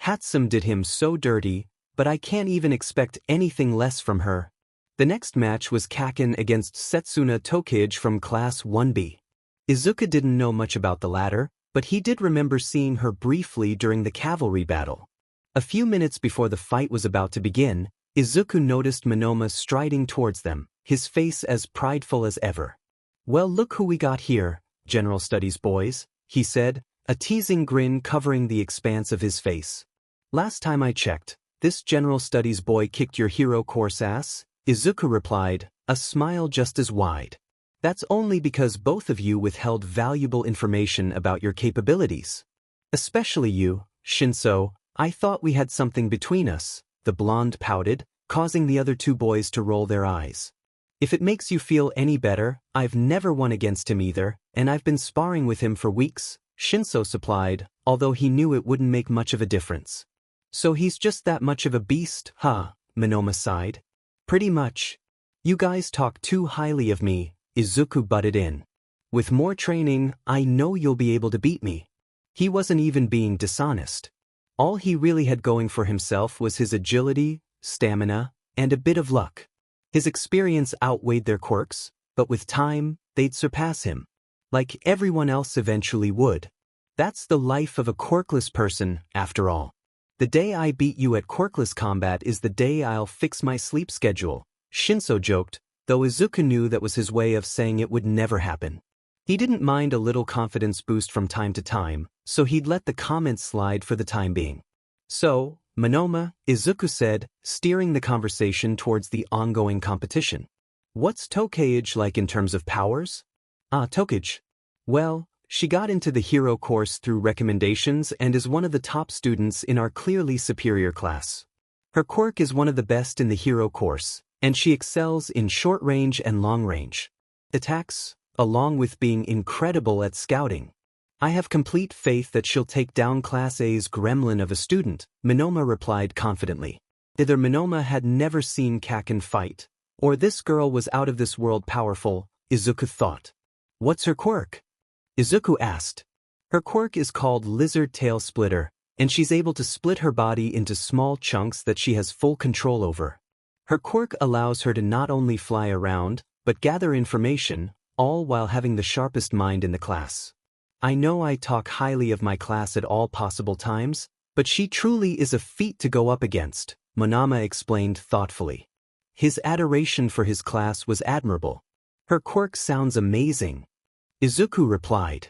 Hatsum did him so dirty, but I can't even expect anything less from her. The next match was Kaken against Setsuna Tokage from Class 1B. Izuku didn't know much about the latter, but he did remember seeing her briefly during the cavalry battle. A few minutes before the fight was about to begin, Izuku noticed Monoma striding towards them, his face as prideful as ever. Well, look who we got here, General Studies boys, he said, a teasing grin covering the expanse of his face. Last time I checked, this General Studies boy kicked your Hero Course ass, Izuku replied, a smile just as wide. That's only because both of you withheld valuable information about your capabilities. Especially you, Shinso, I thought we had something between us, the blonde pouted, causing the other two boys to roll their eyes. If it makes you feel any better, I've never won against him either, and I've been sparring with him for weeks, Shinso supplied, although he knew it wouldn't make much of a difference. So he's just that much of a beast, huh? Monoma sighed. Pretty much. You guys talk too highly of me, Izuku butted in. With more training, I know you'll be able to beat me. He wasn't even being dishonest. All he really had going for himself was his agility, stamina, and a bit of luck. His experience outweighed their quirks, but with time, they'd surpass him. Like everyone else eventually would. That's the life of a quirkless person, after all. The day I beat you at quirkless combat is the day I'll fix my sleep schedule, Shinso joked, though Izuku knew that was his way of saying it would never happen. He didn't mind a little confidence boost from time to time, so he'd let the comments slide for the time being. So, Monoma, Izuku said, steering the conversation towards the ongoing competition. What's Tokage like in terms of powers? Tokage. Well, she got into the Hero Course through recommendations and is one of the top students in our clearly superior class. Her quirk is one of the best in the Hero Course, and she excels in short range and long range attacks, along with being incredible at scouting. I have complete faith that she'll take down Class A's gremlin of a student, Monoma replied confidently. Either Monoma had never seen Kaken fight, or this girl was out of this world powerful, Izuku thought. What's her quirk? Izuku asked. Her quirk is called Lizard Tail Splitter, and she's able to split her body into small chunks that she has full control over. Her quirk allows her to not only fly around, but gather information, all while having the sharpest mind in the class. I know I talk highly of my class at all possible times, but she truly is a feat to go up against, Monama explained thoughtfully. His adoration for his class was admirable. Her quirk sounds amazing. Izuku replied.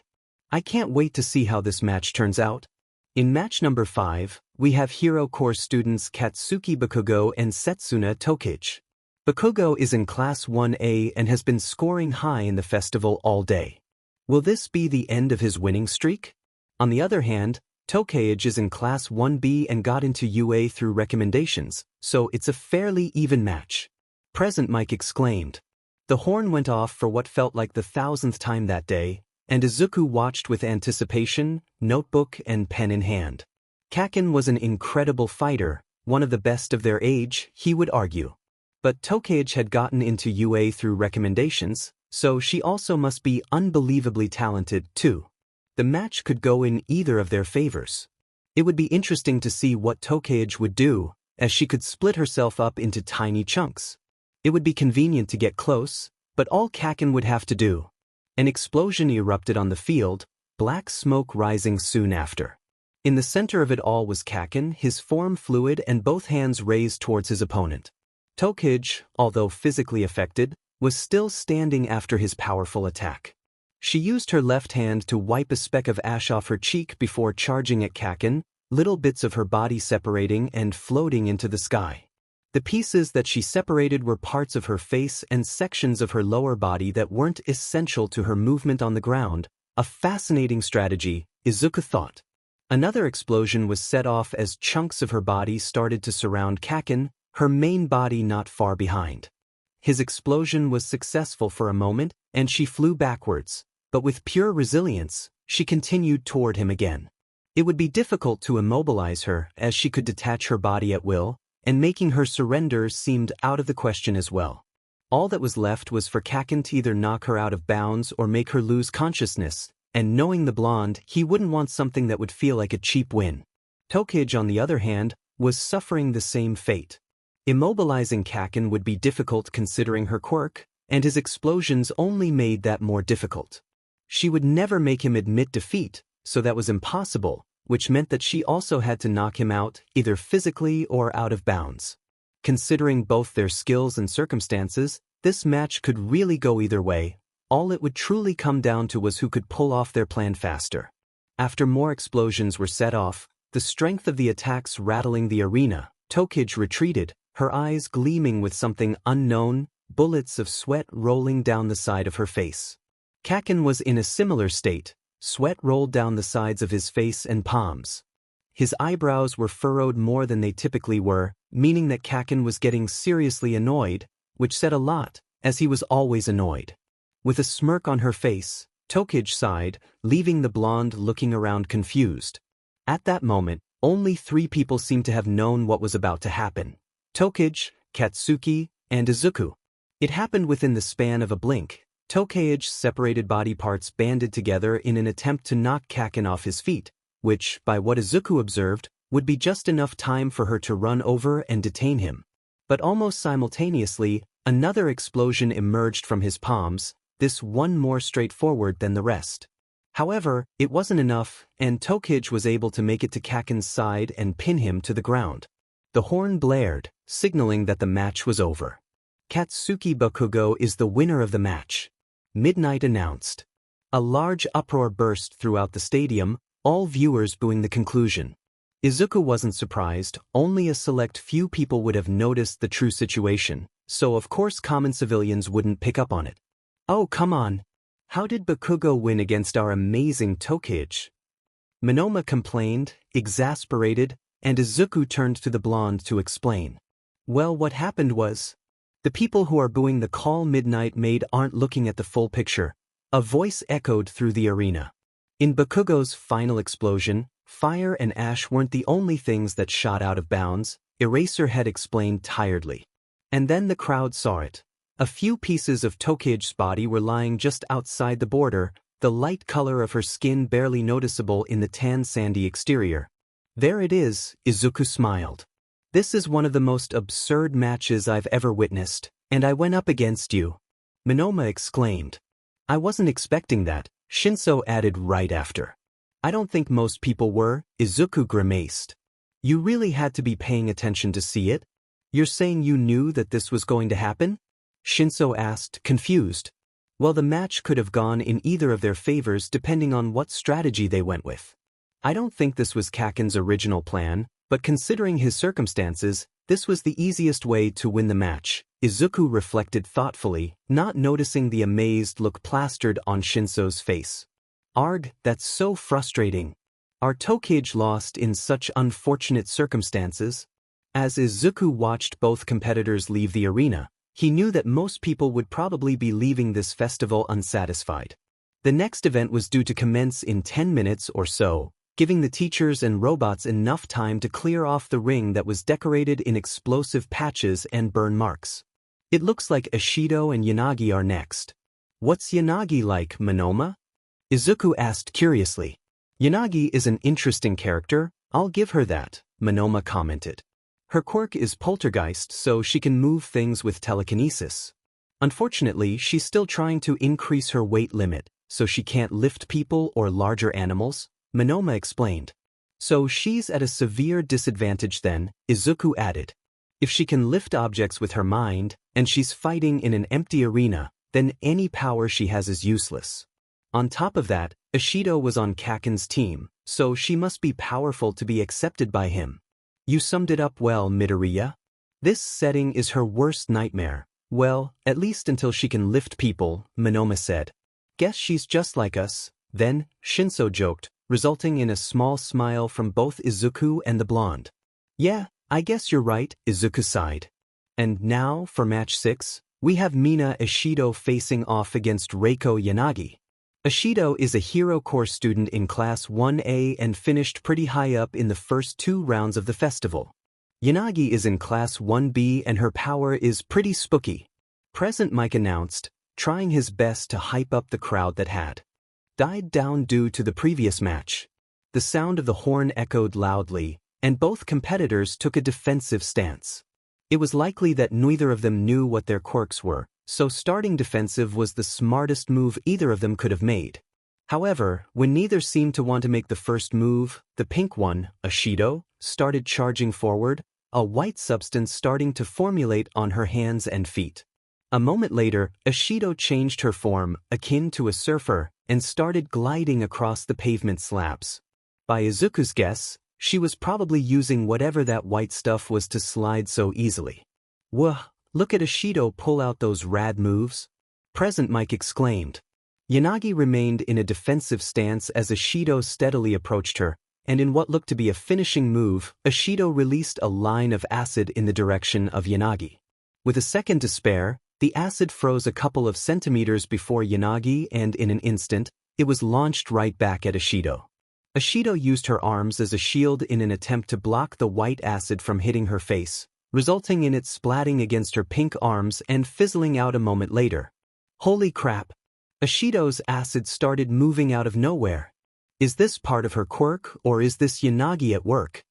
I can't wait to see how this match turns out. In match number 5, we have Hero Corps students Katsuki Bakugo and Setsuna Tokage. Bakugo is in Class 1A and has been scoring high in the festival all day. Will this be the end of his winning streak? On the other hand, Tokage is in Class 1B and got into UA through recommendations, so it's a fairly even match. Present Mike exclaimed. The horn went off for what felt like the 1000th time that day, and Izuku watched with anticipation, notebook and pen in hand. Kaken was an incredible fighter, one of the best of their age, he would argue. But Tokage had gotten into UA through recommendations, so she also must be unbelievably talented too. The match could go in either of their favors. It would be interesting to see what Tokage would do, as she could split herself up into tiny chunks. It would be convenient to get close, but all Kaken would have to do. An explosion erupted on the field, black smoke rising soon after. In the center of it all was Kaken, his form fluid and both hands raised towards his opponent. Tokage, although physically affected, was still standing after his powerful attack. She used her left hand to wipe a speck of ash off her cheek before charging at Kaken, little bits of her body separating and floating into the sky. The pieces that she separated were parts of her face and sections of her lower body that weren't essential to her movement on the ground, a fascinating strategy, Izuku thought. Another explosion was set off as chunks of her body started to surround Kaken, her main body not far behind. His explosion was successful for a moment, and she flew backwards, but with pure resilience, she continued toward him again. It would be difficult to immobilize her, as she could detach her body at will, and making her surrender seemed out of the question as well. All that was left was for Kaken to either knock her out of bounds or make her lose consciousness, and knowing the blonde, he wouldn't want something that would feel like a cheap win. Tokage, on the other hand, was suffering the same fate. Immobilizing Kaken would be difficult considering her quirk, and his explosions only made that more difficult. She would never make him admit defeat, so that was impossible, which meant that she also had to knock him out, either physically or out of bounds. Considering both their skills and circumstances, this match could really go either way. All it would truly come down to was who could pull off their plan faster. After more explosions were set off, the strength of the attacks rattling the arena, Tokage retreated, her eyes gleaming with something unknown, bullets of sweat rolling down the side of her face. Kaken was in a similar state, sweat rolled down the sides of his face and palms. His eyebrows were furrowed more than they typically were, meaning that Kaken was getting seriously annoyed, which said a lot, as he was always annoyed. With a smirk on her face, Tokage sighed, leaving the blonde looking around confused. At that moment, only 3 people seemed to have known what was about to happen: Tokage, Katsuki, and Izuku. It happened within the span of a blink. Tokage's separated body parts banded together in an attempt to knock Kaken off his feet, which, by what Izuku observed, would be just enough time for her to run over and detain him. But almost simultaneously, another explosion emerged from his palms, this one more straightforward than the rest. However, it wasn't enough, and Tokage was able to make it to Kaken's side and pin him to the ground. The horn blared, signaling that the match was over. Katsuki Bakugo is the winner of the match, midnight announced. A large uproar burst throughout the stadium, all viewers booing the conclusion. Izuku wasn't surprised, only a select few people would have noticed the true situation, so of course common civilians wouldn't pick up on it. Oh, come on. How did Bakugo win against our amazing Tokage? Monoma complained, exasperated, and Izuku turned to the blonde to explain. Well, what happened was, the people who are booing the call Midnight made aren't looking at the full picture. A voice echoed through the arena. In Bakugo's final explosion, fire and ash weren't the only things that shot out of bounds, Eraserhead explained tiredly. And then the crowd saw it. A few pieces of Tokage's body were lying just outside the border, the light color of her skin barely noticeable in the tan sandy exterior. There it is, Izuku smiled. This is one of the most absurd matches I've ever witnessed, and I went up against you. Monoma exclaimed. I wasn't expecting that, Shinso added right after. I don't think most people were, Izuku grimaced. You really had to be paying attention to see it? You're saying you knew that this was going to happen? Shinso asked, confused. Well, the match could have gone in either of their favors depending on what strategy they went with. I don't think this was Kaken's original plan, but considering his circumstances, this was the easiest way to win the match, Izuku reflected thoughtfully, not noticing the amazed look plastered on Shinso's face. Arg, that's so frustrating. Are Tokage lost in such unfortunate circumstances? As Izuku watched both competitors leave the arena, he knew that most people would probably be leaving this festival unsatisfied. The next event was due to commence in 10 minutes or so, giving the teachers and robots enough time to clear off the ring that was decorated in explosive patches and burn marks. It looks like Ishido and Yanagi are next. What's Yanagi like, Monoma? Izuku asked curiously. Yanagi is an interesting character, I'll give her that, Monoma commented. Her quirk is poltergeist, so she can move things with telekinesis. Unfortunately, she's still trying to increase her weight limit, so she can't lift people or larger animals, Monoma explained. So she's at a severe disadvantage then, Izuku added. If she can lift objects with her mind, and she's fighting in an empty arena, then any power she has is useless. On top of that, Ishido was on Kaken's team, so she must be powerful to be accepted by him. You summed it up well, Midoriya. This setting is her worst nightmare. Well, at least until she can lift people, Monoma said. Guess she's just like us, then, Shinso joked, resulting in a small smile from both Izuku and the blonde. Yeah, I guess you're right, Izuku sighed. And now, for match 6, we have Mina Ishido facing off against Reiko Yanagi. Ishido is a Hero Corps student in Class 1A and finished pretty high up in the first 2 rounds of the festival. Yanagi is in Class 1B and her power is pretty spooky. Present Mike announced, trying his best to hype up the crowd that had died down due to the previous match. The sound of the horn echoed loudly, and both competitors took a defensive stance. It was likely that neither of them knew what their quirks were, so starting defensive was the smartest move either of them could have made. However, when neither seemed to want to make the first move, the pink one, Ishido, started charging forward, a white substance starting to formulate on her hands and feet. A moment later, Ishido changed her form, akin to a surfer, and started gliding across the pavement slabs. By Izuku's guess, she was probably using whatever that white stuff was to slide so easily. Whoa, look at Ishido pull out those rad moves. Present Mike exclaimed. Yanagi remained in a defensive stance as Ishido steadily approached her, and in what looked to be a finishing move, Ishido released a line of acid in the direction of Yanagi. With a second to spare, the acid froze a couple of centimeters before Yanagi and in an instant, it was launched right back at Ishido. Ishido used her arms as a shield in an attempt to block the white acid from hitting her face, resulting in it splatting against her pink arms and fizzling out a moment later. Holy crap! Ishido's acid started moving out of nowhere. Is this part of her quirk or is this Yanagi at work?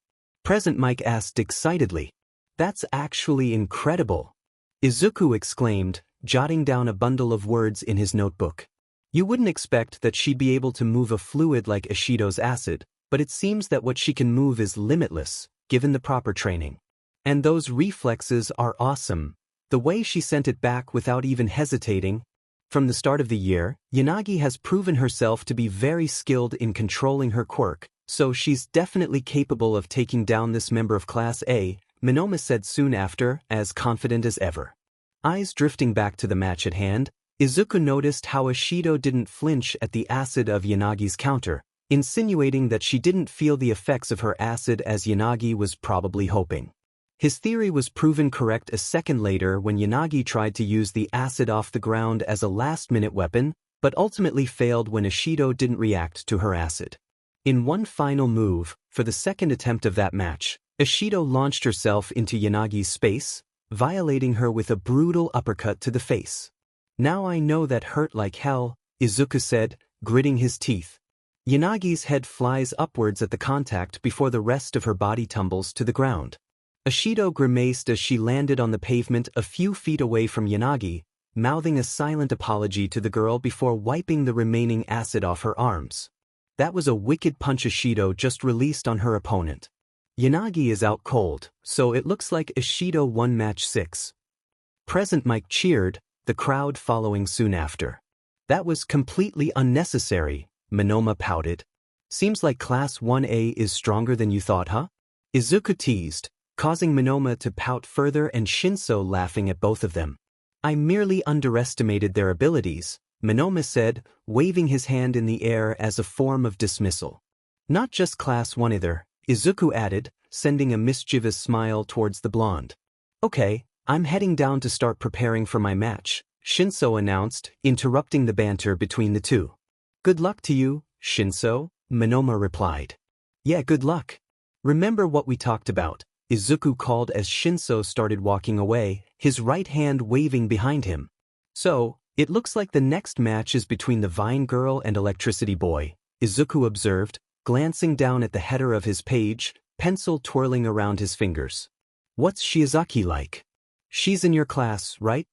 Present Mike asked excitedly. That's actually incredible. Izuku exclaimed, jotting down a bundle of words in his notebook. You wouldn't expect that she'd be able to move a fluid like Ishido's acid, but it seems that what she can move is limitless, given the proper training. And those reflexes are awesome. The way she sent it back without even hesitating. From the start of the year, Yanagi has proven herself to be very skilled in controlling her quirk, so she's definitely capable of taking down this member of Class A, Monoma said soon after, as confident as ever. Eyes drifting back to the match at hand, Izuku noticed how Ishido didn't flinch at the acid of Yanagi's counter, insinuating that she didn't feel the effects of her acid as Yanagi was probably hoping. His theory was proven correct a second later when Yanagi tried to use the acid off the ground as a last-minute weapon, but ultimately failed when Ishido didn't react to her acid. In one final move, for the second attempt of that match, Ishido launched herself into Yanagi's space, violating her with a brutal uppercut to the face. Now I know that hurt like hell, Izuku said, gritting his teeth. Yanagi's head flies upwards at the contact before the rest of her body tumbles to the ground. Ashido grimaced as she landed on the pavement a few feet away from Yanagi, mouthing a silent apology to the girl before wiping the remaining acid off her arms. That was a wicked punch Ashido just released on her opponent. Yanagi is out cold, so it looks like Ashido won match 6. Present Mike cheered, the crowd following soon after. That was completely unnecessary, Monoma pouted. Seems like Class 1A is stronger than you thought, huh? Izuku teased, causing Monoma to pout further and Shinso laughing at both of them. I merely underestimated their abilities, Monoma said, waving his hand in the air as a form of dismissal. Not just Class 1 either, Izuku added, sending a mischievous smile towards the blonde. Okay, I'm heading down to start preparing for my match, Shinso announced, interrupting the banter between the two. Good luck to you, Shinso, Monoma replied. Yeah, good luck. Remember what we talked about, Izuku called as Shinso started walking away, his right hand waving behind him. So, it looks like the next match is between the Vine Girl and Electricity Boy, Izuku observed, glancing down at the header of his page, pencil twirling around his fingers. What's Shiozaki like? She's in your class, right?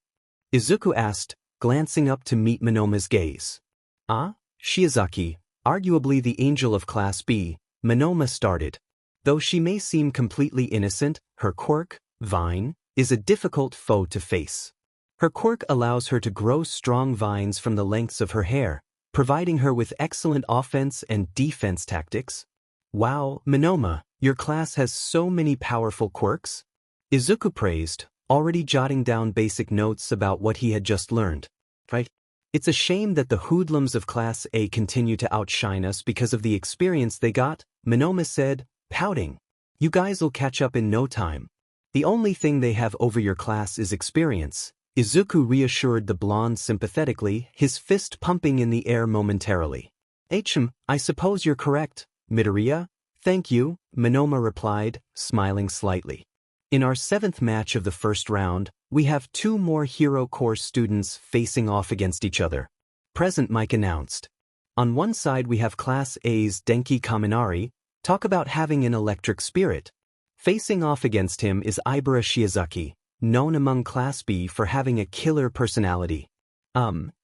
Izuku asked, glancing up to meet Monoma's gaze. Ah, Shiozaki, arguably the angel of Class B, Monoma started. Though she may seem completely innocent, her quirk, Vine, is a difficult foe to face. Her quirk allows her to grow strong vines from the lengths of her hair, providing her with excellent offense and defense tactics. Wow, Monoma, your class has so many powerful quirks? Izuku praised, already jotting down basic notes about what he had just learned. Right? It's a shame that the hoodlums of Class A continue to outshine us because of the experience they got, Monoma said, pouting. You guys'll catch up in no time. The only thing they have over your class is experience, Izuku reassured the blonde sympathetically, his fist pumping in the air momentarily. I suppose you're correct, Midoriya. Thank you, Monoma replied, smiling slightly. In our 7th match of the first round, we have 2 more Hero Course students facing off against each other. Present Mike announced. On one side we have Class A's Denki Kaminari, talk about having an electric spirit. Facing off against him is Ibara Shiozaki, known among Class B for having a killer personality.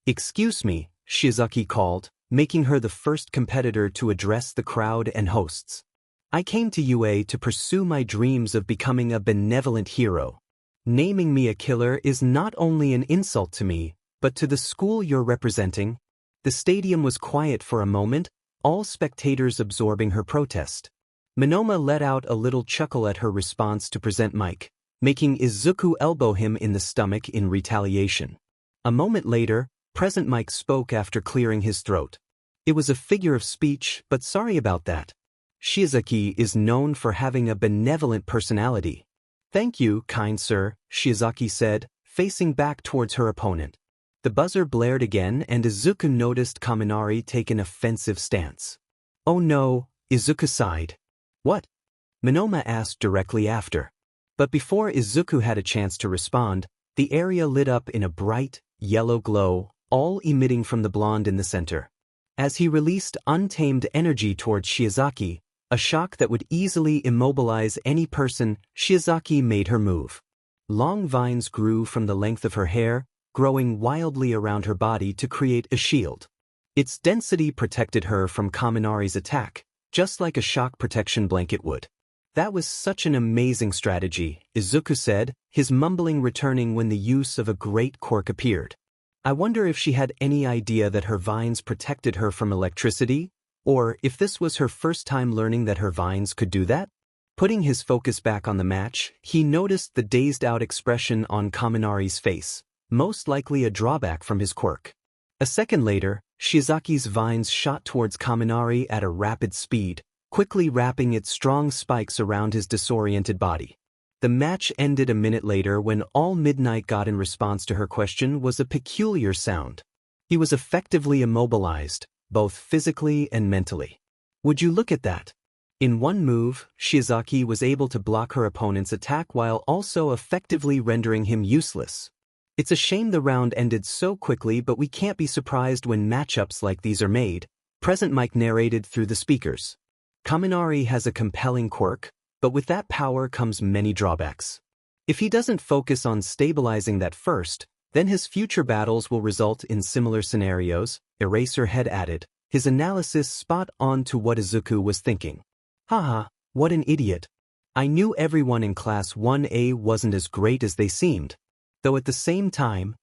Excuse me, Shiozaki called, making her the first competitor to address the crowd and hosts. I came to UA to pursue my dreams of becoming a benevolent hero. Naming me a killer is not only an insult to me, but to the school you're representing. The stadium was quiet for a moment, all spectators absorbing her protest. Monoma let out a little chuckle at her response to Present Mike, making Izuku elbow him in the stomach in retaliation. A moment later, Present Mike spoke after clearing his throat. It was a figure of speech, but sorry about that. Shiozaki is known for having a benevolent personality. Thank you, kind sir, Shiozaki said, facing back towards her opponent. The buzzer blared again and Izuku noticed Kaminari take an offensive stance. Oh no, Izuku sighed. What? Monoma asked directly after. But before Izuku had a chance to respond, the area lit up in a bright, yellow glow, all emitting from the blonde in the center. As he released untamed energy towards Shiozaki, a shock that would easily immobilize any person, Shiozaki made her move. Long vines grew from the length of her hair, growing wildly around her body to create a shield. Its density protected her from Kaminari's attack, just like a shock protection blanket would. That was such an amazing strategy, Izuku said, his mumbling returning when the use of a great quirk appeared. I wonder if she had any idea that her vines protected her from electricity, or if this was her first time learning that her vines could do that? Putting his focus back on the match, he noticed the dazed-out expression on Kaminari's face, most likely a drawback from his quirk. A second later, Shiozaki's vines shot towards Kaminari at a rapid speed, quickly wrapping its strong spikes around his disoriented body. The match ended a minute later when all Midnight got in response to her question was a peculiar sound. He was effectively immobilized, both physically and mentally. Would you look at that? In one move, Shiozaki was able to block her opponent's attack while also effectively rendering him useless. It's a shame the round ended so quickly, but we can't be surprised when matchups like these are made, Present mic narrated through the speakers. Kaminari has a compelling quirk, but with that power comes many drawbacks. If he doesn't focus on stabilizing that first, then his future battles will result in similar scenarios, Eraserhead added, his analysis spot on to what Izuku was thinking. Haha, what an idiot. I knew everyone in Class 1A wasn't as great as they seemed. Though at the same time,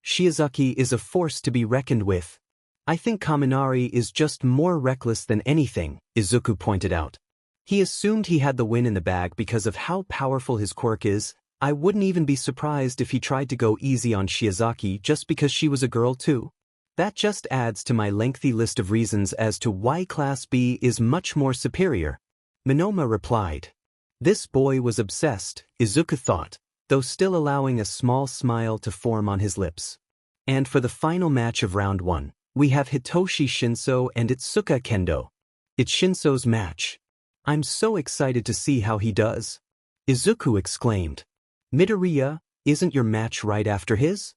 Shiozaki is a force to be reckoned with. I think Kaminari is just more reckless than anything, Izuku pointed out. He assumed he had the win in the bag because of how powerful his quirk is. I wouldn't even be surprised if he tried to go easy on Shiozaki just because she was a girl too. That just adds to my lengthy list of reasons as to why Class B is much more superior. Monoma replied. This boy was obsessed, Izuku thought, though still allowing a small smile to form on his lips. And for the final match of round 1, we have Hitoshi Shinso and Itsuka Kendo. It's Shinso's match. I'm so excited to see how he does. Izuku exclaimed. Midoriya, isn't your match right after his?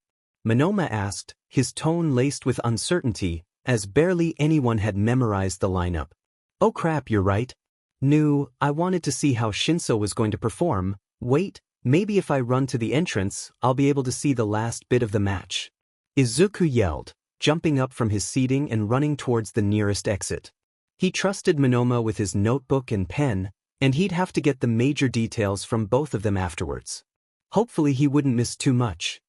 Monoma asked, his tone laced with uncertainty, as barely anyone had memorized the lineup. Oh crap, you're right. No, I wanted to see how Shinso was going to perform. Wait, maybe if I run to the entrance, I'll be able to see the last bit of the match. Izuku yelled, jumping up from his seating and running towards the nearest exit. He trusted Monoma with his notebook and pen, and he'd have to get the major details from both of them afterwards. Hopefully he wouldn't miss too much.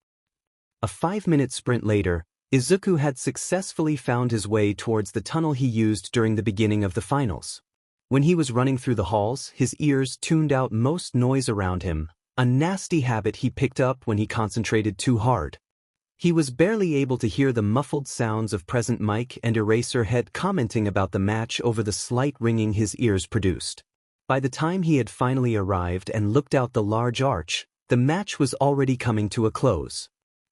A 5-minute sprint later, Izuku had successfully found his way towards the tunnel he used during the beginning of the finals. When he was running through the halls, his ears tuned out most noise around him, a nasty habit he picked up when he concentrated too hard. He was barely able to hear the muffled sounds of Present Mic and Eraserhead commenting about the match over the slight ringing his ears produced. By the time he had finally arrived and looked out the large arch, the match was already coming to a close.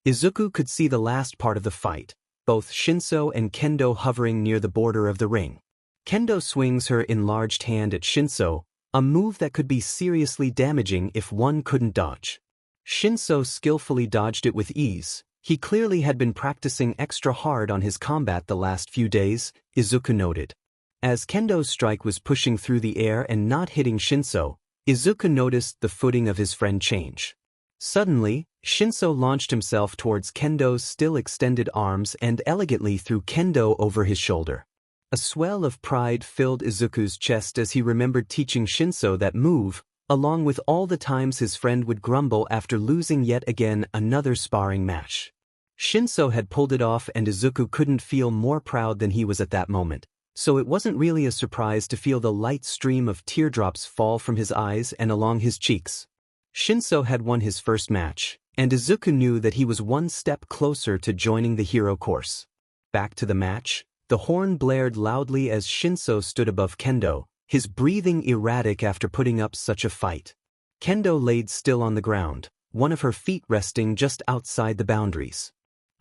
Izuku could see the last part of the fight, both Shinso and Kendo hovering near the border of the ring. Kendo swings her enlarged hand at Shinso, a move that could be seriously damaging if one couldn't dodge. Shinso skillfully dodged it with ease. He clearly had been practicing extra hard on his combat the last few days, Izuku noted. As Kendo's strike was pushing through the air and not hitting Shinso, Izuku noticed the footing of his friend change. Suddenly, Shinso launched himself towards Kendo's still extended arms and elegantly threw Kendo over his shoulder. A swell of pride filled Izuku's chest as he remembered teaching Shinso that move, along with all the times his friend would grumble after losing yet again another sparring match. Shinso had pulled it off and Izuku couldn't feel more proud than he was at that moment, so it wasn't really a surprise to feel the light stream of teardrops fall from his eyes and along his cheeks. Shinso had won his first match, and Izuku knew that he was one step closer to joining the hero course. Back to the match, the horn blared loudly as Shinso stood above Kendo, his breathing erratic after putting up such a fight. Kendo laid still on the ground, one of her feet resting just outside the boundaries.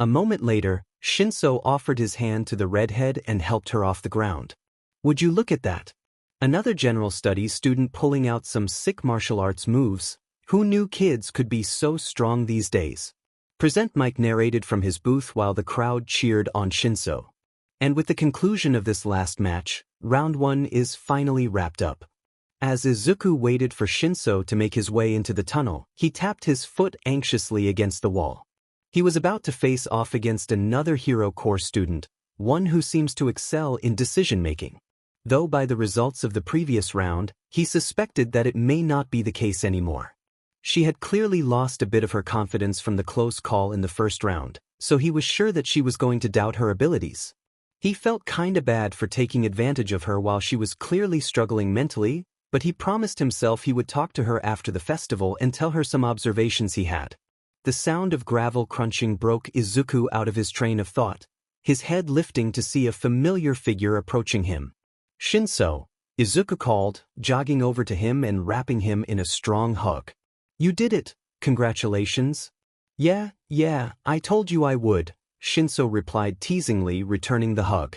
A moment later, Shinso offered his hand to the redhead and helped her off the ground. Would you look at that? Another general studies student pulling out some sick martial arts moves. Who knew kids could be so strong these days? Present Mic narrated from his booth while the crowd cheered on Shinso. And with the conclusion of this last match, round 1 is finally wrapped up. As Izuku waited for Shinso to make his way into the tunnel, he tapped his foot anxiously against the wall. He was about to face off against another hero course student, one who seems to excel in decision-making. Though by the results of the previous round, he suspected that it may not be the case anymore. She had clearly lost a bit of her confidence from the close call in the first round, so he was sure that she was going to doubt her abilities. He felt kinda bad for taking advantage of her while she was clearly struggling mentally, but he promised himself he would talk to her after the festival and tell her some observations he had. The sound of gravel crunching broke Izuku out of his train of thought, his head lifting to see a familiar figure approaching him. Shinso, Izuku called, jogging over to him and wrapping him in a strong hug. You did it, congratulations. Yeah, I told you I would, Shinso replied teasingly, returning the hug.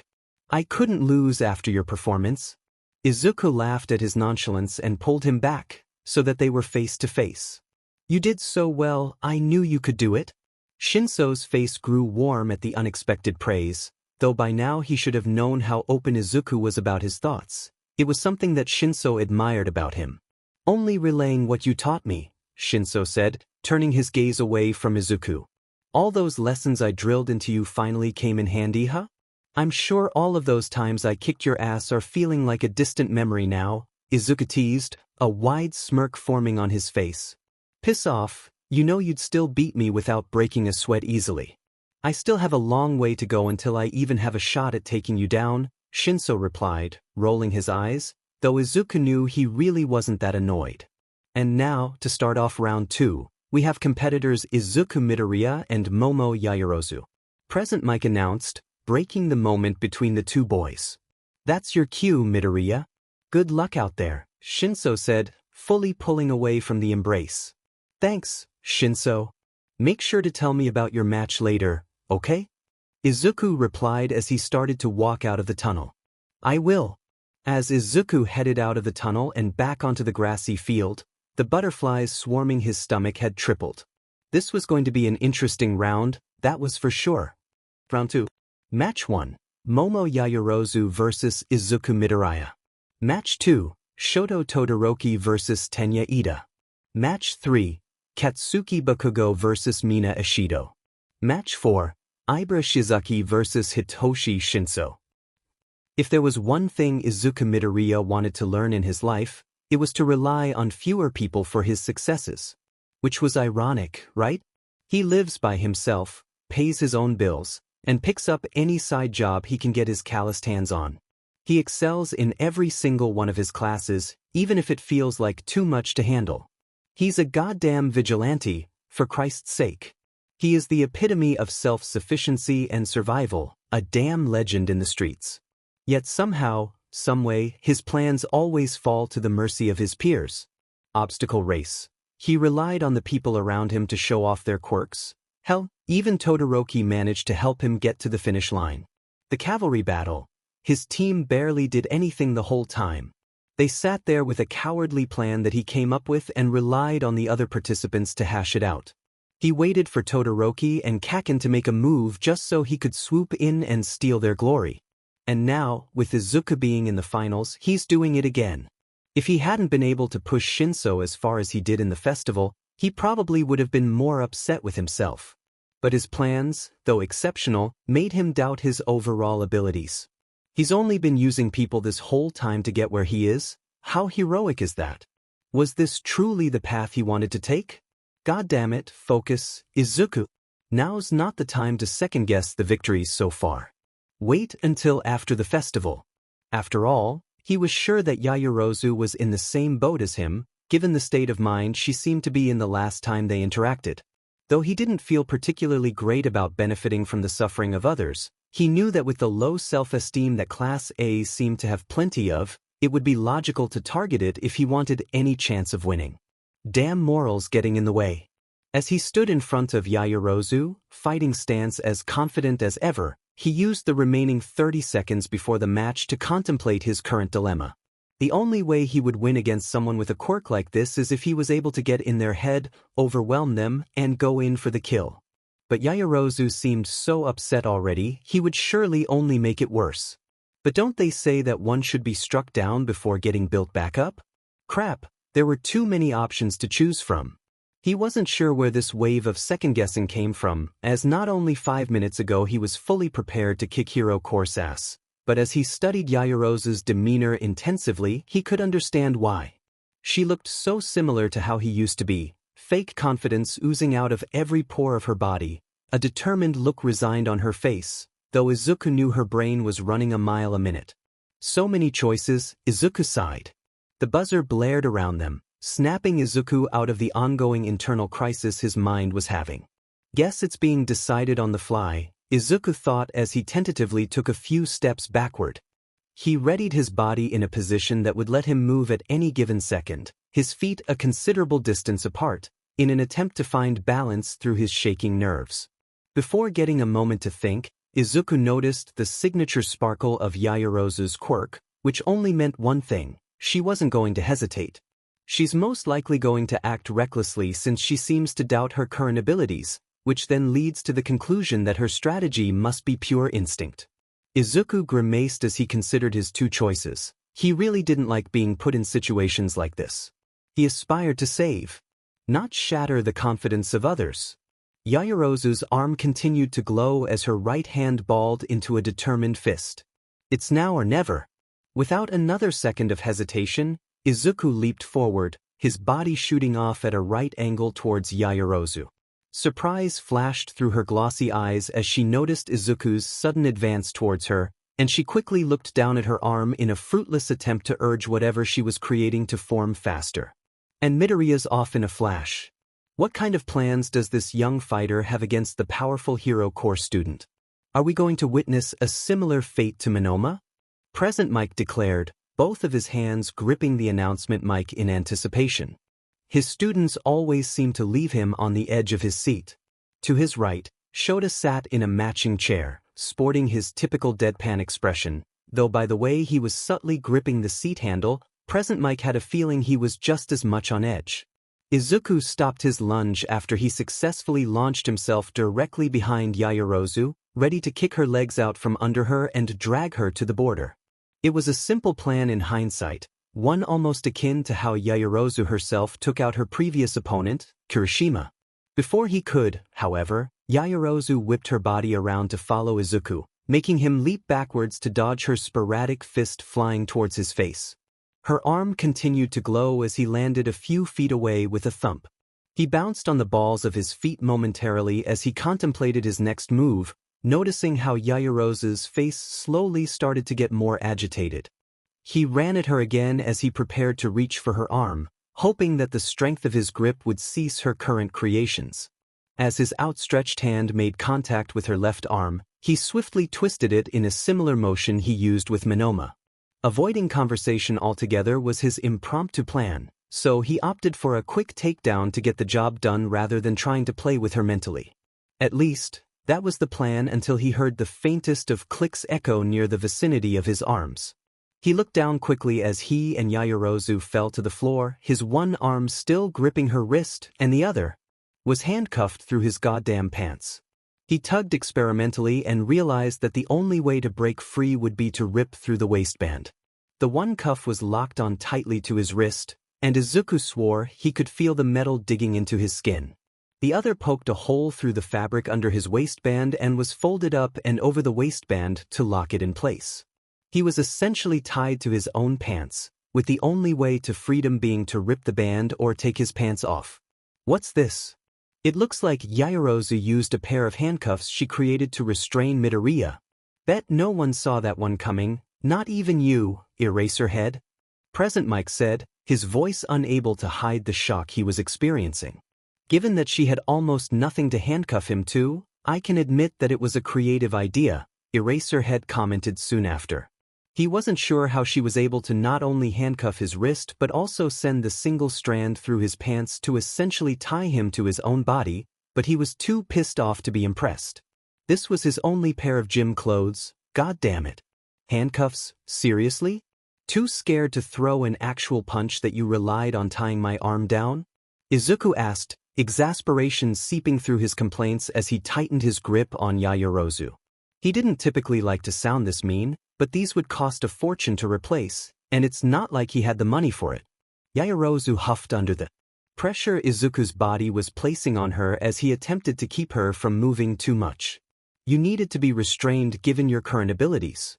I couldn't lose after your performance. Izuku laughed at his nonchalance and pulled him back, so that they were face to face. You did so well, I knew you could do it. Shinso's face grew warm at the unexpected praise, Though by now he should have known how open Izuku was about his thoughts. It was something that Shinso admired about him. "Only relaying what you taught me," Shinso said, turning his gaze away from Izuku. "All those lessons I drilled into you finally came in handy, huh? I'm sure all of those times I kicked your ass are feeling like a distant memory now," Izuku teased, a wide smirk forming on his face. "Piss off, you know you'd still beat me without breaking a sweat easily." "I still have a long way to go until I even have a shot at taking you down," Shinso replied, rolling his eyes, though Izuku knew he really wasn't that annoyed. And now, to start off round 2, we have competitors Izuku Midoriya and Momo Yaoyorozu. Present Mike announced, breaking the moment between the two boys. "That's your cue, Midoriya. Good luck out there," Shinso said, fully pulling away from the embrace. "Thanks, Shinso. Make sure to tell me about your match later, okay?" Izuku replied as he started to walk out of the tunnel. "I will." As Izuku headed out of the tunnel and back onto the grassy field, the butterflies swarming his stomach had tripled. This was going to be an interesting round, that was for sure. Round 2. Match 1. Momo Yaoyorozu vs Izuku Midoriya. Match 2. Shoto Todoroki vs Tenya Ida. Match 3. Katsuki Bakugo vs Mina Ishido. Match 4. Ibara Shizuki vs Hitoshi Shinso. If there was one thing Izuku Midoriya wanted to learn in his life, it was to rely on fewer people for his successes. Which was ironic, right? He lives by himself, pays his own bills, and picks up any side job he can get his calloused hands on. He excels in every single one of his classes, even if it feels like too much to handle. He's a goddamn vigilante, for Christ's sake. He is the epitome of self-sufficiency and survival, a damn legend in the streets. Yet somehow, someway, his plans always fall to the mercy of his peers. Obstacle race. He relied on the people around him to show off their quirks. Hell, even Todoroki managed to help him get to the finish line. The cavalry battle. His team barely did anything the whole time. They sat there with a cowardly plan that he came up with and relied on the other participants to hash it out. He waited for Todoroki and Kaken to make a move just so he could swoop in and steal their glory. And now, with Izuku being in the finals, he's doing it again. If he hadn't been able to push Shinso as far as he did in the festival, he probably would have been more upset with himself. But his plans, though exceptional, made him doubt his overall abilities. He's only been using people this whole time to get where he is? How heroic is that? Was this truly the path he wanted to take? Goddammit, focus, Izuku. Now's not the time to second-guess the victories so far. Wait until after the festival. After all, he was sure that Yaoyorozu was in the same boat as him, given the state of mind she seemed to be in the last time they interacted. Though he didn't feel particularly great about benefiting from the suffering of others, he knew that with the low self-esteem that Class A's seemed to have plenty of, it would be logical to target it if he wanted any chance of winning. Damn morals getting in the way. As he stood in front of Yaoyorozu, fighting stance as confident as ever, he used the remaining 30 seconds before the match to contemplate his current dilemma. The only way he would win against someone with a quirk like this is if he was able to get in their head, overwhelm them, and go in for the kill. But Yaoyorozu seemed so upset already, he would surely only make it worse. But don't they say that one should be struck down before getting built back up? Crap, there were too many options to choose from. He wasn't sure where this wave of second-guessing came from, as not only 5 minutes ago he was fully prepared to kick Hero Core's ass, but as he studied Yaoyorozu's demeanor intensively, he could understand why. She looked so similar to how he used to be, fake confidence oozing out of every pore of her body, a determined look resigned on her face, though Izuku knew her brain was running a mile a minute. So many choices, Izuku sighed. The buzzer blared around them, snapping Izuku out of the ongoing internal crisis his mind was having. Guess it's being decided on the fly, Izuku thought as he tentatively took a few steps backward. He readied his body in a position that would let him move at any given second, his feet a considerable distance apart, in an attempt to find balance through his shaking nerves. Before getting a moment to think, Izuku noticed the signature sparkle of Yaoyorozu's quirk, which only meant one thing: she wasn't going to hesitate. She's most likely going to act recklessly since she seems to doubt her current abilities, which then leads to the conclusion that her strategy must be pure instinct. Izuku grimaced as he considered his two choices. He really didn't like being put in situations like this. He aspired to save, not shatter the confidence of others. Yaoyorozu's arm continued to glow as her right hand balled into a determined fist. It's now or never. Without another second of hesitation, Izuku leaped forward, his body shooting off at a right angle towards Yaoyorozu. Surprise flashed through her glossy eyes as she noticed Izuku's sudden advance towards her, and she quickly looked down at her arm in a fruitless attempt to urge whatever she was creating to form faster. And Midoriya's off in a flash. What kind of plans does this young fighter have against the powerful hero core student? Are we going to witness a similar fate to Monoma? Present Mike declared, both of his hands gripping the announcement mic in anticipation. His students always seemed to leave him on the edge of his seat. To his right, Shota sat in a matching chair, sporting his typical deadpan expression, though by the way he was subtly gripping the seat handle, Present Mike had a feeling he was just as much on edge. Izuku stopped his lunge after he successfully launched himself directly behind Yaoyorozu, ready to kick her legs out from under her and drag her to the border. It was a simple plan in hindsight, one almost akin to how Yaoyorozu herself took out her previous opponent, Kirishima. Before he could, however, Yaoyorozu whipped her body around to follow Izuku, making him leap backwards to dodge her sporadic fist flying towards his face. Her arm continued to glow as he landed a few feet away with a thump. He bounced on the balls of his feet momentarily as he contemplated his next move, noticing how Yaoyorozu's face slowly started to get more agitated. He ran at her again as he prepared to reach for her arm, hoping that the strength of his grip would cease her current creations. As his outstretched hand made contact with her left arm, he swiftly twisted it in a similar motion he used with Monoma. Avoiding conversation altogether was his impromptu plan, so he opted for a quick takedown to get the job done rather than trying to play with her mentally. At least, that was the plan until he heard the faintest of clicks echo near the vicinity of his arms. He looked down quickly as he and Yaoyorozu fell to the floor, his one arm still gripping her wrist and the other was handcuffed through his goddamn pants. He tugged experimentally and realized that the only way to break free would be to rip through the waistband. The one cuff was locked on tightly to his wrist, and Izuku swore he could feel the metal digging into his skin. The other poked a hole through the fabric under his waistband and was folded up and over the waistband to lock it in place. He was essentially tied to his own pants, with the only way to freedom being to rip the band or take his pants off. What's this? It looks like Yaoyorozu used a pair of handcuffs she created to restrain Midoriya. Bet no one saw that one coming, not even you, Eraserhead. Present Mike said, his voice unable to hide the shock he was experiencing. Given that she had almost nothing to handcuff him to, I can admit that it was a creative idea, Eraserhead commented soon after. He wasn't sure how she was able to not only handcuff his wrist but also send the single strand through his pants to essentially tie him to his own body, but he was too pissed off to be impressed. This was his only pair of gym clothes, god damn it. Handcuffs, seriously? Too scared to throw an actual punch that you relied on tying my arm down? Izuku asked, exasperation seeping through his complaints as he tightened his grip on Yaoyorozu. He didn't typically like to sound this mean, but these would cost a fortune to replace, and it's not like he had the money for it. Yaoyorozu huffed under the pressure Izuku's body was placing on her as he attempted to keep her from moving too much. You needed to be restrained given your current abilities.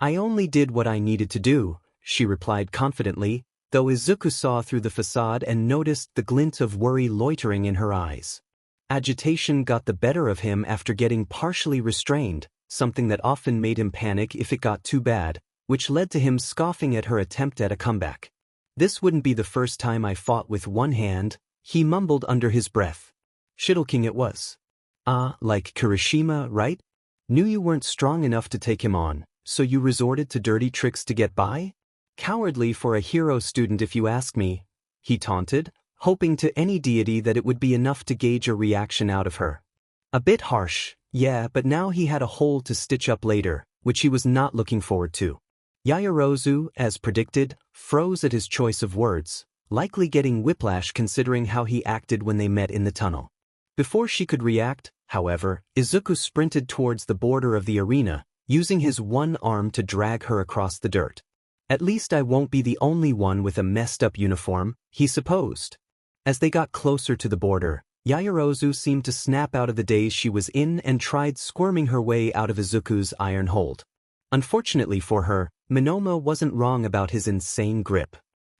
I only did what I needed to do, she replied confidently, though Izuku saw through the facade and noticed the glint of worry loitering in her eyes. Agitation got the better of him after getting partially restrained, something that often made him panic if it got too bad, which led to him scoffing at her attempt at a comeback. This wouldn't be the first time I fought with one hand, he mumbled under his breath. Shittleking it was. Like Kirishima, right? Knew you weren't strong enough to take him on, so you resorted to dirty tricks to get by? Cowardly for a hero student if you ask me, he taunted, hoping to any deity that it would be enough to gauge a reaction out of her. A bit harsh, yeah, but now he had a hole to stitch up later, which he was not looking forward to. Yaoyorozu, as predicted, froze at his choice of words, likely getting whiplash considering how he acted when they met in the tunnel. Before she could react, however, Izuku sprinted towards the border of the arena, using his one arm to drag her across the dirt. At least I won't be the only one with a messed-up uniform, he supposed. As they got closer to the border, Yaoyorozu seemed to snap out of the daze she was in and tried squirming her way out of Izuku's iron hold. Unfortunately for her, Minoma wasn't wrong about his insane grip.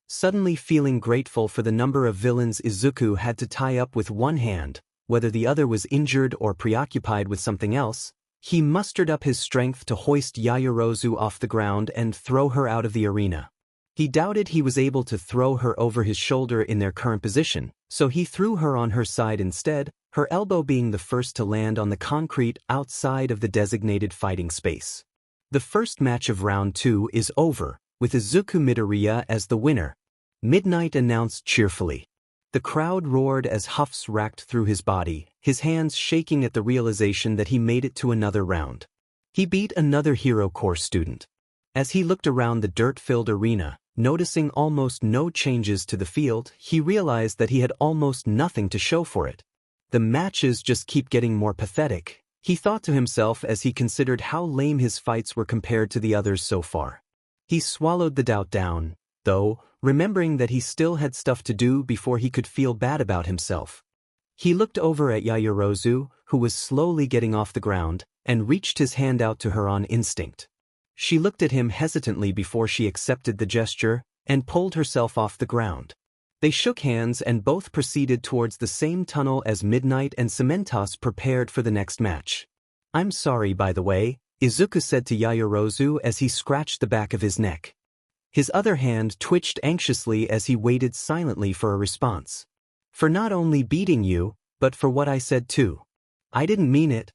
Suddenly feeling grateful for the number of villains Izuku had to tie up with one hand, whether the other was injured or preoccupied with something else, he mustered up his strength to hoist Yaoyorozu off the ground and throw her out of the arena. He doubted he was able to throw her over his shoulder in their current position, so he threw her on her side instead, her elbow being the first to land on the concrete outside of the designated fighting space. The first match of round 2 is over, with Izuku Midoriya as the winner. Midnight announced cheerfully. The crowd roared as huffs racked through his body, his hands shaking at the realization that he made it to another round. He beat another Hero Corps student. As he looked around the dirt-filled arena, noticing almost no changes to the field, he realized that he had almost nothing to show for it. The matches just keep getting more pathetic, he thought to himself as he considered how lame his fights were compared to the others so far. He swallowed the doubt down, though, remembering that he still had stuff to do before he could feel bad about himself. He looked over at Yaoyorozu, who was slowly getting off the ground, and reached his hand out to her on instinct. She looked at him hesitantly before she accepted the gesture, and pulled herself off the ground. They shook hands and both proceeded towards the same tunnel as Midnight and Cementos prepared for the next match. "I'm sorry, by the way," Izuku said to Yaoyorozu as he scratched the back of his neck. His other hand twitched anxiously as he waited silently for a response. "For not only beating you, but for what I said too. I didn't mean it."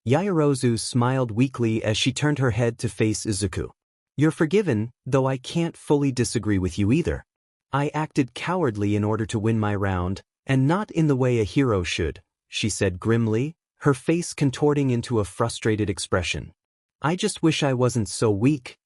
Yaoyorozu smiled weakly as she turned her head to face Izuku. "You're forgiven, though I can't fully disagree with you either. I acted cowardly in order to win my round, and not in the way a hero should," she said grimly, her face contorting into a frustrated expression. "I just wish I wasn't so weak."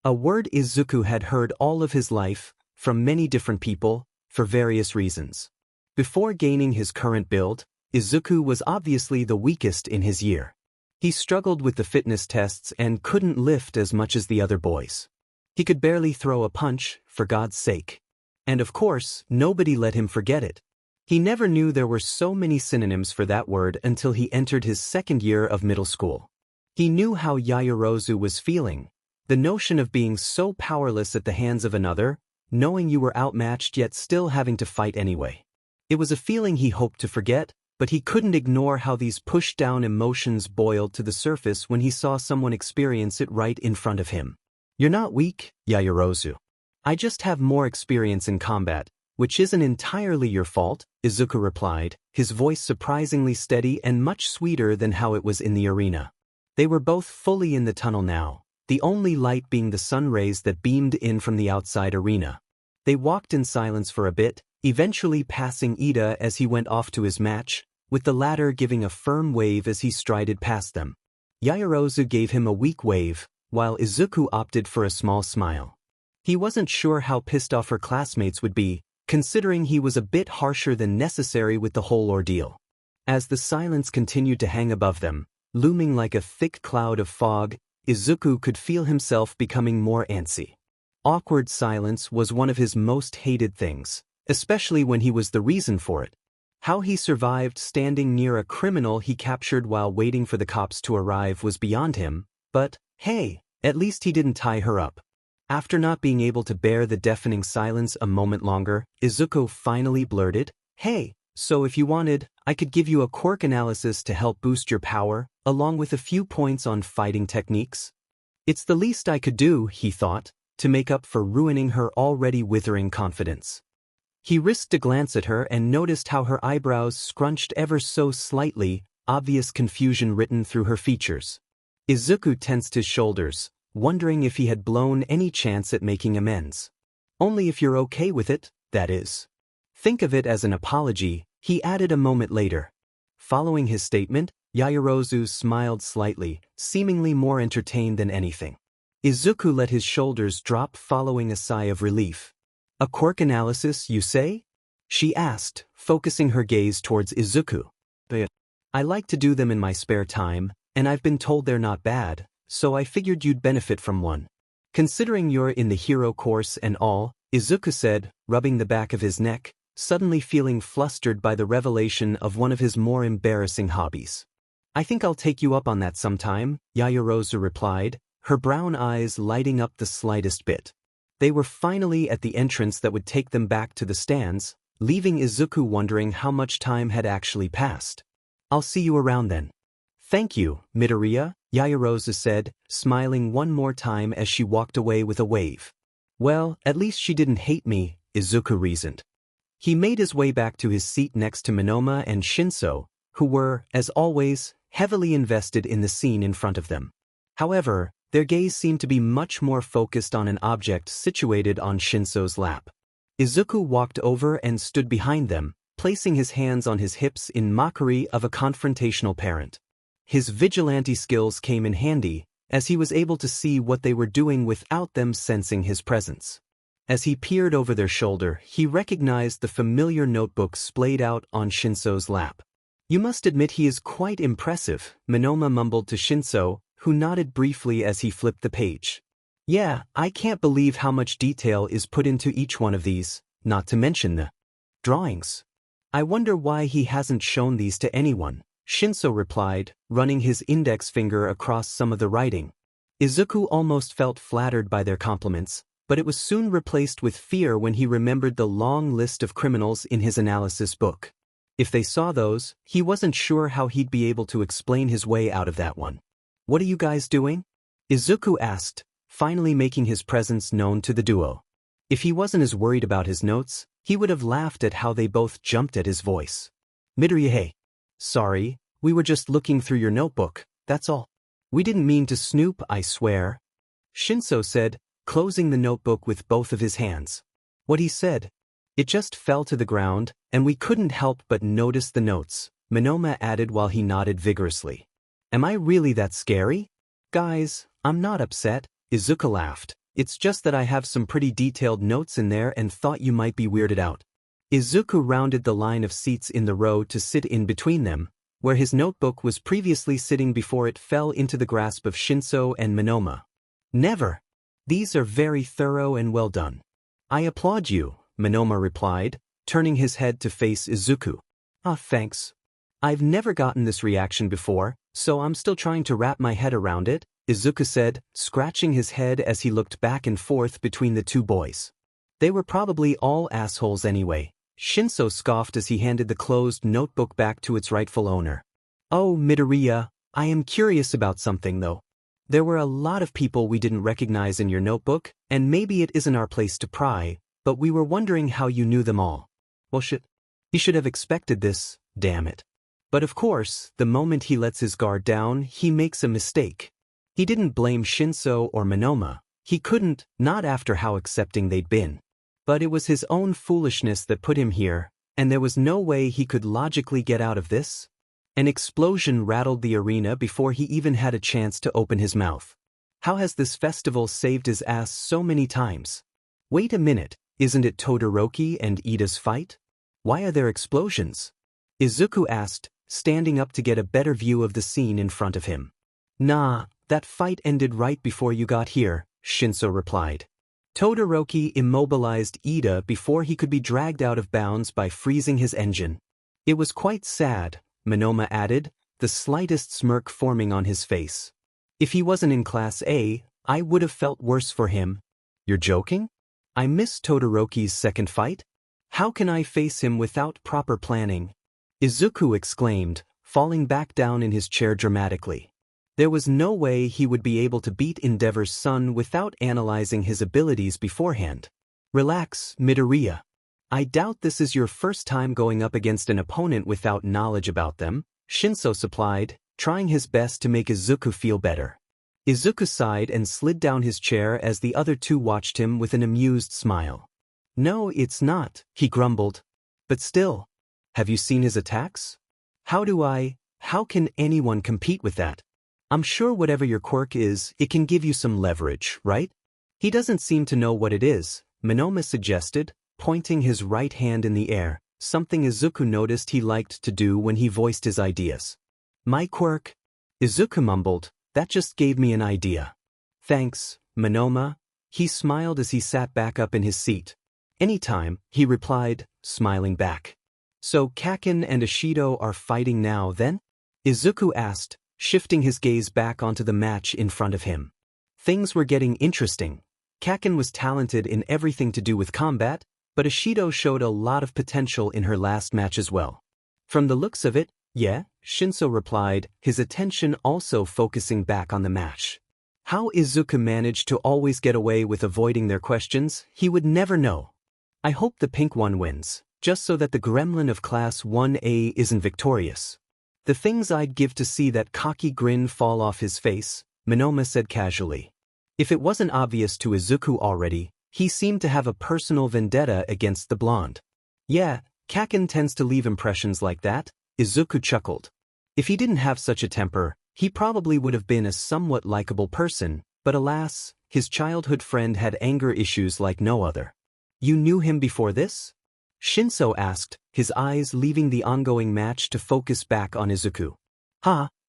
A word Izuku had heard all of his life, from many different people, for various reasons. Before gaining his current build, Izuku was obviously the weakest in his year. He struggled with the fitness tests and couldn't lift as much as the other boys. He could barely throw a punch, for God's sake. And of course, nobody let him forget it. He never knew there were so many synonyms for that word until he entered his second year of middle school. He knew how Yaoyorozu was feeling. The notion of being so powerless at the hands of another, knowing you were outmatched yet still having to fight anyway. It was a feeling he hoped to forget, but he couldn't ignore how these pushed-down emotions boiled to the surface when he saw someone experience it right in front of him. "You're not weak, Yaoyorozu. I just have more experience in combat, which isn't entirely your fault," Izuku replied, his voice surprisingly steady and much sweeter than how it was in the arena. They were both fully in the tunnel now, the only light being the sun rays that beamed in from the outside arena. They walked in silence for a bit, eventually passing Ida as he went off to his match, with the latter giving a firm wave as he strided past them. Yaoyorozu gave him a weak wave, while Izuku opted for a small smile. He wasn't sure how pissed off her classmates would be, considering he was a bit harsher than necessary with the whole ordeal. As the silence continued to hang above them, looming like a thick cloud of fog, Izuku could feel himself becoming more antsy. Awkward silence was one of his most hated things, especially when he was the reason for it. How he survived standing near a criminal he captured while waiting for the cops to arrive was beyond him, but, hey, at least he didn't tie her up. After not being able to bear the deafening silence a moment longer, Izuku finally blurted, "Hey, so if you wanted, I could give you a quirk analysis to help boost your power, along with a few points on fighting techniques." It's the least I could do, he thought, to make up for ruining her already withering confidence. He risked a glance at her and noticed how her eyebrows scrunched ever so slightly, obvious confusion written through her features. Izuku tensed his shoulders, wondering if he had blown any chance at making amends. "Only if you're okay with it, that is." "Think of it as an apology," he added a moment later. Following his statement, Yaoyorozu smiled slightly, seemingly more entertained than anything. Izuku let his shoulders drop following a sigh of relief. "A quirk analysis, you say?" she asked, focusing her gaze towards Izuku. "I like to do them in my spare time, and I've been told they're not bad, so I figured you'd benefit from one. Considering you're in the hero course and all, Izuku said, rubbing the back of his neck, suddenly feeling flustered by the revelation of one of his more embarrassing hobbies. I think I'll take you up on that sometime, Yaoyorozu replied, her brown eyes lighting up the slightest bit. They were finally at the entrance that would take them back to the stands, leaving Izuku wondering how much time had actually passed. I'll see you around then. Thank you, Midoriya, Yaoyorozu said, smiling one more time as she walked away with a wave. Well, at least she didn't hate me, Izuku reasoned. He made his way back to his seat next to Monoma and Shinso, who were, as always, heavily invested in the scene in front of them. However, their gaze seemed to be much more focused on an object situated on Shinso's lap. Izuku walked over and stood behind them, placing his hands on his hips in mockery of a confrontational parent. His vigilante skills came in handy, as he was able to see what they were doing without them sensing his presence. As he peered over their shoulder, he recognized the familiar notebook splayed out on Shinso's lap. You must admit he is quite impressive, Monoma mumbled to Shinso, who nodded briefly as he flipped the page. Yeah, I can't believe how much detail is put into each one of these, not to mention the drawings. I wonder why he hasn't shown these to anyone, Shinso replied, running his index finger across some of the writing. Izuku almost felt flattered by their compliments, but it was soon replaced with fear when he remembered the long list of criminals in his analysis book. If they saw those, he wasn't sure how he'd be able to explain his way out of that one. What are you guys doing? Izuku asked, finally making his presence known to the duo. If he wasn't as worried about his notes, he would have laughed at how they both jumped at his voice. Midoriya, hey. Sorry, we were just looking through your notebook, that's all. We didn't mean to snoop, I swear. Shinso said, closing the notebook with both of his hands. What he said. It just fell to the ground, and we couldn't help but notice the notes, Monoma added while he nodded vigorously. Am I really that scary? Guys, I'm not upset, Izuku laughed. It's just that I have some pretty detailed notes in there and thought you might be weirded out. Izuku rounded the line of seats in the row to sit in between them, where his notebook was previously sitting before it fell into the grasp of Shinso and Monoma. Never. These are very thorough and well done. I applaud you, Monoma replied, turning his head to face Izuku. Ah, thanks. I've never gotten this reaction before, so I'm still trying to wrap my head around it, Izuku said, scratching his head as he looked back and forth between the two boys. They were probably all assholes anyway, Shinso scoffed as he handed the closed notebook back to its rightful owner. Oh, Midoriya, I am curious about something though. There were a lot of people we didn't recognize in your notebook, and maybe it isn't our place to pry, but we were wondering how you knew them all. Well he should have expected this, damn it. But of course, the moment he lets his guard down, he makes a mistake. He didn't blame Shinso or Monoma. He couldn't, not after how accepting they'd been. But it was his own foolishness that put him here, and there was no way he could logically get out of this. An explosion rattled the arena before he even had a chance to open his mouth. How has this festival saved his ass so many times? Wait a minute, isn't it Todoroki and Ida's fight? Why are there explosions? Izuku asked, standing up to get a better view of the scene in front of him. Nah, that fight ended right before you got here, Shinso replied. Todoroki immobilized Ida before he could be dragged out of bounds by freezing his engine. It was quite sad, Monoma added, the slightest smirk forming on his face. If he wasn't in Class A, I would have felt worse for him. You're joking? I missed Todoroki's second fight? How can I face him without proper planning? Izuku exclaimed, falling back down in his chair dramatically. There was no way he would be able to beat Endeavor's son without analyzing his abilities beforehand. Relax, Midoriya. I doubt this is your first time going up against an opponent without knowledge about them, Shinso supplied, trying his best to make Izuku feel better. Izuku sighed and slid down his chair as the other two watched him with an amused smile. No, it's not, he grumbled. But still. Have you seen his attacks? How can anyone compete with that? I'm sure whatever your quirk is, it can give you some leverage, right? He doesn't seem to know what it is, Monoma suggested, pointing his right hand in the air, something Izuku noticed he liked to do when he voiced his ideas. My quirk? Izuku mumbled, That just gave me an idea. Thanks, Monoma. He smiled as he sat back up in his seat. Anytime, he replied, smiling back. So Kaken and Ishido are fighting now then? Izuku asked, shifting his gaze back onto the match in front of him. Things were getting interesting. Kaken was talented in everything to do with combat, but Ishido showed a lot of potential in her last match as well. From the looks of it, yeah, Shinso replied, his attention also focusing back on the match. How Izuku managed to always get away with avoiding their questions, he would never know. I hope the pink one wins, just so that the gremlin of Class 1A isn't victorious. The things I'd give to see that cocky grin fall off his face, Monoma said casually. If it wasn't obvious to Izuku already, he seemed to have a personal vendetta against the blonde. Yeah, Kaken tends to leave impressions like that, Izuku chuckled. If he didn't have such a temper, he probably would have been a somewhat likable person, but alas, his childhood friend had anger issues like no other. You knew him before this? Shinso asked, his eyes leaving the ongoing match to focus back on Izuku.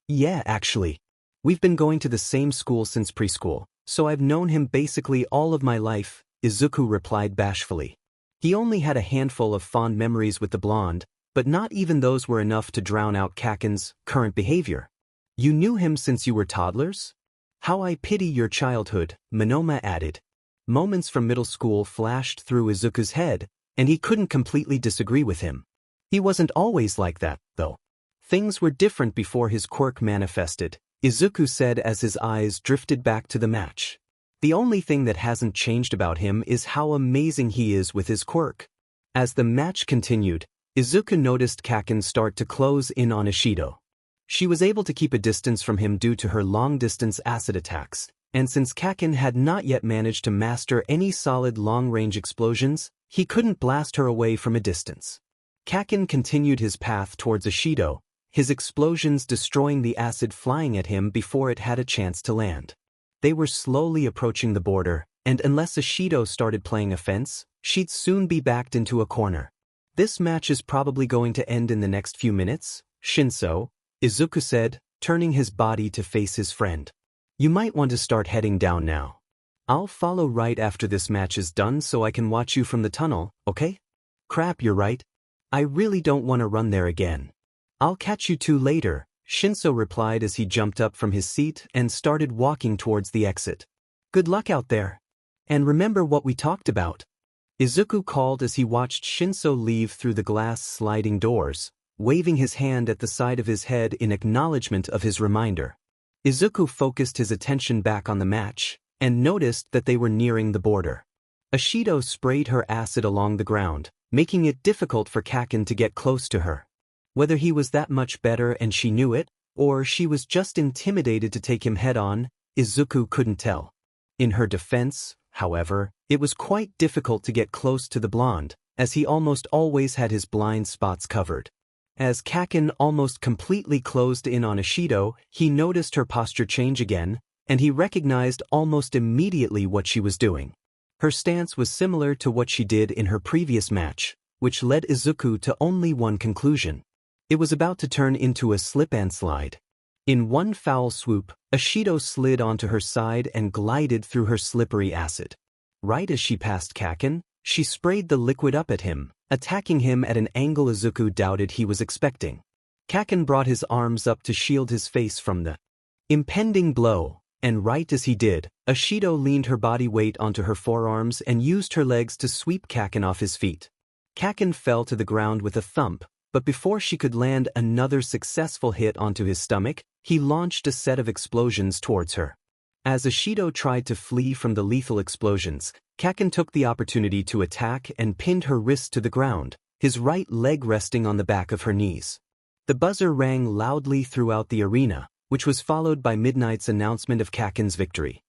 Yeah, actually. We've been going to the same school since preschool, so I've known him basically all of my life, Izuku replied bashfully. He only had a handful of fond memories with the blonde, but not even those were enough to drown out Kaken's current behavior. You knew him since you were toddlers? How I pity your childhood, Monoma added. Moments from middle school flashed through Izuku's head, and he couldn't completely disagree with him. He wasn't always like that, though. Things were different before his quirk manifested, Izuku said as his eyes drifted back to the match. The only thing that hasn't changed about him is how amazing he is with his quirk. As the match continued, Izuku noticed Kaken start to close in on Ishido. She was able to keep a distance from him due to her long-distance acid attacks, and since Kaken had not yet managed to master any solid long-range explosions, he couldn't blast her away from a distance. Kaken continued his path towards Ishido, his explosions destroying the acid flying at him before it had a chance to land. They were slowly approaching the border, and unless Ishido started playing offense, she'd soon be backed into a corner. This match is probably going to end in the next few minutes, Shinso, Izuku said, turning his body to face his friend. You might want to start heading down now. I'll follow right after this match is done so I can watch you from the tunnel, okay? Crap, you're right. I really don't want to run there again. I'll catch you two later, Shinso replied as he jumped up from his seat and started walking towards the exit. Good luck out there. And remember what we talked about. Izuku called as he watched Shinso leave through the glass sliding doors, waving his hand at the side of his head in acknowledgement of his reminder. Izuku focused his attention back on the match, and noticed that they were nearing the border. Ishido sprayed her acid along the ground, making it difficult for Kaken to get close to her. Whether he was that much better and she knew it, or she was just intimidated to take him head-on, Izuku couldn't tell. In her defense, however, it was quite difficult to get close to the blonde, as he almost always had his blind spots covered. As Kaken almost completely closed in on Ishido, he noticed her posture change again, and he recognized almost immediately what she was doing. Her stance was similar to what she did in her previous match, which led Izuku to only one conclusion. It was about to turn into a slip-and-slide. In one foul swoop, Ishido slid onto her side and glided through her slippery acid. Right as she passed Kaken, she sprayed the liquid up at him, attacking him at an angle Izuku doubted he was expecting. Kaken brought his arms up to shield his face from the impending blow, and right as he did, Ishido leaned her body weight onto her forearms and used her legs to sweep Kaken off his feet. Kaken fell to the ground with a thump, but before she could land another successful hit onto his stomach, he launched a set of explosions towards her. As Ishido tried to flee from the lethal explosions, Kaken took the opportunity to attack and pinned her wrists to the ground, his right leg resting on the back of her knees. The buzzer rang loudly throughout the arena, which was followed by Midnight's announcement of Kaken's victory.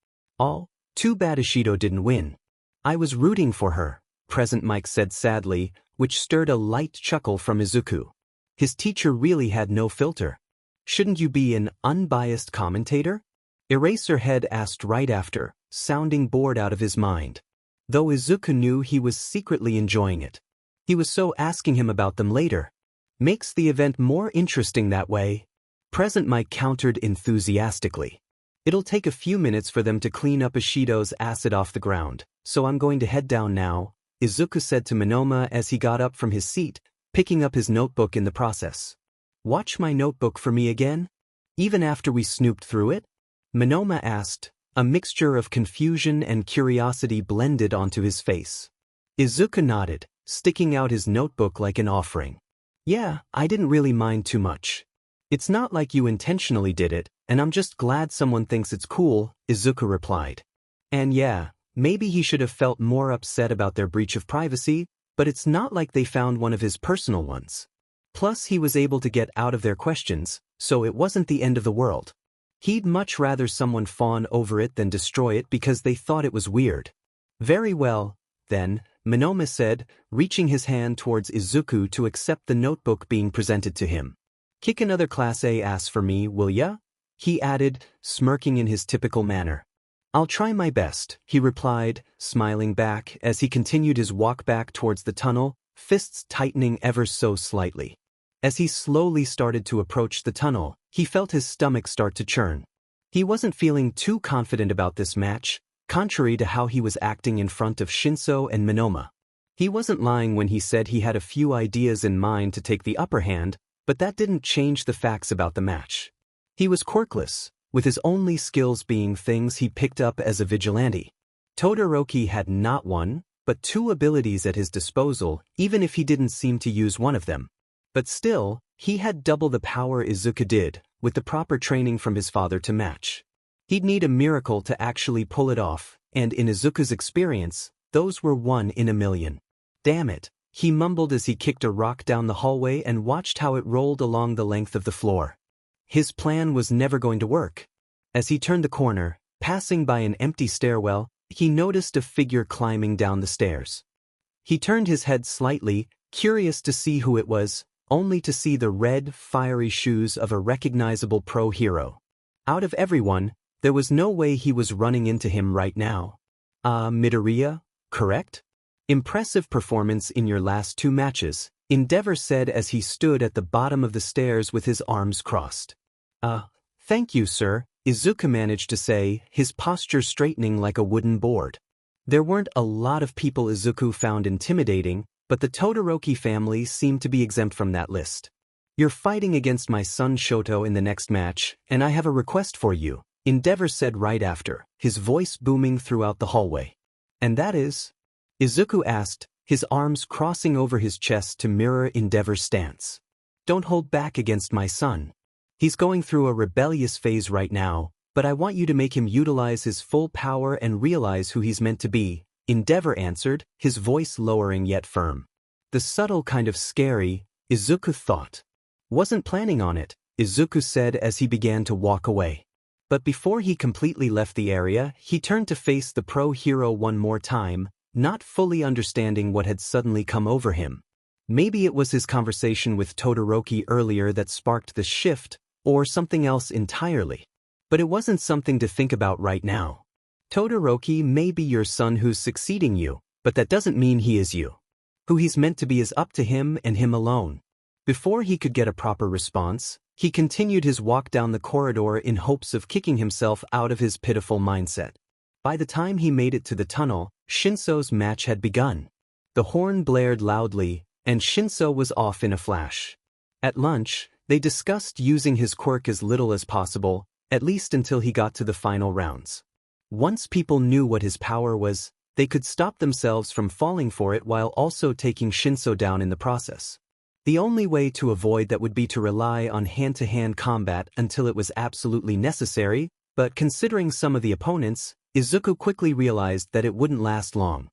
Too bad Ishido didn't win. I was rooting for her, Present Mike said sadly, which stirred a light chuckle from Izuku. His teacher really had no filter. Shouldn't you be an unbiased commentator? Eraserhead asked right after, sounding bored out of his mind. Though Izuku knew he was secretly enjoying it. He was so asking him about them later. Makes the event more interesting that way. Present Mike countered enthusiastically. It'll take a few minutes for them to clean up Ishido's acid off the ground, so I'm going to head down now, Izuku said to Monoma as he got up from his seat, picking up his notebook in the process. Watch my notebook for me again? Even after we snooped through it? Monoma asked, a mixture of confusion and curiosity blended onto his face. Izuku nodded, sticking out his notebook like an offering. Yeah, I didn't really mind too much. It's not like you intentionally did it, and I'm just glad someone thinks it's cool, Izuku replied. And yeah, maybe he should have felt more upset about their breach of privacy, but it's not like they found one of his personal ones. Plus he was able to get out of their questions, so it wasn't the end of the world. He'd much rather someone fawn over it than destroy it because they thought it was weird. Very well, then, Monoma said, reaching his hand towards Izuku to accept the notebook being presented to him. Kick another Class A ass for me, will ya? He added, smirking in his typical manner. I'll try my best, he replied, smiling back as he continued his walk back towards the tunnel, fists tightening ever so slightly. As he slowly started to approach the tunnel, he felt his stomach start to churn. He wasn't feeling too confident about this match, contrary to how he was acting in front of Shinso and Monoma. He wasn't lying when he said he had a few ideas in mind to take the upper hand, but that didn't change the facts about the match. He was quirkless, with his only skills being things he picked up as a vigilante. Todoroki had not one, but two abilities at his disposal, even if he didn't seem to use one of them. But still, he had double the power Izuku did, with the proper training from his father to match. He'd need a miracle to actually pull it off, and in Izuku's experience, those were 1 in a million. Damn it, he mumbled as he kicked a rock down the hallway and watched how it rolled along the length of the floor. His plan was never going to work. As he turned the corner, passing by an empty stairwell, he noticed a figure climbing down the stairs. He turned his head slightly, curious to see who it was, only to see the red, fiery shoes of a recognizable pro-hero. Out of everyone, there was no way he was running into him right now. Midoriya, correct? Impressive performance in your last 2 matches, Endeavor said as he stood at the bottom of the stairs with his arms crossed. Thank you, sir, Izuku managed to say, his posture straightening like a wooden board. There weren't a lot of people Izuku found intimidating, but the Todoroki family seemed to be exempt from that list. You're fighting against my son Shoto in the next match, and I have a request for you, Endeavor said right after, his voice booming throughout the hallway. And that is? Izuku asked, his arms crossing over his chest to mirror Endeavor's stance. Don't hold back against my son. He's going through a rebellious phase right now, but I want you to make him utilize his full power and realize who he's meant to be, Endeavor answered, his voice lowering yet firm. The subtle kind of scary, Izuku thought. Wasn't planning on it, Izuku said as he began to walk away. But before he completely left the area, he turned to face the pro-hero one more time, not fully understanding what had suddenly come over him. Maybe it was his conversation with Todoroki earlier that sparked the shift, or something else entirely. But it wasn't something to think about right now. Todoroki may be your son who's succeeding you, but that doesn't mean he is you. Who he's meant to be is up to him and him alone. Before he could get a proper response, he continued his walk down the corridor in hopes of kicking himself out of his pitiful mindset. By the time he made it to the tunnel, Shinso's match had begun. The horn blared loudly, and Shinso was off in a flash. At lunch, they discussed using his quirk as little as possible, at least until he got to the final rounds. Once people knew what his power was, they could stop themselves from falling for it while also taking Shinso down in the process. The only way to avoid that would be to rely on hand-to-hand combat until it was absolutely necessary, but considering some of the opponents, Izuku quickly realized that it wouldn't last long.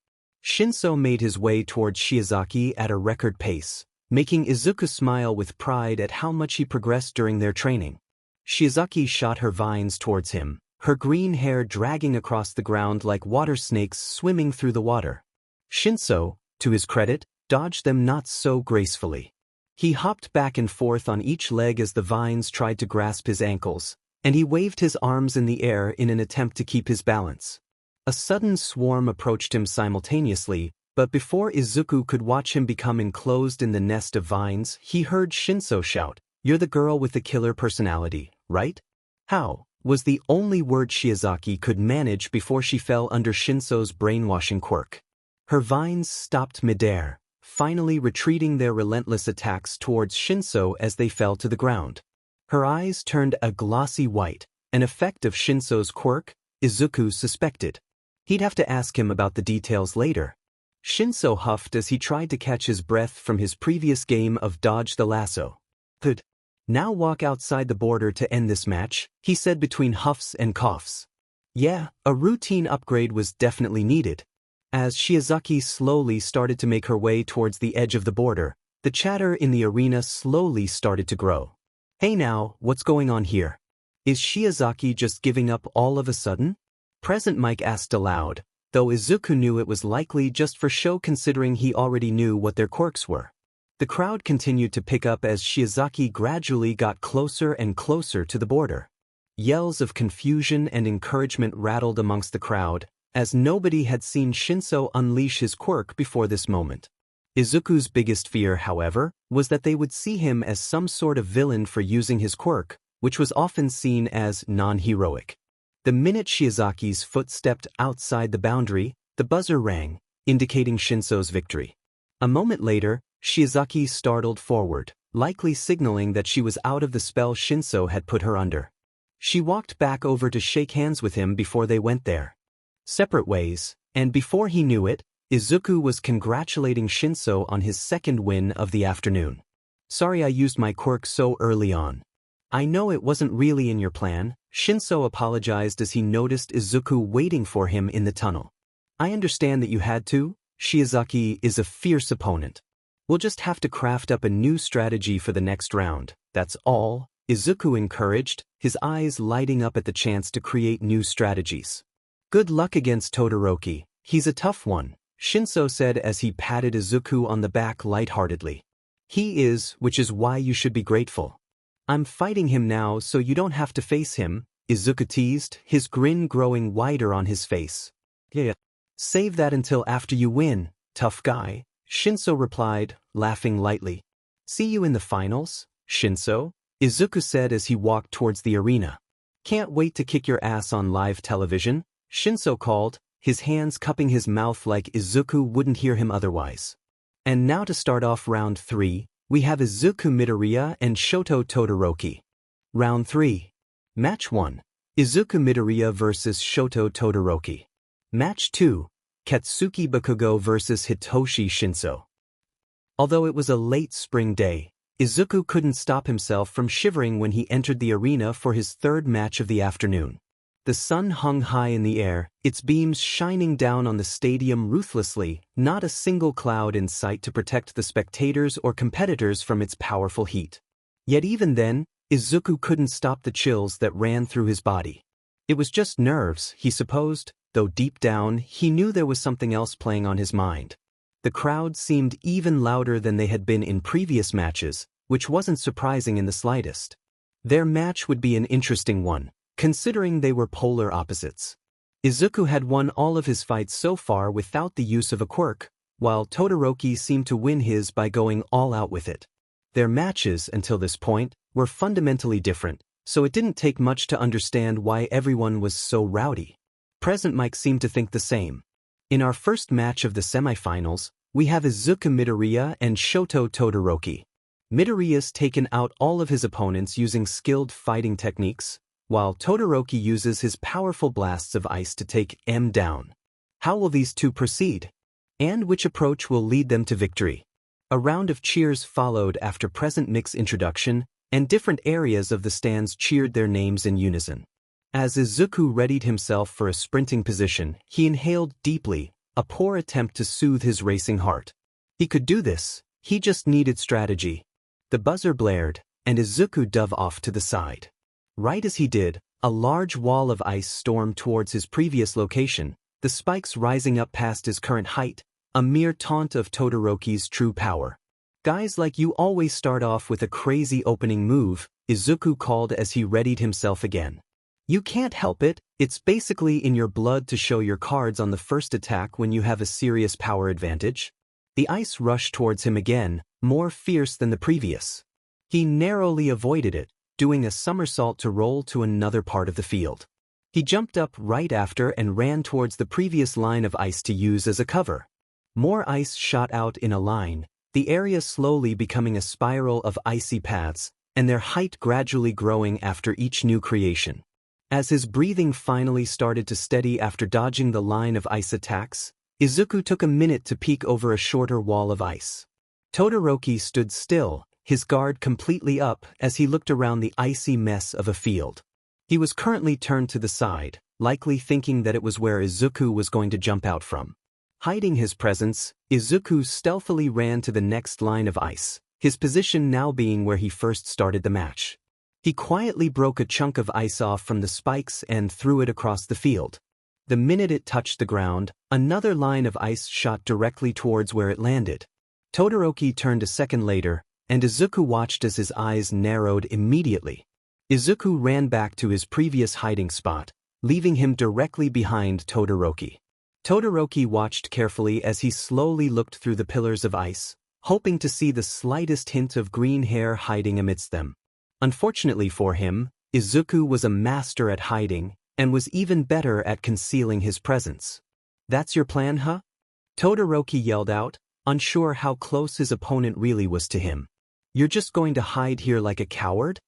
Shinso made his way towards Shiozaki at a record pace, making Izuku smile with pride at how much he progressed during their training. Shiozaki shot her vines towards him, her green hair dragging across the ground like water snakes swimming through the water. Shinso, to his credit, dodged them not so gracefully. He hopped back and forth on each leg as the vines tried to grasp his ankles, and he waved his arms in the air in an attempt to keep his balance. A sudden swarm approached him simultaneously, but before Izuku could watch him become enclosed in the nest of vines, he heard Shinso shout, "You're the girl with the killer personality, right? How? was the only word Shiozaki could manage before she fell under Shinso's brainwashing quirk. Her vines stopped midair, finally retreating their relentless attacks towards Shinso as they fell to the ground. Her eyes turned a glossy white, an effect of Shinso's quirk, Izuku suspected. He'd have to ask him about the details later. Shinso huffed as he tried to catch his breath from his previous game of dodge the lasso. "Could now walk outside the border to end this match," he said between huffs and coughs. Yeah, a routine upgrade was definitely needed. As Shiozaki slowly started to make her way towards the edge of the border, the chatter in the arena slowly started to grow. "Hey now, what's going on here? Is Shiozaki just giving up all of a sudden?" Present Mike asked aloud, though Izuku knew it was likely just for show considering he already knew what their quirks were. The crowd continued to pick up as Shiozaki gradually got closer and closer to the border. Yells of confusion and encouragement rattled amongst the crowd, as nobody had seen Shinso unleash his quirk before this moment. Izuku's biggest fear, however, was that they would see him as some sort of villain for using his quirk, which was often seen as non-heroic. The minute Shiozaki's foot stepped outside the boundary, the buzzer rang, indicating Shinso's victory. A moment later, Shiozaki startled forward, likely signaling that she was out of the spell Shinso had put her under. She walked back over to shake hands with him before they went their separate ways, and before he knew it, Izuku was congratulating Shinso on his second win of the afternoon. "Sorry I used my quirk so early on. I know it wasn't really in your plan," Shinso apologized as he noticed Izuku waiting for him in the tunnel. "I understand that you had to. Shiozaki is a fierce opponent. We'll just have to craft up a new strategy for the next round, that's all," Izuku encouraged, his eyes lighting up at the chance to create new strategies. "Good luck against Todoroki, he's a tough one," Shinso said as he patted Izuku on the back lightheartedly. "He is, which is why you should be grateful. I'm fighting him now so you don't have to face him," Izuku teased, his grin growing wider on his face. "Yeah. Save that until after you win, tough guy," Shinso replied, laughing lightly. "See you in the finals, Shinso," Izuku said as he walked towards the arena. "Can't wait to kick your ass on live television," Shinso called, his hands cupping his mouth like Izuku wouldn't hear him otherwise. And now to start off round 3, we have Izuku Midoriya and Shoto Todoroki. Round 3. Match 1. Izuku Midoriya vs Shoto Todoroki. Match 2. Katsuki Bakugo vs Hitoshi Shinso. Although it was a late spring day, Izuku couldn't stop himself from shivering when he entered the arena for his third match of the afternoon. The sun hung high in the air, its beams shining down on the stadium ruthlessly, not a single cloud in sight to protect the spectators or competitors from its powerful heat. Yet even then, Izuku couldn't stop the chills that ran through his body. It was just nerves, he supposed, though deep down, he knew there was something else playing on his mind. The crowd seemed even louder than they had been in previous matches, which wasn't surprising in the slightest. Their match would be an interesting one, considering they were polar opposites. Izuku had won all of his fights so far without the use of a quirk, while Todoroki seemed to win his by going all out with it. Their matches, until this point, were fundamentally different, so it didn't take much to understand why everyone was so rowdy. Present Mike seemed to think the same. In our first match of the semifinals, we have Izuku Midoriya and Shoto Todoroki. Midoriya's taken out all of his opponents using skilled fighting techniques, while Todoroki uses his powerful blasts of ice to take M down. How will these two proceed? And which approach will lead them to victory? A round of cheers followed after Present Mic's introduction, and different areas of the stands cheered their names in unison. As Izuku readied himself for a sprinting position, he inhaled deeply, a poor attempt to soothe his racing heart. He could do this, he just needed strategy. The buzzer blared, and Izuku dove off to the side. Right as he did, a large wall of ice stormed towards his previous location, the spikes rising up past his current height, a mere taunt of Todoroki's true power. "Guys like you always start off with a crazy opening move," Izuku called as he readied himself again. "You can't help it, it's basically in your blood to show your cards on the first attack when you have a serious power advantage." The ice rushed towards him again, more fierce than the previous. He narrowly avoided it, doing a somersault to roll to another part of the field. He jumped up right after and ran towards the previous line of ice to use as a cover. More ice shot out in a line, the area slowly becoming a spiral of icy paths, and their height gradually growing after each new creation. As his breathing finally started to steady after dodging the line of ice attacks, Izuku took a minute to peek over a shorter wall of ice. Todoroki stood still, his guard completely up as he looked around the icy mess of a field. He was currently turned to the side, likely thinking that it was where Izuku was going to jump out from. Hiding his presence, Izuku stealthily ran to the next line of ice, his position now being where he first started the match. He quietly broke a chunk of ice off from the spikes and threw it across the field. The minute it touched the ground, another line of ice shot directly towards where it landed. Todoroki turned a second later, and Izuku watched as his eyes narrowed immediately. Izuku ran back to his previous hiding spot, leaving him directly behind Todoroki. Todoroki watched carefully as he slowly looked through the pillars of ice, hoping to see the slightest hint of green hair hiding amidst them. Unfortunately for him, Izuku was a master at hiding, and was even better at concealing his presence. "That's your plan, huh?" Todoroki yelled out, unsure how close his opponent really was to him. "You're just going to hide here like a coward?"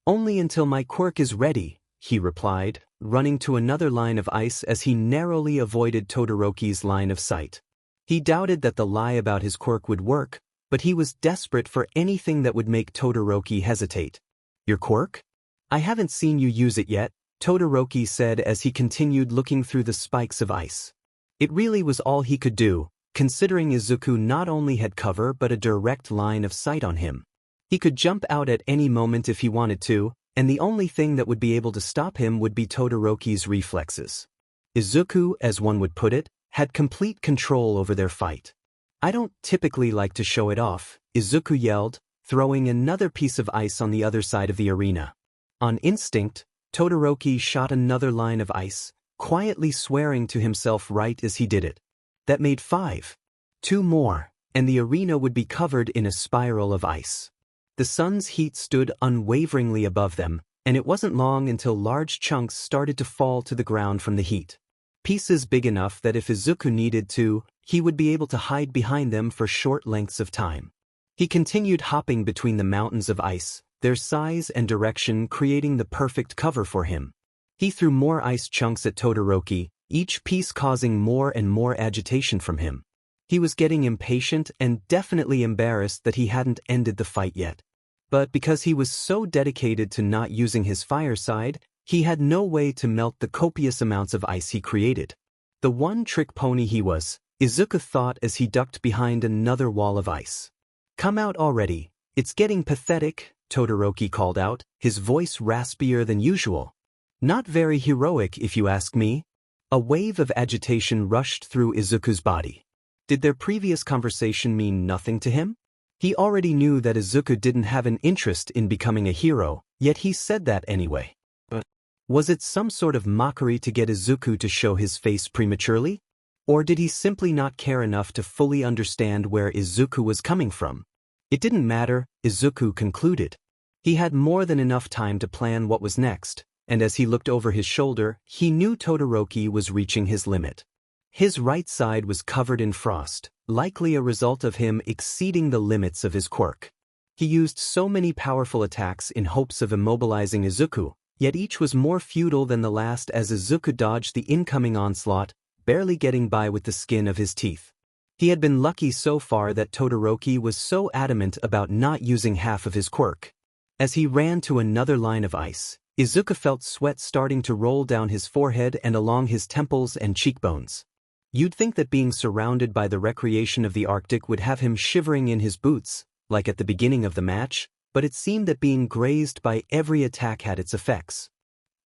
"Only until my quirk is ready," he replied, running to another line of ice as he narrowly avoided Todoroki's line of sight. He doubted that the lie about his quirk would work, but he was desperate for anything that would make Todoroki hesitate. "Your quirk? I haven't seen you use it yet," Todoroki said as he continued looking through the spikes of ice. It really was all he could do, considering Izuku not only had cover but a direct line of sight on him. He could jump out at any moment if he wanted to, and the only thing that would be able to stop him would be Todoroki's reflexes. Izuku, as one would put it, had complete control over their fight. "I don't typically like to show it off," Izuku yelled, throwing another piece of ice on the other side of the arena. On instinct, Todoroki shot another line of ice, quietly swearing to himself right as he did it. That made 5. 2 more, and the arena would be covered in a spiral of ice. The sun's heat stood unwaveringly above them, and it wasn't long until large chunks started to fall to the ground from the heat. Pieces big enough that if Izuku needed to, he would be able to hide behind them for short lengths of time. He continued hopping between the mountains of ice, their size and direction creating the perfect cover for him. He threw more ice chunks at Todoroki, each piece causing more and more agitation from him. He was getting impatient and definitely embarrassed that he hadn't ended the fight yet. But because he was so dedicated to not using his fire side, he had no way to melt the copious amounts of ice he created. The one-trick pony he was, Izuku thought as he ducked behind another wall of ice. "Come out already, it's getting pathetic," Todoroki called out, his voice raspier than usual. "Not very heroic if you ask me." A wave of agitation rushed through Izuku's body. Did their previous conversation mean nothing to him? He already knew that Izuku didn't have an interest in becoming a hero, yet he said that anyway. But was it some sort of mockery to get Izuku to show his face prematurely? Or did he simply not care enough to fully understand where Izuku was coming from? It didn't matter, Izuku concluded. He had more than enough time to plan what was next, and as he looked over his shoulder, he knew Todoroki was reaching his limit. His right side was covered in frost, likely a result of him exceeding the limits of his quirk. He used so many powerful attacks in hopes of immobilizing Izuku, yet each was more futile than the last as Izuku dodged the incoming onslaught, barely getting by with the skin of his teeth. He had been lucky so far that Todoroki was so adamant about not using half of his quirk. As he ran to another line of ice, Izuku felt sweat starting to roll down his forehead and along his temples and cheekbones. You'd think that being surrounded by the recreation of the Arctic would have him shivering in his boots, like at the beginning of the match, but it seemed that being grazed by every attack had its effects.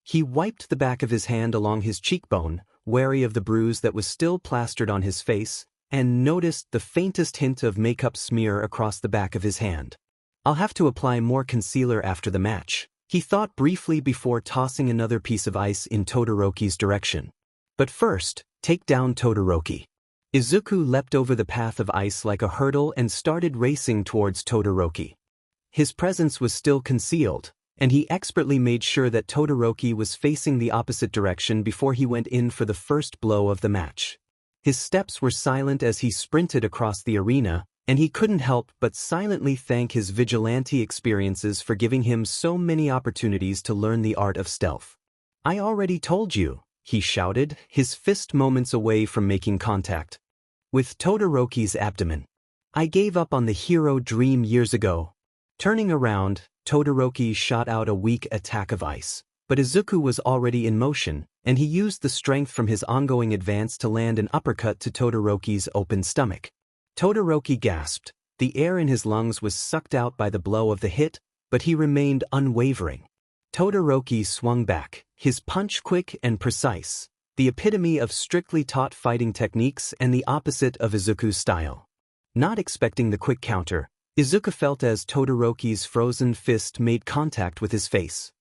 He wiped the back of his hand along his cheekbone, wary of the bruise that was still plastered on his face, and noticed the faintest hint of makeup smear across the back of his hand. "I'll have to apply more concealer after the match," he thought briefly before tossing another piece of ice in Todoroki's direction. "But first, take down Todoroki." Izuku leapt over the path of ice like a hurdle and started racing towards Todoroki. His presence was still concealed, and he expertly made sure that Todoroki was facing the opposite direction before he went in for the first blow of the match. His steps were silent as he sprinted across the arena, and he couldn't help but silently thank his vigilante experiences for giving him so many opportunities to learn the art of stealth. "I already told you," he shouted, his fist moments away from making contact with Todoroki's abdomen. "I gave up on the hero dream years ago." Turning around, Todoroki shot out a weak attack of ice, but Izuku was already in motion, and he used the strength from his ongoing advance to land an uppercut to Todoroki's open stomach. Todoroki gasped. The air in his lungs was sucked out by the blow of the hit, but he remained unwavering. Todoroki swung back, his punch quick and precise, the epitome of strictly taught fighting techniques and the opposite of Izuku's style. Not expecting the quick counter, Izuku felt as Todoroki's frozen fist made contact with his face.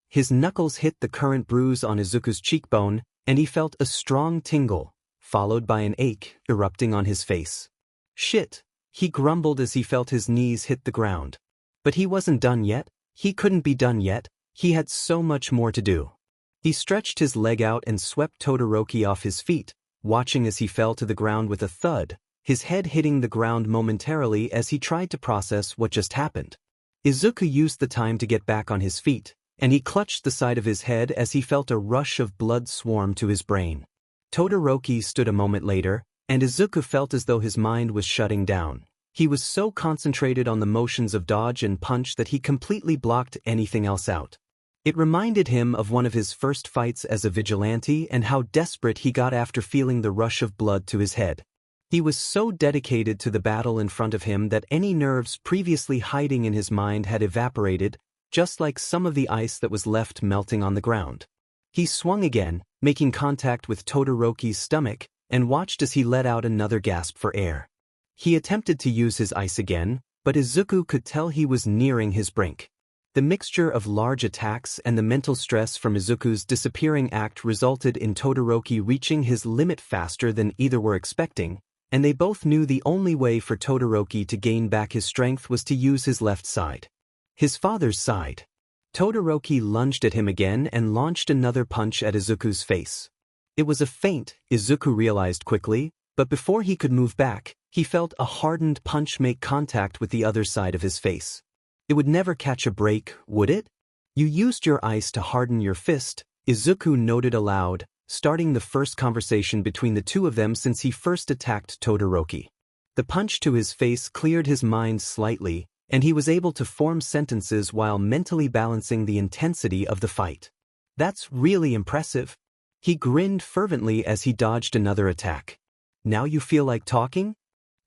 His knuckles hit the current bruise on Izuku's cheekbone, and he felt a strong tingle, followed by an ache erupting on his face. "Shit," he grumbled as he felt his knees hit the ground. But he wasn't done yet. He couldn't be done yet. He had so much more to do. He stretched his leg out and swept Todoroki off his feet, watching as he fell to the ground with a thud, his head hitting the ground momentarily as he tried to process what just happened. Izuku used the time to get back on his feet, and he clutched the side of his head as he felt a rush of blood swarm to his brain. Todoroki stood a moment later, and Izuku felt as though his mind was shutting down. He was so concentrated on the motions of dodge and punch that he completely blocked anything else out. It reminded him of one of his first fights as a vigilante and how desperate he got after feeling the rush of blood to his head. He was so dedicated to the battle in front of him that any nerves previously hiding in his mind had evaporated, just like some of the ice that was left melting on the ground. He swung again, making contact with Todoroki's stomach, and watched as he let out another gasp for air. He attempted to use his ice again, but Izuku could tell he was nearing his brink. The mixture of large attacks and the mental stress from Izuku's disappearing act resulted in Todoroki reaching his limit faster than either were expecting, and they both knew the only way for Todoroki to gain back his strength was to use his left side. His father's side. Todoroki lunged at him again and launched another punch at Izuku's face. It was a feint, Izuku realized quickly, but before he could move back, he felt a hardened punch make contact with the other side of his face. It would never catch a break, would it? "You used your ice to harden your fist," Izuku noted aloud, starting the first conversation between the two of them since he first attacked Todoroki. The punch to his face cleared his mind slightly, and he was able to form sentences while mentally balancing the intensity of the fight. "That's really impressive." He grinned fervently as he dodged another attack. "Now you feel like talking?"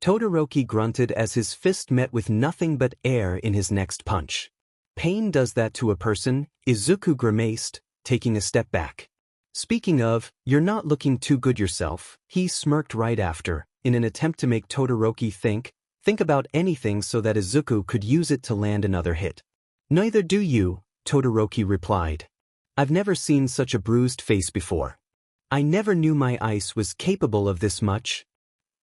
Todoroki grunted as his fist met with nothing but air in his next punch. "Pain does that to a person," Izuku grimaced, taking a step back. "Speaking of, you're not looking too good yourself," he smirked right after, in an attempt to make Todoroki think about anything so that Izuku could use it to land another hit. "Neither do you," Todoroki replied. "I've never seen such a bruised face before. I never knew my ice was capable of this much."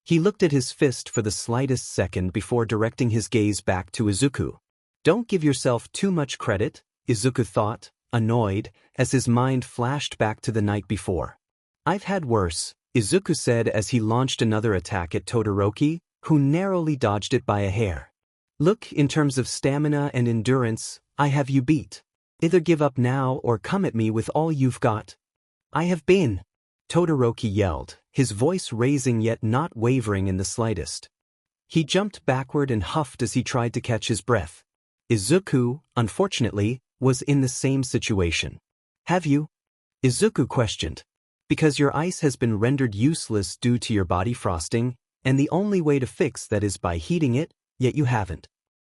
He looked at his fist for the slightest second before directing his gaze back to Izuku. "Don't give yourself too much credit," Izuku thought, annoyed, as his mind flashed back to the night before. "I've had worse," Izuku said as he launched another attack at Todoroki, who narrowly dodged it by a hair. "Look, in terms of stamina and endurance, I have you beat. Either give up now or come at me with all you've got." "I have been," Todoroki yelled, his voice raising yet not wavering in the slightest. He jumped backward and huffed as he tried to catch his breath. Izuku, unfortunately, was in the same situation. "Have you?" Izuku questioned. "Because your ice has been rendered useless due to your body frosting, and the only way to fix that is by heating it, yet you haven't."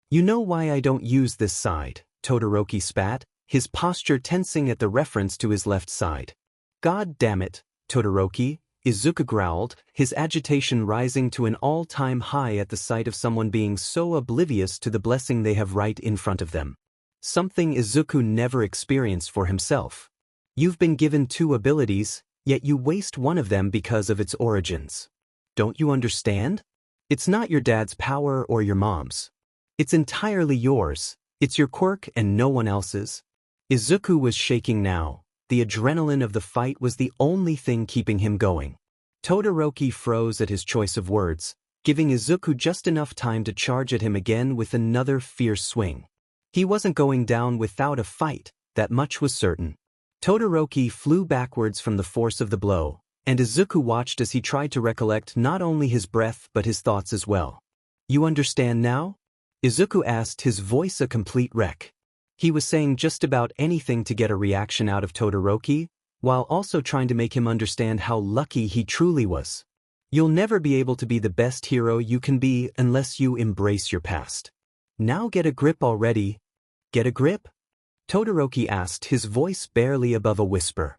"You know why I don't use this side," Todoroki spat, his posture tensing at the reference to his left side. "God damn it, Todoroki," Izuku growled, his agitation rising to an all-time high at the sight of someone being so oblivious to the blessing they have right in front of them. Something Izuku never experienced for himself. "You've been given two abilities, yet you waste one of them because of its origins. Don't you understand? It's not your dad's power or your mom's. It's entirely yours. It's your quirk and no one else's." Izuku was shaking now. The adrenaline of the fight was the only thing keeping him going. Todoroki froze at his choice of words, giving Izuku just enough time to charge at him again with another fierce swing. He wasn't going down without a fight, that much was certain. Todoroki flew backwards from the force of the blow, and Izuku watched as he tried to recollect not only his breath but his thoughts as well. "You understand now?" Izuku asked, his voice a complete wreck. He was saying just about anything to get a reaction out of Todoroki, while also trying to make him understand how lucky he truly was. "You'll never be able to be the best hero you can be unless you embrace your past. Now get a grip already." "Get a grip?" Todoroki asked, his voice barely above a whisper.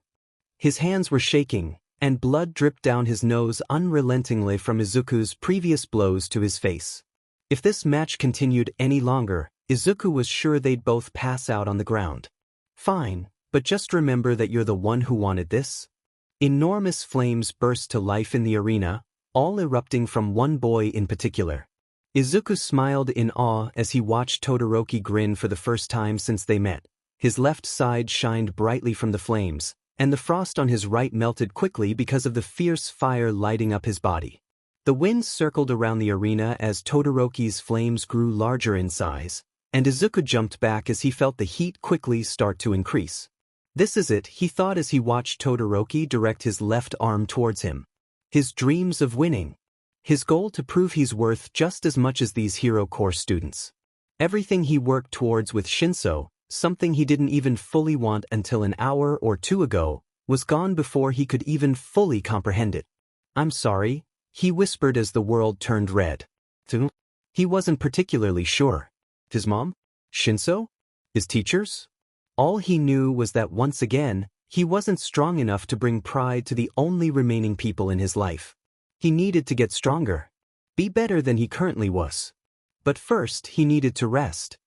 His hands were shaking, and blood dripped down his nose unrelentingly from Izuku's previous blows to his face. If this match continued any longer, Izuku was sure they'd both pass out on the ground. "Fine, but just remember that you're the one who wanted this." Enormous flames burst to life in the arena, all erupting from one boy in particular. Izuku smiled in awe as he watched Todoroki grin for the first time since they met. His left side shined brightly from the flames, and the frost on his right melted quickly because of the fierce fire lighting up his body. The wind circled around the arena as Todoroki's flames grew larger in size, and Izuku jumped back as he felt the heat quickly start to increase. "This is it," he thought as he watched Todoroki direct his left arm towards him. His dreams of winning. His goal to prove he's worth just as much as these Hero Corps students. Everything he worked towards with Shinso, something he didn't even fully want until an hour or two ago, was gone before he could even fully comprehend it. "I'm sorry," he whispered as the world turned red. He wasn't particularly sure. His mom? Shinso? His teachers? All he knew was that once again, he wasn't strong enough to bring pride to the only remaining people in his life. He needed to get stronger. Be better than he currently was. But first, he needed to rest.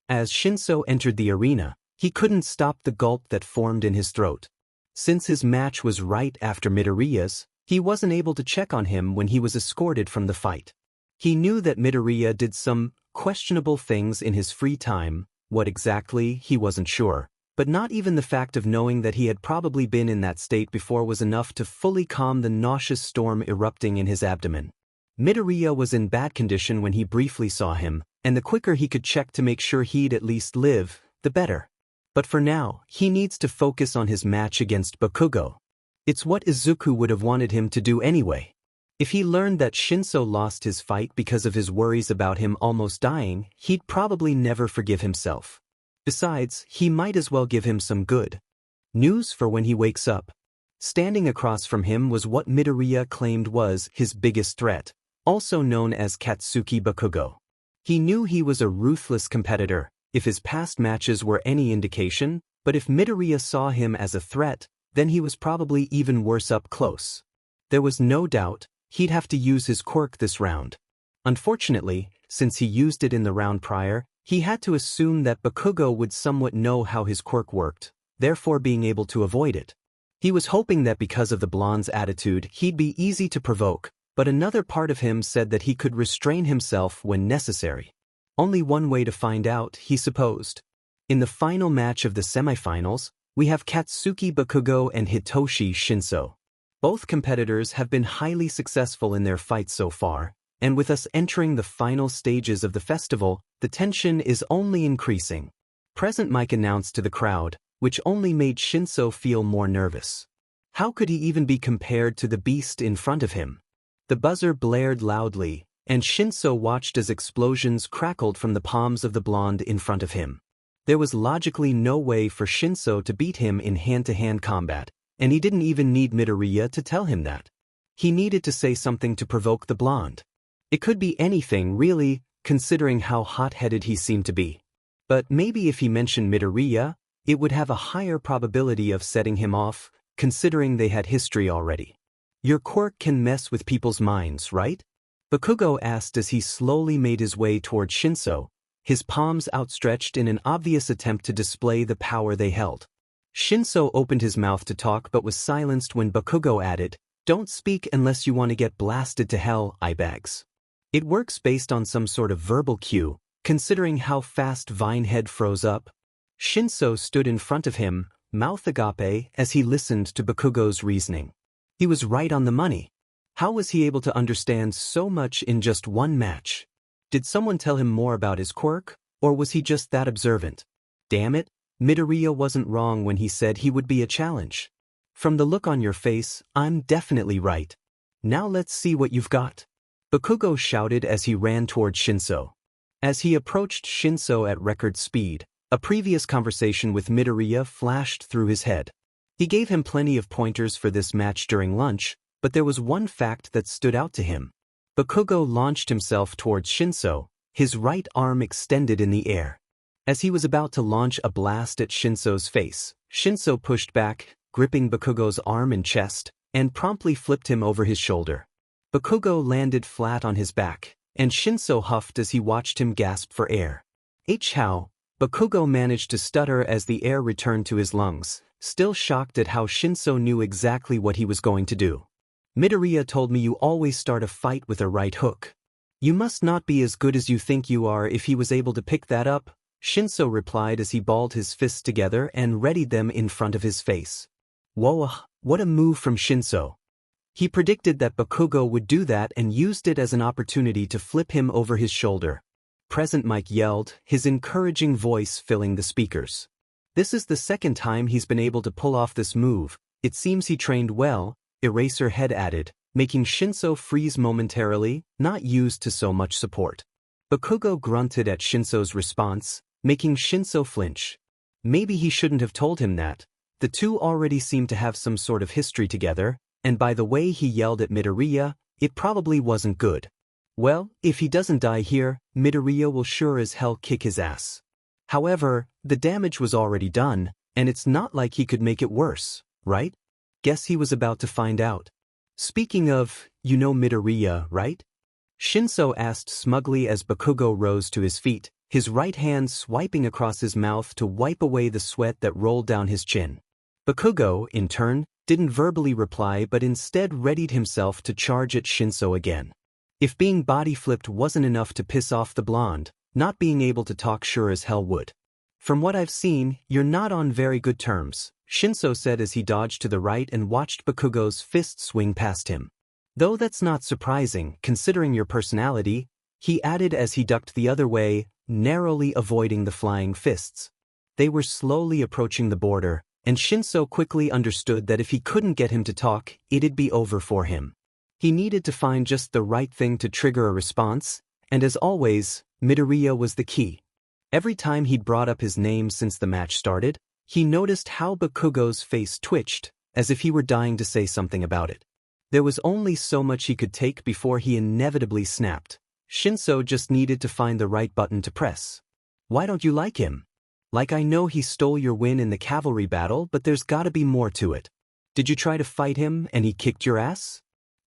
As Shinso entered the arena, he couldn't stop the gulp that formed in his throat. Since his match was right after Midoriya's, he wasn't able to check on him when he was escorted from the fight. He knew that Midoriya did some questionable things in his free time. What exactly, he wasn't sure, but not even the fact of knowing that he had probably been in that state before was enough to fully calm the nauseous storm erupting in his abdomen. Midoriya was in bad condition when he briefly saw him, and the quicker he could check to make sure he'd at least live, the better. But for now, he needs to focus on his match against Bakugo. It's what Izuku would have wanted him to do anyway. If he learned that Shinso lost his fight because of his worries about him almost dying, he'd probably never forgive himself. Besides, he might as well give him some good news for when he wakes up. Standing across from him was what Midoriya claimed was his biggest threat, also known as Katsuki Bakugo. He knew he was a ruthless competitor, if his past matches were any indication, but if Midoriya saw him as a threat, then he was probably even worse up close. There was no doubt he'd have to use his quirk this round. Unfortunately, since he used it in the round prior, he had to assume that Bakugo would somewhat know how his quirk worked, therefore being able to avoid it. He was hoping that because of the blonde's attitude he'd be easy to provoke, but another part of him said that he could restrain himself when necessary. Only one way to find out, he supposed. In the final match of the semifinals, we have Katsuki Bakugo and Hitoshi Shinso. Both competitors have been highly successful in their fights so far, and with us entering the final stages of the festival, the tension is only increasing. Present Mike announced to the crowd, which only made Shinso feel more nervous. How could he even be compared to the beast in front of him? The buzzer blared loudly, and Shinso watched as explosions crackled from the palms of the blonde in front of him. There was logically no way for Shinso to beat him in hand-to-hand combat, and he didn't even need Midoriya to tell him that. He needed to say something to provoke the blonde. It could be anything, really, considering how hot-headed he seemed to be. But maybe if he mentioned Midoriya, it would have a higher probability of setting him off, considering they had history already. "Your quirk can mess with people's minds, right?" Bakugo asked as he slowly made his way toward Shinso, his palms outstretched in an obvious attempt to display the power they held. Shinso opened his mouth to talk but was silenced when Bakugo added, "Don't speak unless you want to get blasted to hell, eyebags." It works based on some sort of verbal cue, considering how fast Vinehead froze up. Shinso stood in front of him, mouth agape, as he listened to Bakugo's reasoning. He was right on the money. How was he able to understand so much in just one match? Did someone tell him more about his quirk, or was he just that observant? Damn it, Midoriya wasn't wrong when he said he would be a challenge. From the look on your face, I'm definitely right. Now let's see what you've got. Bakugo shouted as he ran toward Shinso. As he approached Shinso at record speed, a previous conversation with Midoriya flashed through his head. He gave him plenty of pointers for this match during lunch, but there was one fact that stood out to him. Bakugo launched himself towards Shinso, his right arm extended in the air. As he was about to launch a blast at Shinso's face, Shinso pushed back, gripping Bakugo's arm and chest, and promptly flipped him over his shoulder. Bakugo landed flat on his back, and Shinso huffed as he watched him gasp for air. How? Bakugo managed to stutter as the air returned to his lungs, still shocked at how Shinso knew exactly what he was going to do. Midoriya told me you always start a fight with a right hook. You must not be as good as you think you are if he was able to pick that up, Shinso replied as he balled his fists together and readied them in front of his face. Whoa, what a move from Shinso. He predicted that Bakugo would do that and used it as an opportunity to flip him over his shoulder. Present Mike yelled, his encouraging voice filling the speakers. This is the second time he's been able to pull off this move. It seems he trained well, Eraserhead added, making Shinso freeze momentarily, not used to so much support. Bakugo grunted at Shinso's response, making Shinso flinch. Maybe he shouldn't have told him that. The two already seemed to have some sort of history together, and by the way he yelled at Midoriya, it probably wasn't good. Well, if he doesn't die here, Midoriya will sure as hell kick his ass. However, the damage was already done, and it's not like he could make it worse, right? Guess he was about to find out. Speaking of, you know Midoriya, right? Shinso asked smugly as Bakugo rose to his feet, his right hand swiping across his mouth to wipe away the sweat that rolled down his chin. Bakugo, in turn, didn't verbally reply but instead readied himself to charge at Shinso again. If being body-flipped wasn't enough to piss off the blonde, not being able to talk sure as hell would. From what I've seen, you're not on very good terms, Shinso said as he dodged to the right and watched Bakugo's fist swing past him. Though that's not surprising, considering your personality, he added as he ducked the other way, narrowly avoiding the flying fists. They were slowly approaching the border, and Shinso quickly understood that if he couldn't get him to talk, it'd be over for him. He needed to find just the right thing to trigger a response, and as always, Midoriya was the key. Every time he'd brought up his name since the match started, he noticed how Bakugo's face twitched, as if he were dying to say something about it. There was only so much he could take before he inevitably snapped. Shinso just needed to find the right button to press. Why don't you like him? Like I know he stole your win in the cavalry battle, but there's gotta be more to it. Did you try to fight him and he kicked your ass?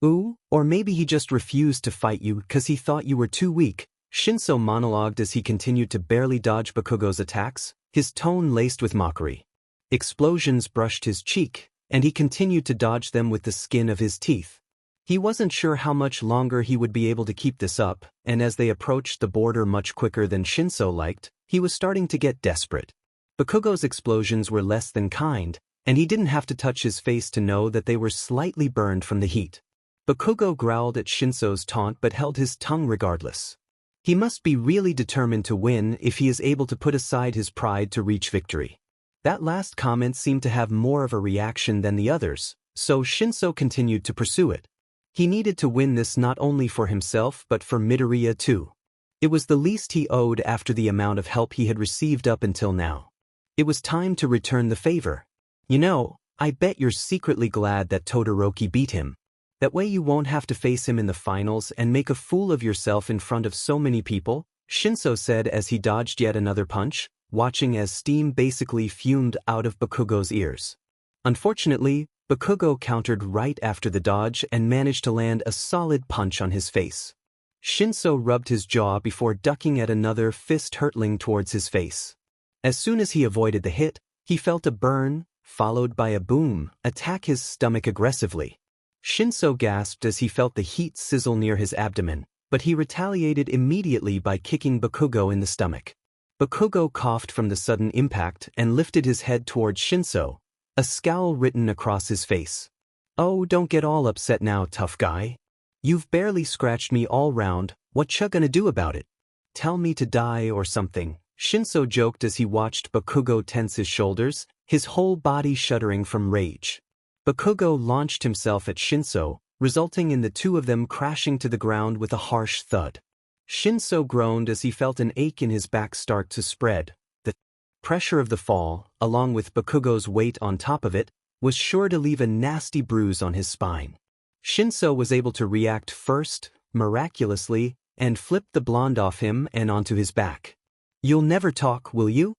Ooh, or maybe he just refused to fight you because he thought you were too weak, Shinso monologued as he continued to barely dodge Bakugo's attacks, his tone laced with mockery. Explosions brushed his cheek, and he continued to dodge them with the skin of his teeth. He wasn't sure how much longer he would be able to keep this up, and as they approached the border much quicker than Shinso liked, he was starting to get desperate. Bakugo's explosions were less than kind, and he didn't have to touch his face to know that they were slightly burned from the heat. Bakugo growled at Shinso's taunt but held his tongue regardless. He must be really determined to win if he is able to put aside his pride to reach victory. That last comment seemed to have more of a reaction than the others, so Shinso continued to pursue it. He needed to win this not only for himself but for Midoriya too. It was the least he owed after the amount of help he had received up until now. It was time to return the favor. You know, I bet you're secretly glad that Todoroki beat him. That way you won't have to face him in the finals and make a fool of yourself in front of so many people, Shinso said as he dodged yet another punch, watching as steam basically fumed out of Bakugo's ears. Unfortunately, Bakugo countered right after the dodge and managed to land a solid punch on his face. Shinso rubbed his jaw before ducking at another fist hurtling towards his face. As soon as he avoided the hit, he felt a burn, followed by a boom, attack his stomach aggressively. Shinso gasped as he felt the heat sizzle near his abdomen, but he retaliated immediately by kicking Bakugo in the stomach. Bakugo coughed from the sudden impact and lifted his head towards Shinso, a scowl written across his face. Oh, don't get all upset now, tough guy. You've barely scratched me all round, what ya gonna do about it? Tell me to die or something, Shinso joked as he watched Bakugo tense his shoulders, his whole body shuddering from rage. Bakugo launched himself at Shinso, resulting in the two of them crashing to the ground with a harsh thud. Shinso groaned as he felt an ache in his back start to spread. The pressure of the fall, along with Bakugo's weight on top of it, was sure to leave a nasty bruise on his spine. Shinso was able to react first, miraculously, and flipped the blonde off him and onto his back. You'll never talk, will you?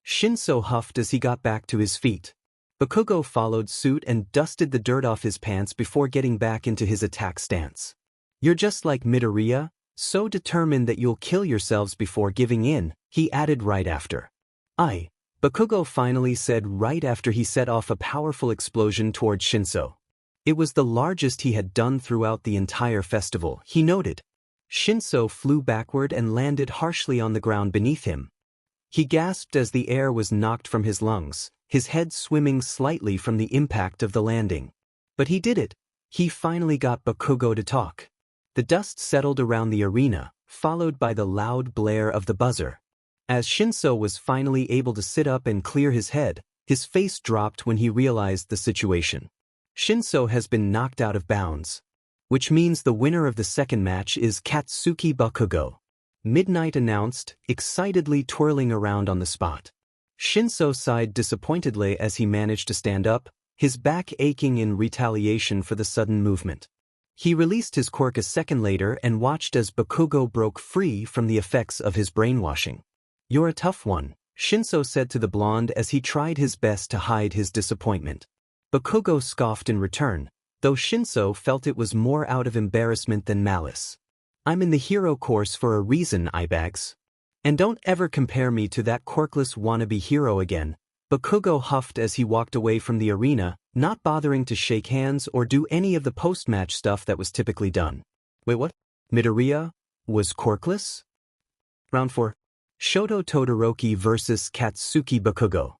Shinso huffed as he got back to his feet. Bakugo followed suit and dusted the dirt off his pants before getting back into his attack stance. You're just like Midoriya, so determined that you'll kill yourselves before giving in, he added right after. Bakugo finally said right after he set off a powerful explosion toward Shinso. It was the largest he had done throughout the entire festival, he noted. Shinso flew backward and landed harshly on the ground beneath him. He gasped as the air was knocked from his lungs, his head swimming slightly from the impact of the landing. But he did it. He finally got Bakugo to talk. The dust settled around the arena, followed by the loud blare of the buzzer. As Shinso was finally able to sit up and clear his head, his face dropped when he realized the situation. Shinso has been knocked out of bounds. Which means the winner of the second match is Katsuki Bakugo. Midnight announced, excitedly twirling around on the spot. Shinso sighed disappointedly as he managed to stand up, his back aching in retaliation for the sudden movement. He released his quirk a second later and watched as Bakugo broke free from the effects of his brainwashing. You're a tough one, Shinso said to the blonde as he tried his best to hide his disappointment. Bakugo scoffed in return, though Shinso felt it was more out of embarrassment than malice. I'm in the hero course for a reason, eyebags. And don't ever compare me to that quirkless wannabe hero again, Bakugo huffed as he walked away from the arena, not bothering to shake hands or do any of the post-match stuff that was typically done. Wait, what? Midoriya was quirkless? Round 4. Shoto Todoroki vs. Katsuki Bakugo.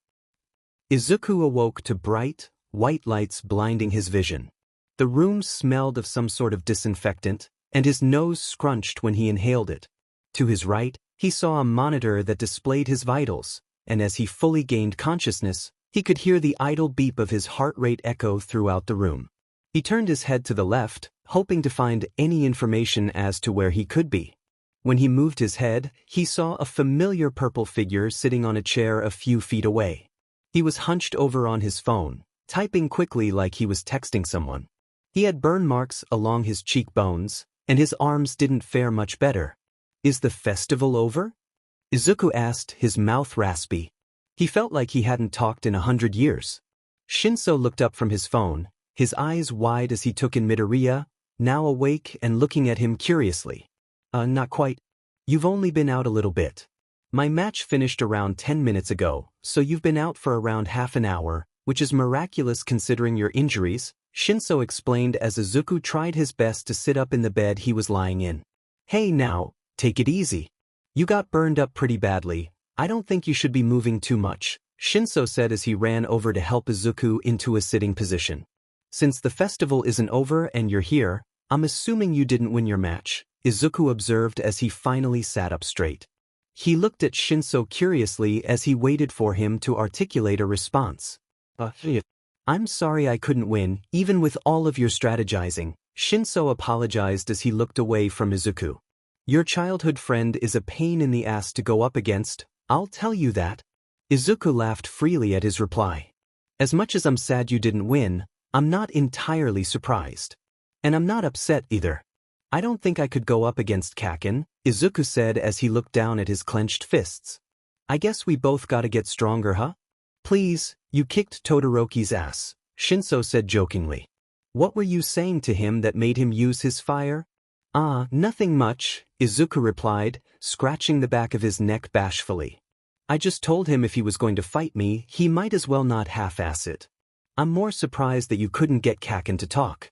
Izuku awoke to bright, white lights blinding his vision. The room smelled of some sort of disinfectant, and his nose scrunched when he inhaled it. To his right, he saw a monitor that displayed his vitals, and as he fully gained consciousness, he could hear the idle beep of his heart rate echo throughout the room. He turned his head to the left, hoping to find any information as to where he could be. When he moved his head, he saw a familiar purple figure sitting on a chair a few feet away. He was hunched over on his phone, typing quickly like he was texting someone. He had burn marks along his cheekbones, and his arms didn't fare much better. Is the festival over? Izuku asked, his mouth raspy. He felt like he hadn't talked in 100 years. Shinso looked up from his phone, his eyes wide as he took in Midoriya, now awake and looking at him curiously. Not quite. You've only been out a little bit. My match finished around 10 minutes ago, so you've been out for around half an hour, which is miraculous considering your injuries, Shinso explained as Izuku tried his best to sit up in the bed he was lying in. Hey now, take it easy. You got burned up pretty badly. I don't think you should be moving too much, Shinso said as he ran over to help Izuku into a sitting position. Since the festival isn't over and you're here, I'm assuming you didn't win your match, Izuku observed as he finally sat up straight. He looked at Shinso curiously as he waited for him to articulate a response. I'm sorry I couldn't win, even with all of your strategizing, Shinso apologized as he looked away from Izuku. Your childhood friend is a pain in the ass to go up against, I'll tell you that. Izuku laughed freely at his reply. As much as I'm sad you didn't win, I'm not entirely surprised. And I'm not upset either. I don't think I could go up against Kaken, Izuku said as he looked down at his clenched fists. I guess we both gotta get stronger, huh? Please, you kicked Todoroki's ass, Shinso said jokingly. What were you saying to him that made him use his fire? Nothing much, Izuku replied, scratching the back of his neck bashfully. I just told him if he was going to fight me, he might as well not half-ass it. I'm more surprised that you couldn't get Kaken to talk.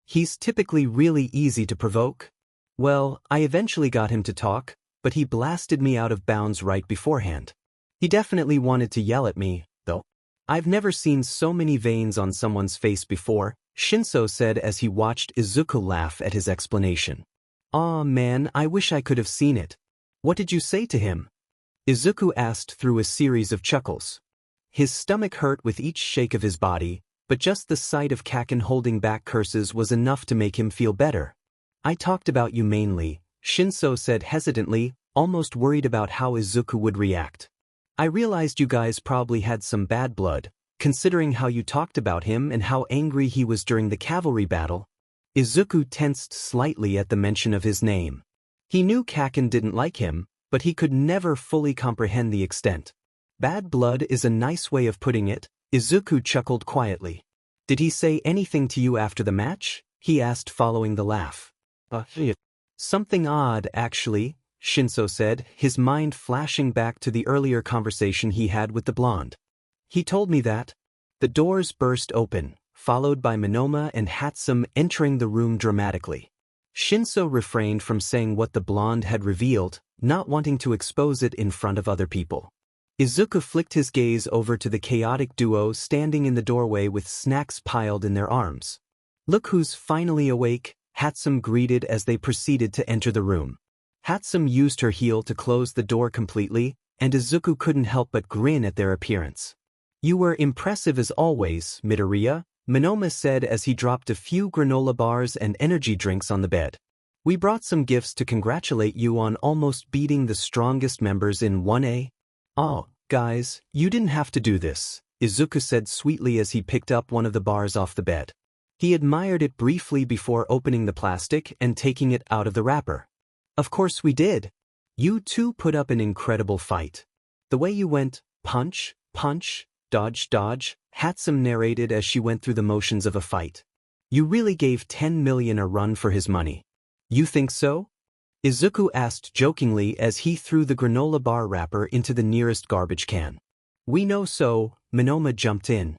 He's typically really easy to provoke. Well, I eventually got him to talk, but he blasted me out of bounds right beforehand. He definitely wanted to yell at me, though. I've never seen so many veins on someone's face before, Shinso said as he watched Izuku laugh at his explanation. Aw man, I wish I could have seen it. What did you say to him? Izuku asked through a series of chuckles. His stomach hurt with each shake of his body, but just the sight of Kaken holding back curses was enough to make him feel better. I talked about you mainly, Shinso said hesitantly, almost worried about how Izuku would react. I realized you guys probably had some bad blood, considering how you talked about him and how angry he was during the cavalry battle. Izuku tensed slightly at the mention of his name. He knew Kaken didn't like him, but he could never fully comprehend the extent. Bad blood is a nice way of putting it, Izuku chuckled quietly. Did he say anything to you after the match? He asked following the laugh. Something odd, actually, Shinso said, his mind flashing back to the earlier conversation he had with the blonde. He told me that. The doors burst open, followed by Monoma and Hatsum entering the room dramatically. Shinso refrained from saying what the blonde had revealed, not wanting to expose it in front of other people. Izuku flicked his gaze over to the chaotic duo standing in the doorway with snacks piled in their arms. Look who's finally awake, Hatsum greeted as they proceeded to enter the room. Hatsum used her heel to close the door completely, and Izuku couldn't help but grin at their appearance. You were impressive as always, Midoriya, Monoma said as he dropped a few granola bars and energy drinks on the bed. We brought some gifts to congratulate you on almost beating the strongest members in 1A. Oh, guys, you didn't have to do this, Izuku said sweetly as he picked up one of the bars off the bed. He admired it briefly before opening the plastic and taking it out of the wrapper. Of course we did. You two put up an incredible fight. The way you went, punch, punch, dodge, dodge, Hatsum narrated as she went through the motions of a fight. You really gave 10 million a run for his money. You think so? Izuku asked jokingly as he threw the granola bar wrapper into the nearest garbage can. We know so, Monoma jumped in.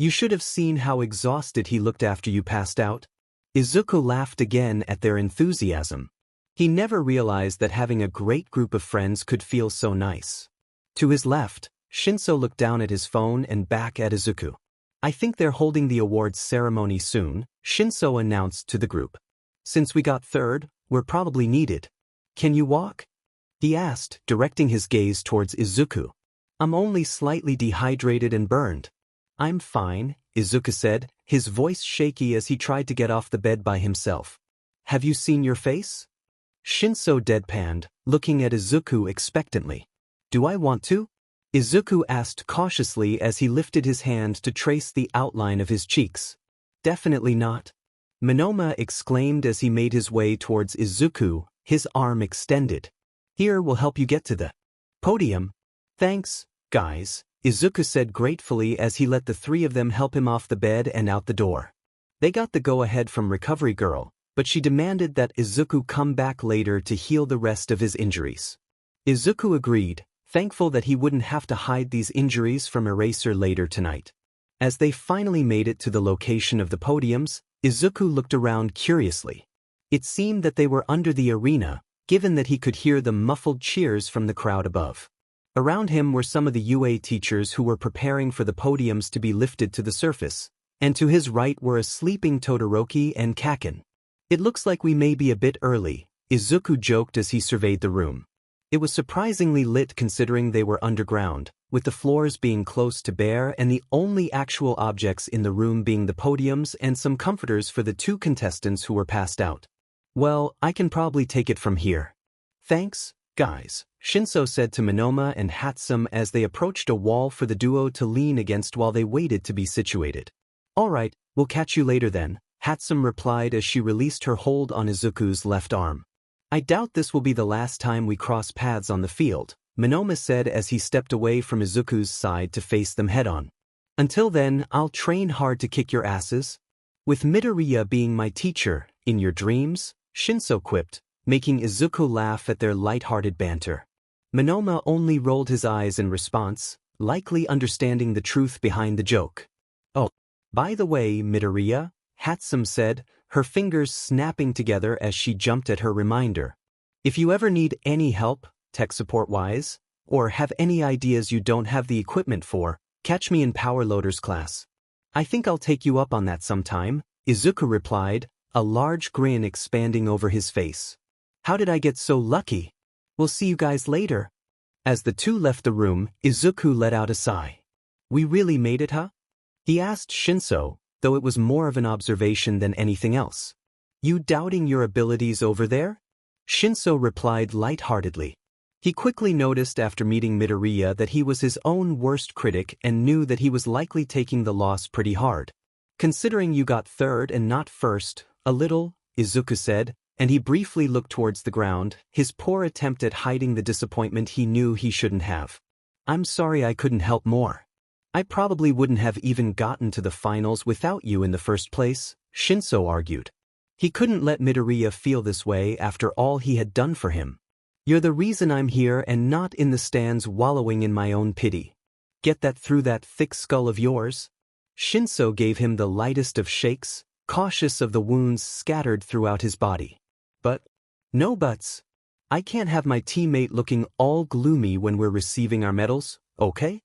You should have seen how exhausted he looked after you passed out. Izuku laughed again at their enthusiasm. He never realized that having a great group of friends could feel so nice. To his left, Shinso looked down at his phone and back at Izuku. I think they're holding the awards ceremony soon, Shinso announced to the group. Since we got third, we're probably needed. Can you walk? He asked, directing his gaze towards Izuku. I'm only slightly dehydrated and burned. I'm fine, Izuku said, his voice shaky as he tried to get off the bed by himself. Have you seen your face? Shinso deadpanned, looking at Izuku expectantly. Do I want to? Izuku asked cautiously as he lifted his hand to trace the outline of his cheeks. Definitely not. Monoma exclaimed as he made his way towards Izuku, his arm extended. Here will help you get to the podium. Thanks, guys, Izuku said gratefully as he let the three of them help him off the bed and out the door. They got the go-ahead from Recovery Girl, but she demanded that Izuku come back later to heal the rest of his injuries. Izuku agreed, thankful that he wouldn't have to hide these injuries from Eraser later tonight. As they finally made it to the location of the podiums, Izuku looked around curiously. It seemed that they were under the arena, given that he could hear the muffled cheers from the crowd above. Around him were some of the UA teachers who were preparing for the podiums to be lifted to the surface, and to his right were a sleeping Todoroki and Kaken. It looks like we may be a bit early, Izuku joked as he surveyed the room. It was surprisingly lit considering they were underground, with the floors being close to bare and the only actual objects in the room being the podiums and some comforters for the two contestants who were passed out. Well, I can probably take it from here. Thanks, guys, Shinso said to Monoma and Hatsum as they approached a wall for the duo to lean against while they waited to be situated. Alright, we'll catch you later then, Hatsum replied as she released her hold on Izuku's left arm. I doubt this will be the last time we cross paths on the field, Monoma said as he stepped away from Izuku's side to face them head-on. Until then, I'll train hard to kick your asses. With Midoriya being my teacher, in your dreams, Shinso quipped, making Izuku laugh at their light-hearted banter. Monoma only rolled his eyes in response, likely understanding the truth behind the joke. Oh, by the way, Midoriya, Hatsum said, her fingers snapping together as she jumped at her reminder. If you ever need any help, tech support-wise, or have any ideas you don't have the equipment for, catch me in Power Loaders class. I think I'll take you up on that sometime, Izuku replied, a large grin expanding over his face. How did I get so lucky? We'll see you guys later. As the two left the room, Izuku let out a sigh. We really made it, huh? He asked Shinso, though it was more of an observation than anything else. You doubting your abilities over there? Shinso replied lightheartedly. He quickly noticed after meeting Midoriya that he was his own worst critic and knew that he was likely taking the loss pretty hard. Considering you got third and not first, a little, Izuku said, and he briefly looked towards the ground, his poor attempt at hiding the disappointment he knew he shouldn't have. I'm sorry I couldn't help more. I probably wouldn't have even gotten to the finals without you in the first place, Shinso argued. He couldn't let Midoriya feel this way after all he had done for him. You're the reason I'm here and not in the stands wallowing in my own pity. Get that through that thick skull of yours? Shinso gave him the lightest of shakes, cautious of the wounds scattered throughout his body. But, no buts. I can't have my teammate looking all gloomy when we're receiving our medals, okay?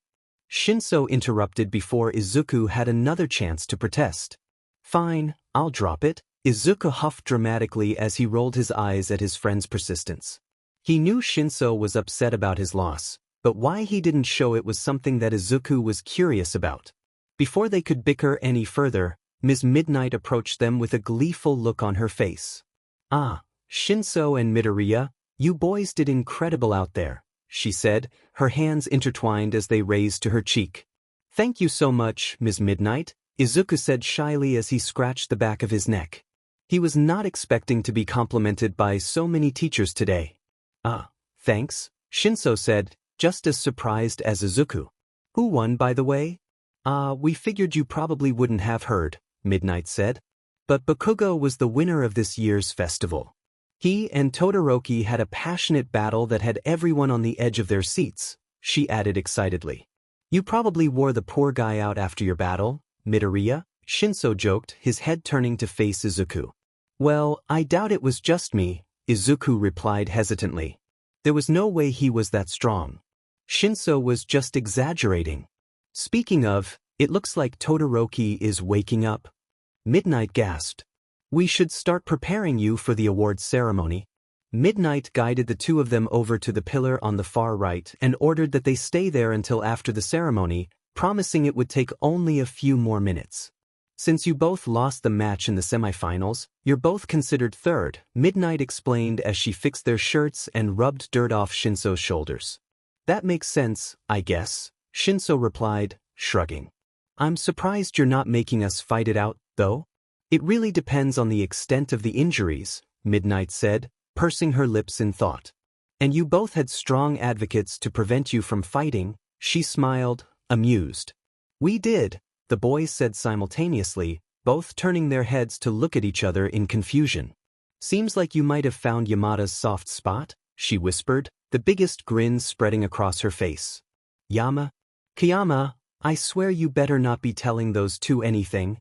Shinso interrupted before Izuku had another chance to protest. Fine, I'll drop it, Izuku huffed dramatically as he rolled his eyes at his friend's persistence. He knew Shinso was upset about his loss, but why he didn't show it was something that Izuku was curious about. Before they could bicker any further, Ms. Midnight approached them with a gleeful look on her face. Ah, Shinso and Midoriya, you boys did incredible out there, she said, her hands intertwined as they raised to her cheek. Thank you so much, Ms. Midnight, Izuku said shyly as he scratched the back of his neck. He was not expecting to be complimented by so many teachers today. Ah, thanks, Shinso said, just as surprised as Izuku. Who won, by the way? We figured you probably wouldn't have heard, Midnight said. But Bakugo was the winner of this year's festival. He and Todoroki had a passionate battle that had everyone on the edge of their seats, she added excitedly. You probably wore the poor guy out after your battle, Midoriya, Shinso joked, his head turning to face Izuku. Well, I doubt it was just me, Izuku replied hesitantly. There was no way he was that strong. Shinso was just exaggerating. Speaking of, it looks like Todoroki is waking up. Midnight gasped. We should start preparing you for the awards ceremony. Midnight guided the two of them over to the pillar on the far right and ordered that they stay there until after the ceremony, promising it would take only a few more minutes. Since you both lost the match in the semifinals, you're both considered third, Midnight explained as she fixed their shirts and rubbed dirt off Shinso's shoulders. That makes sense, I guess, Shinso replied, shrugging. I'm surprised you're not making us fight it out, though. It really depends on the extent of the injuries, Midnight said, pursing her lips in thought. And you both had strong advocates to prevent you from fighting, she smiled, amused. We did, the boys said simultaneously, both turning their heads to look at each other in confusion. Seems like you might have found Yamada's soft spot, she whispered, the biggest grin spreading across her face. Kiyama, I swear you better not be telling those two anything.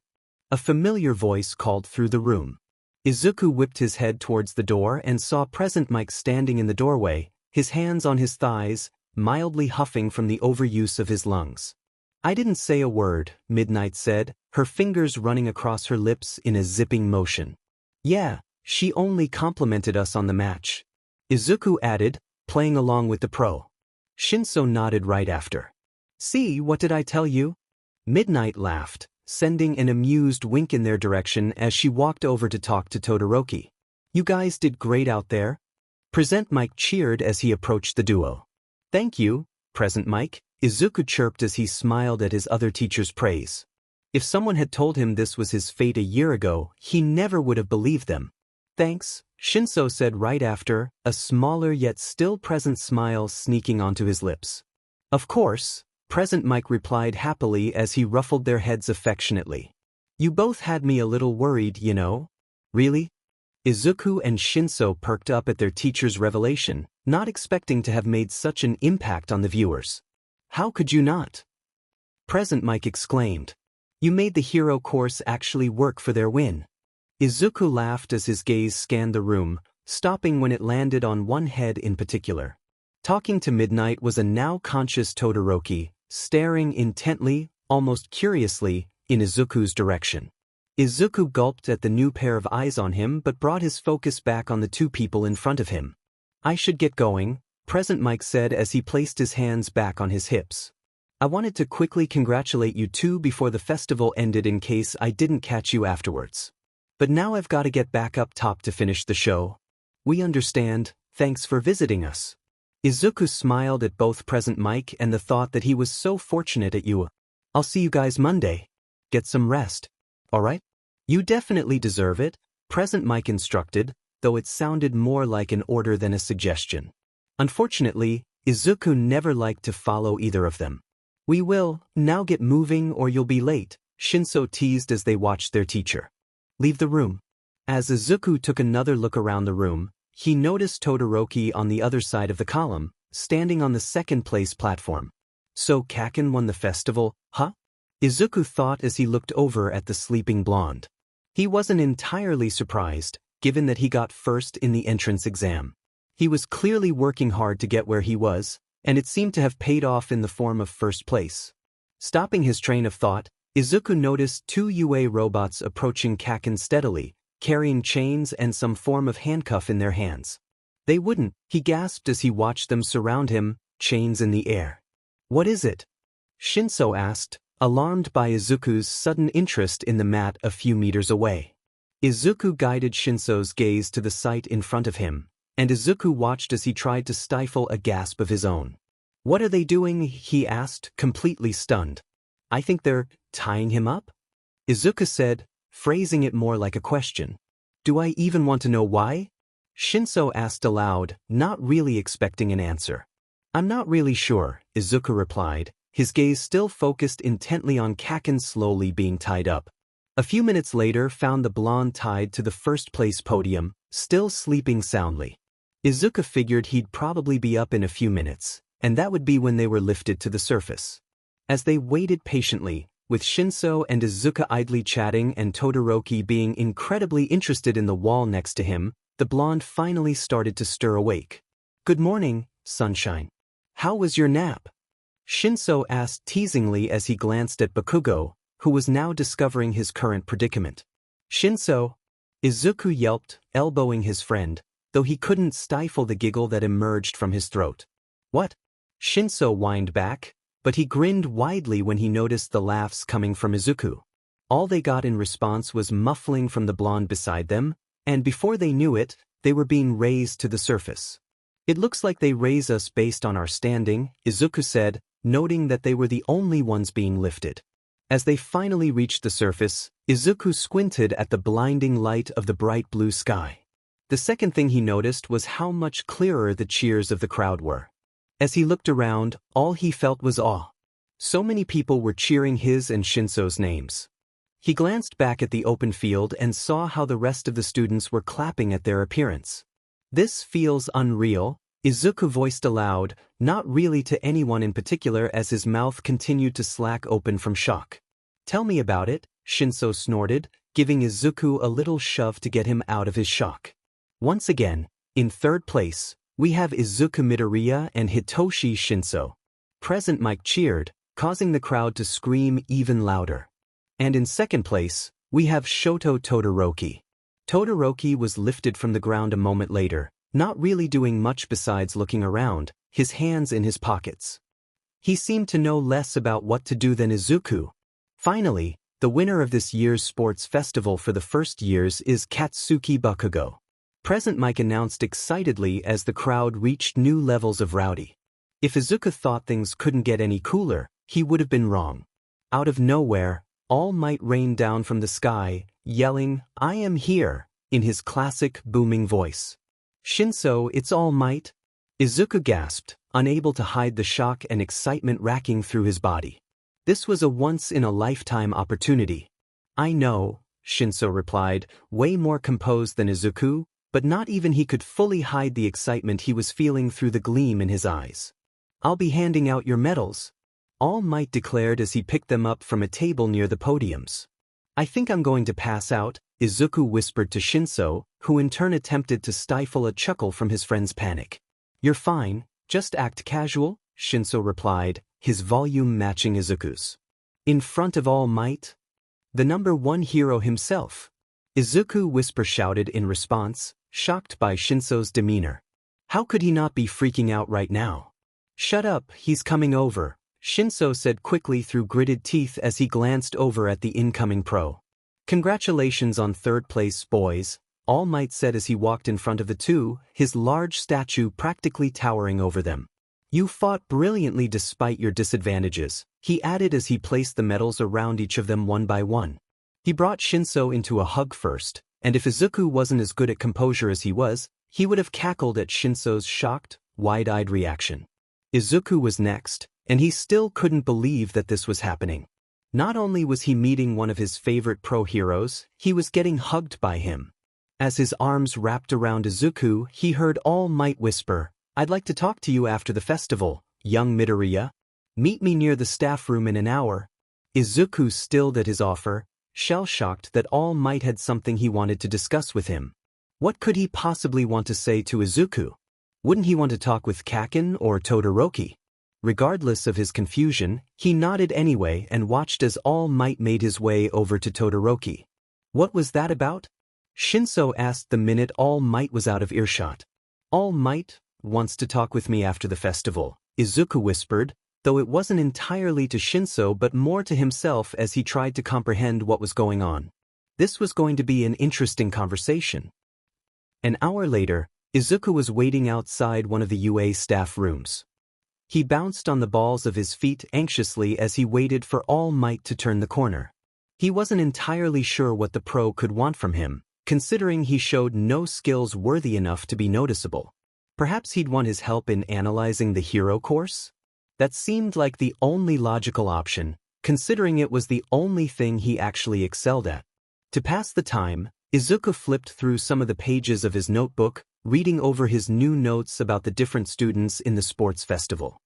A familiar voice called through the room. Izuku whipped his head towards the door and saw Present Mike standing in the doorway, his hands on his thighs, mildly huffing from the overuse of his lungs. I didn't say a word, Midnight said, her fingers running across her lips in a zipping motion. Yeah, she only complimented us on the match. Izuku added, playing along with the pro. Shinso nodded right after. See, what did I tell you? Midnight laughed, sending an amused wink in their direction as she walked over to talk to Todoroki. You guys did great out there. Present Mike cheered as he approached the duo. Thank you, Present Mike, Izuku chirped as he smiled at his other teacher's praise. If someone had told him this was his fate a year ago, he never would have believed them. Thanks, Shinso said right after, a smaller yet still present smile sneaking onto his lips. Of course, Present Mike replied happily as he ruffled their heads affectionately. You both had me a little worried, you know. Really? Izuku and Shinso perked up at their teacher's revelation, not expecting to have made such an impact on the viewers. How could you not? Present Mike exclaimed. You made the hero course actually work for their win. Izuku laughed as his gaze scanned the room, stopping when it landed on one head in particular. Talking to Midnight was a now conscious Todoroki, staring intently, almost curiously, in Izuku's direction. Izuku gulped at the new pair of eyes on him but brought his focus back on the two people in front of him. "I should get going," Present Mike said as he placed his hands back on his hips. "I wanted to quickly congratulate you two before the festival ended in case I didn't catch you afterwards. But now I've got to get back up top to finish the show." "We understand, thanks for visiting us." Izuku smiled at both Present Mike and the thought that he was so fortunate at you. "I'll see you guys Monday. Get some rest. Alright?" "You definitely deserve it," Present Mike instructed, though it sounded more like an order than a suggestion. Unfortunately, Izuku never liked to follow either of them. "We will now get moving or you'll be late," Shinso teased as they watched their teacher leave the room. As Izuku took another look around the room, he noticed Todoroki on the other side of the column, standing on the second-place platform. "So Kaken won the festival, huh?" Izuku thought as he looked over at the sleeping blonde. He wasn't entirely surprised, given that he got first in the entrance exam. He was clearly working hard to get where he was, and it seemed to have paid off in the form of first place. Stopping his train of thought, Izuku noticed two UA robots approaching Kaken steadily, carrying chains and some form of handcuff in their hands. "They wouldn't," he gasped as he watched them surround him, chains in the air. "What is it?" Shinso asked, alarmed by Izuku's sudden interest in the mat a few meters away. Izuku guided Shinso's gaze to the sight in front of him, and Izuku watched as he tried to stifle a gasp of his own. "What are they doing?" he asked, completely stunned. "I think they're tying him up?" Izuku said, phrasing it more like a question. "Do I even want to know why?" Shinso asked aloud, not really expecting an answer. "I'm not really sure," Izuku replied, his gaze still focused intently on Kaken slowly being tied up. A few minutes later found the blonde tied to the first-place podium, still sleeping soundly. Izuku figured he'd probably be up in a few minutes, and that would be when they were lifted to the surface. As they waited patiently, with Shinso and Izuku idly chatting and Todoroki being incredibly interested in the wall next to him, the blonde finally started to stir awake. "Good morning, Sunshine. How was your nap?" Shinso asked teasingly as he glanced at Bakugo, who was now discovering his current predicament. "Shinso," Izuku yelped, elbowing his friend, though he couldn't stifle the giggle that emerged from his throat. "What?" Shinso whined back, but he grinned widely when he noticed the laughs coming from Izuku. All they got in response was muffling from the blonde beside them, and before they knew it, they were being raised to the surface. "It looks like they raise us based on our standing," Izuku said, noting that they were the only ones being lifted. As they finally reached the surface, Izuku squinted at the blinding light of the bright blue sky. The second thing he noticed was how much clearer the cheers of the crowd were. As he looked around, all he felt was awe. So many people were cheering his and Shinso's names. He glanced back at the open field and saw how the rest of the students were clapping at their appearance. "This feels unreal," Izuku voiced aloud, not really to anyone in particular as his mouth continued to slack open from shock. "Tell me about it," Shinso snorted, giving Izuku a little shove to get him out of his shock. Once again, in third place, we have Izuku Midoriya and Hitoshi Shinso. Present Mike cheered, causing the crowd to scream even louder. And in second place, we have Shoto Todoroki. Todoroki was lifted from the ground a moment later, not really doing much besides looking around, his hands in his pockets. He seemed to know less about what to do than Izuku. Finally, the winner of this year's sports festival for the first years is Katsuki Bakugo. Present Mike announced excitedly as the crowd reached new levels of rowdy. If Izuku thought things couldn't get any cooler, he would have been wrong. Out of nowhere, All Might rained down from the sky, yelling, "I am here," in his classic booming voice. "Shinso, it's All Might?" Izuku gasped, unable to hide the shock and excitement racking through his body. This was a once-in-a-lifetime opportunity. "I know," Shinso replied, way more composed than Izuku, but not even he could fully hide the excitement he was feeling through the gleam in his eyes. "I'll be handing out your medals," All Might declared as he picked them up from a table near the podiums. I think I'm going to pass out, Izuku whispered to Shinso, who in turn attempted to stifle a chuckle from his friend's panic. You're fine, just act casual, Shinso replied, his volume matching Izuku's. In front of All Might? The #1 hero himself. Izuku shouted in response, shocked by Shinso's demeanor. How could he not be freaking out right now? Shut up, he's coming over, Shinso said quickly through gritted teeth as he glanced over at the incoming pro. Congratulations on third place, boys, All Might said as he walked in front of the two, his large statue practically towering over them. You fought brilliantly despite your disadvantages, he added as he placed the medals around each of them one by one. He brought Shinso into a hug first, and if Izuku wasn't as good at composure as he would have cackled at Shinso's shocked, wide-eyed reaction. Izuku was next, and he still couldn't believe that this was happening. Not only was he meeting one of his favorite pro heroes, he was getting hugged by him. As his arms wrapped around Izuku, he heard All Might whisper, I'd like to talk to you after the festival, young Midoriya. Meet me near the staff room in an hour. Izuku stilled at his offer, shell-shocked that All Might had something he wanted to discuss with him. What could he possibly want to say to Izuku? Wouldn't he want to talk with Kaken or Todoroki? Regardless of his confusion, he nodded anyway and watched as All Might made his way over to Todoroki. What was that about? Shinso asked the minute All Might was out of earshot. All Might wants to talk with me after the festival, Izuku whispered, though it wasn't entirely to Shinso but more to himself as he tried to comprehend what was going on. This was going to be an interesting conversation. An hour later, Izuku was waiting outside one of the UA staff rooms. He bounced on the balls of his feet anxiously as he waited for All Might to turn the corner. He wasn't entirely sure what the pro could want from him, considering he showed no skills worthy enough to be noticeable. Perhaps he'd want his help in analyzing the hero course? That seemed like the only logical option, considering it was the only thing he actually excelled at. To pass the time, Izuku flipped through some of the pages of his notebook, reading over his new notes about the different students in the sports festival.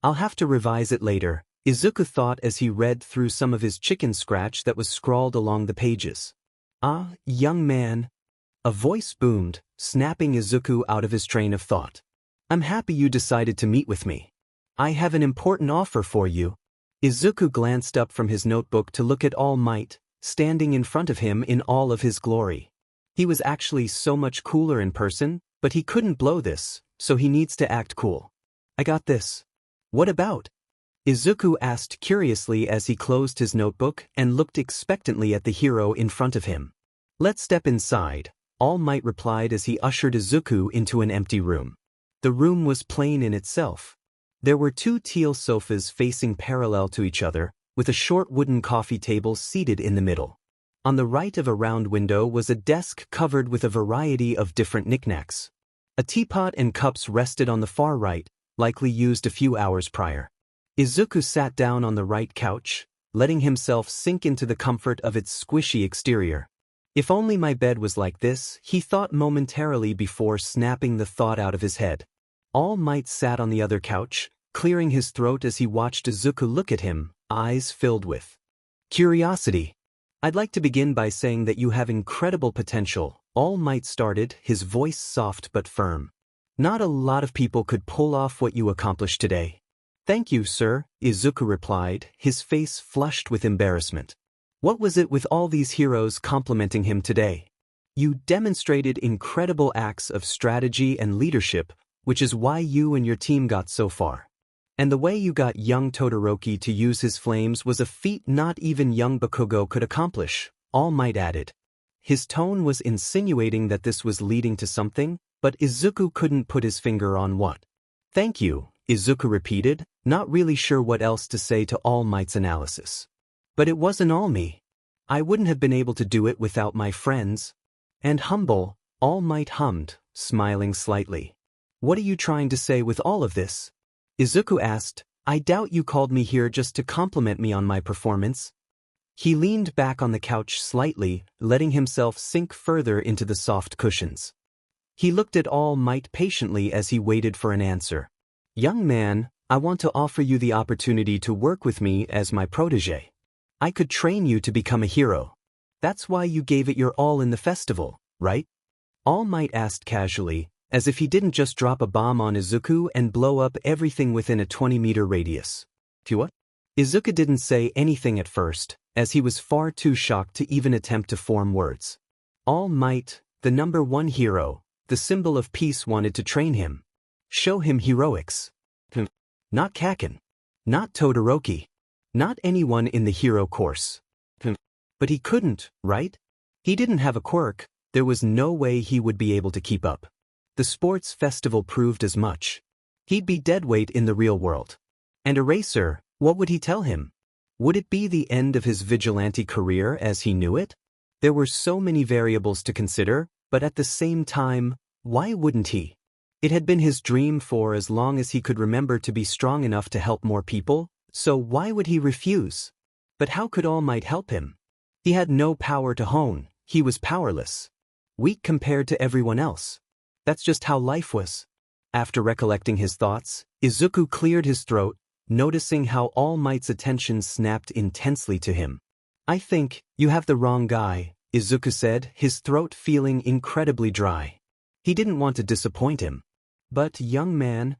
I'll have to revise it later, Izuku thought as he read through some of his chicken scratch that was scrawled along the pages. Ah, young man. A voice boomed, snapping Izuku out of his train of thought. I'm happy you decided to meet with me. I have an important offer for you. Izuku glanced up from his notebook to look at All Might, standing in front of him in all of his glory. He was actually so much cooler in person, but he couldn't blow this, so he needs to act cool. I got this. What about? Izuku asked curiously as he closed his notebook and looked expectantly at the hero in front of him. Let's step inside, All Might replied as he ushered Izuku into an empty room. The room was plain in itself. There were two teal sofas facing parallel to each other, with a short wooden coffee table seated in the middle. On the right of a round window was a desk covered with a variety of different knickknacks. A teapot and cups rested on the far right, likely used a few hours prior. Izuku sat down on the right couch, letting himself sink into the comfort of its squishy exterior. If only my bed was like this, he thought momentarily before snapping the thought out of his head. All Might sat on the other couch, clearing his throat as he watched Izuku look at him, eyes filled with curiosity. I'd like to begin by saying that you have incredible potential, All Might started, his voice soft but firm. Not a lot of people could pull off what you accomplished today. Thank you, sir, Izuku replied, his face flushed with embarrassment. What was it with all these heroes complimenting him today? You demonstrated incredible acts of strategy and leadership, which is why you and your team got so far. And the way you got young Todoroki to use his flames was a feat not even young Bakugo could accomplish, All Might added. His tone was insinuating that this was leading to something, but Izuku couldn't put his finger on what. Thank you, Izuku repeated, not really sure what else to say to All Might's analysis. But it wasn't all me. I wouldn't have been able to do it without my friends. And humble, All Might hummed, smiling slightly. What are you trying to say with all of this? Izuku asked, I doubt you called me here just to compliment me on my performance. He leaned back on the couch slightly, letting himself sink further into the soft cushions. He looked at All Might patiently as he waited for an answer. Young man, I want to offer you the opportunity to work with me as my protege. I could train you to become a hero. That's why you gave it your all in the festival, right? All Might asked casually, as if he didn't just drop a bomb on Izuku and blow up everything within a 20-meter radius. What? Izuku didn't say anything at first, as he was far too shocked to even attempt to form words. All Might, the #1 hero, the symbol of peace, wanted to train him. Show him heroics. Not Kaken. Not Todoroki. Not anyone in the hero course. But he couldn't, right? He didn't have a quirk, there was no way he would be able to keep up. The sports festival proved as much. He'd be deadweight in the real world. And Eraser, what would he tell him? Would it be the end of his vigilante career as he knew it? There were so many variables to consider, but at the same time, why wouldn't he? It had been his dream for as long as he could remember to be strong enough to help more people, so why would he refuse? But how could All Might help him? He had no power to hone, he was powerless. Weak compared to everyone else. That's just how life was. After recollecting his thoughts, Izuku cleared his throat, noticing how All Might's attention snapped intensely to him. I think you have the wrong guy, Izuku said, his throat feeling incredibly dry. He didn't want to disappoint him. But, young man,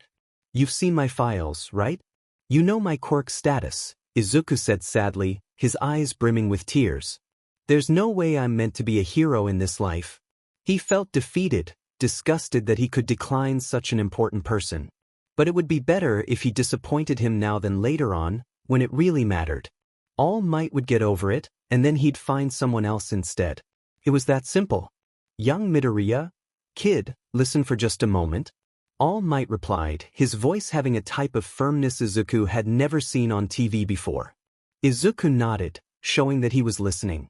you've seen my files, right? You know my quirk status, Izuku said sadly, his eyes brimming with tears. There's no way I'm meant to be a hero in this life. He felt defeated, disgusted that he could decline such an important person. But it would be better if he disappointed him now than later on, when it really mattered. All Might would get over it, and then he'd find someone else instead. It was that simple. Young Midoriya? Kid, listen for just a moment. All Might replied, his voice having a type of firmness Izuku had never seen on TV before. Izuku nodded, showing that he was listening.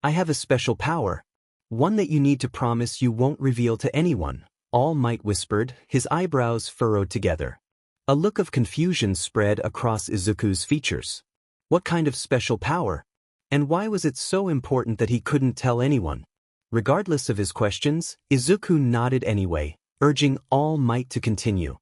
I have a special power. One that you need to promise you won't reveal to anyone, All Might whispered, his eyebrows furrowed together. A look of confusion spread across Izuku's features. What kind of special power? And why was it so important that he couldn't tell anyone? Regardless of his questions, Izuku nodded anyway, urging All Might to continue.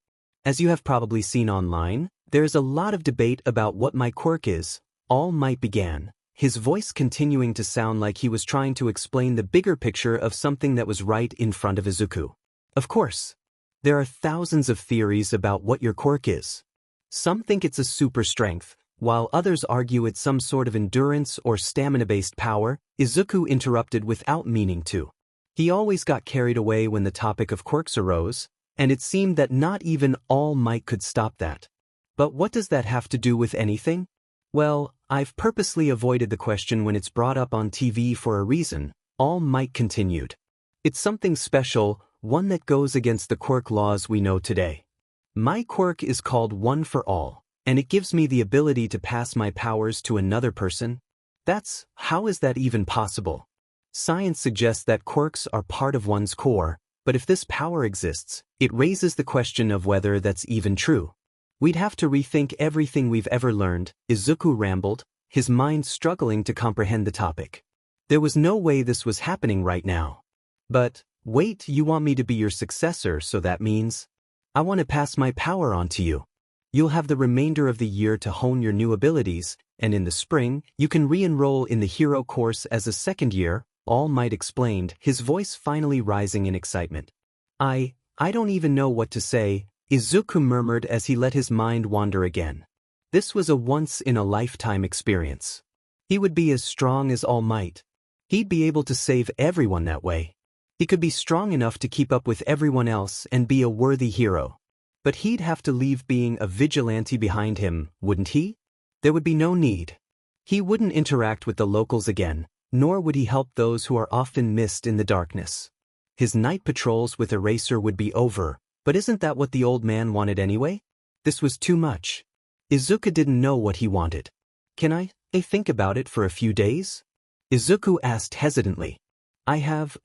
As you have probably seen online, there is a lot of debate about what my quirk is, All Might began, his voice continuing to sound like he was trying to explain the bigger picture of something that was right in front of Izuku. Of course, there are thousands of theories about what your quirk is. Some think it's a super strength, while others argue it's some sort of endurance or stamina-based power. Izuku interrupted without meaning to. He always got carried away when the topic of quirks arose, and it seemed that not even All Might could stop that. But what does that have to do with anything? Well, I've purposely avoided the question when it's brought up on TV for a reason, All Might continued. It's something special, one that goes against the quirk laws we know today. My quirk is called One for All, and it gives me the ability to pass my powers to another person. How is that even possible? Science suggests that quirks are part of one's core, but if this power exists, it raises the question of whether that's even true. We'd have to rethink everything we've ever learned, Izuku rambled, his mind struggling to comprehend the topic. There was no way this was happening right now. But, wait, you want me to be your successor, so that means I want to pass my power on to you. You'll have the remainder of the year to hone your new abilities, and in the spring, you can re-enroll in the hero course as a second year, All Might explained, his voice finally rising in excitement. I don't even know what to say, Izuku murmured as he let his mind wander again. This was a once-in-a-lifetime experience. He would be as strong as All Might. He'd be able to save everyone that way. He could be strong enough to keep up with everyone else and be a worthy hero. But he'd have to leave being a vigilante behind him, wouldn't he? There would be no need. He wouldn't interact with the locals again, nor would he help those who are often missed in the darkness. His night patrols with Eraser would be over, but isn't that what the old man wanted anyway? This was too much. Izuku didn't know what he wanted. Can I think about it for a few days? Izuku asked hesitantly. I have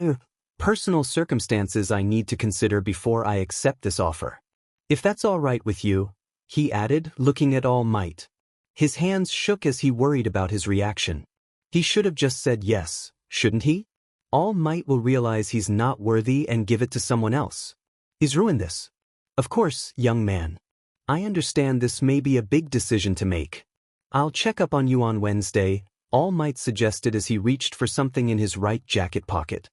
personal circumstances I need to consider before I accept this offer. If that's all right with you, he added, looking at All Might. His hands shook as he worried about his reaction. He should have just said yes, shouldn't he? All Might will realize he's not worthy and give it to someone else. He's ruined this. Of course, young man. I understand this may be a big decision to make. I'll check up on you on Wednesday, All Might suggested as he reached for something in his right jacket pocket.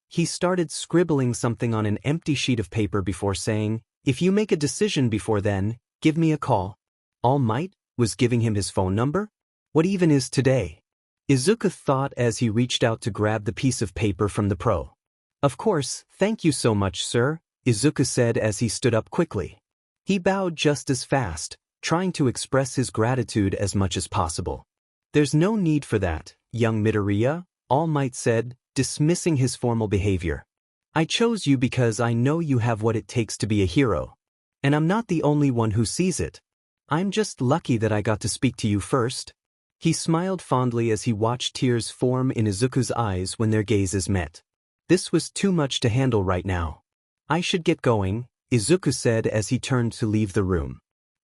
He started scribbling something on an empty sheet of paper before saying, "If you make a decision before then, give me a call." All Might was giving him his phone number? What even is today? Izuku thought as he reached out to grab the piece of paper from the pro. "Of course, thank you so much, sir," Izuku said as he stood up quickly. He bowed just as fast, trying to express his gratitude as much as possible. "There's no need for that, young Midoriya," All Might said, dismissing his formal behavior. "I chose you because I know you have what it takes to be a hero. And I'm not the only one who sees it. I'm just lucky that I got to speak to you first." He smiled fondly as he watched tears form in Izuku's eyes when their gazes met. This was too much to handle right now. "I should get going," Izuku said as he turned to leave the room.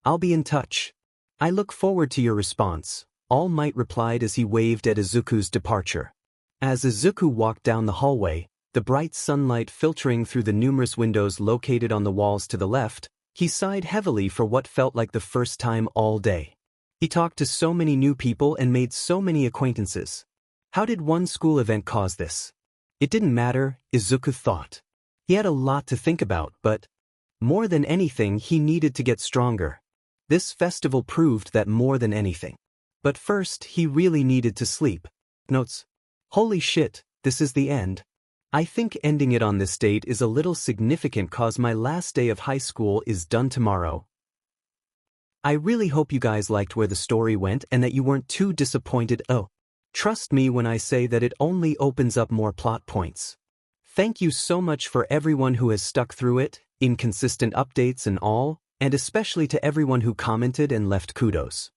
"I'll be in touch." "I look forward to your response," All Might replied as he waved at Izuku's departure. As Izuku walked down the hallway, the bright sunlight filtering through the numerous windows located on the walls to the left, he sighed heavily for what felt like the first time all day. He talked to so many new people and made so many acquaintances. How did one school event cause this? It didn't matter, Izuku thought. He had a lot to think about, but more than anything he needed to get stronger. This festival proved that more than anything. But first he really needed to sleep. Notes. Holy shit, this is the end. I think ending it on this date is a little significant cause my last day of high school is done tomorrow. I really hope you guys liked where the story went and that you weren't too disappointed. Oh, trust me when I say that it only opens up more plot points. Thank you so much for everyone who has stuck through it, inconsistent updates and all, and especially to everyone who commented and left kudos.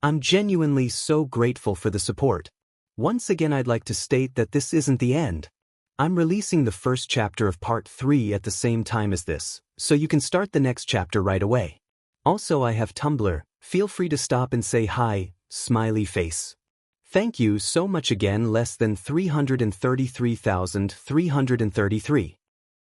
I'm genuinely so grateful for the support. Once again I'd like to state that this isn't the end. I'm releasing the first chapter of part 3 at the same time as this, so you can start the next chapter right away. Also I have Tumblr, feel free to stop and say hi, smiley face. Thank you so much again, less than 333,333.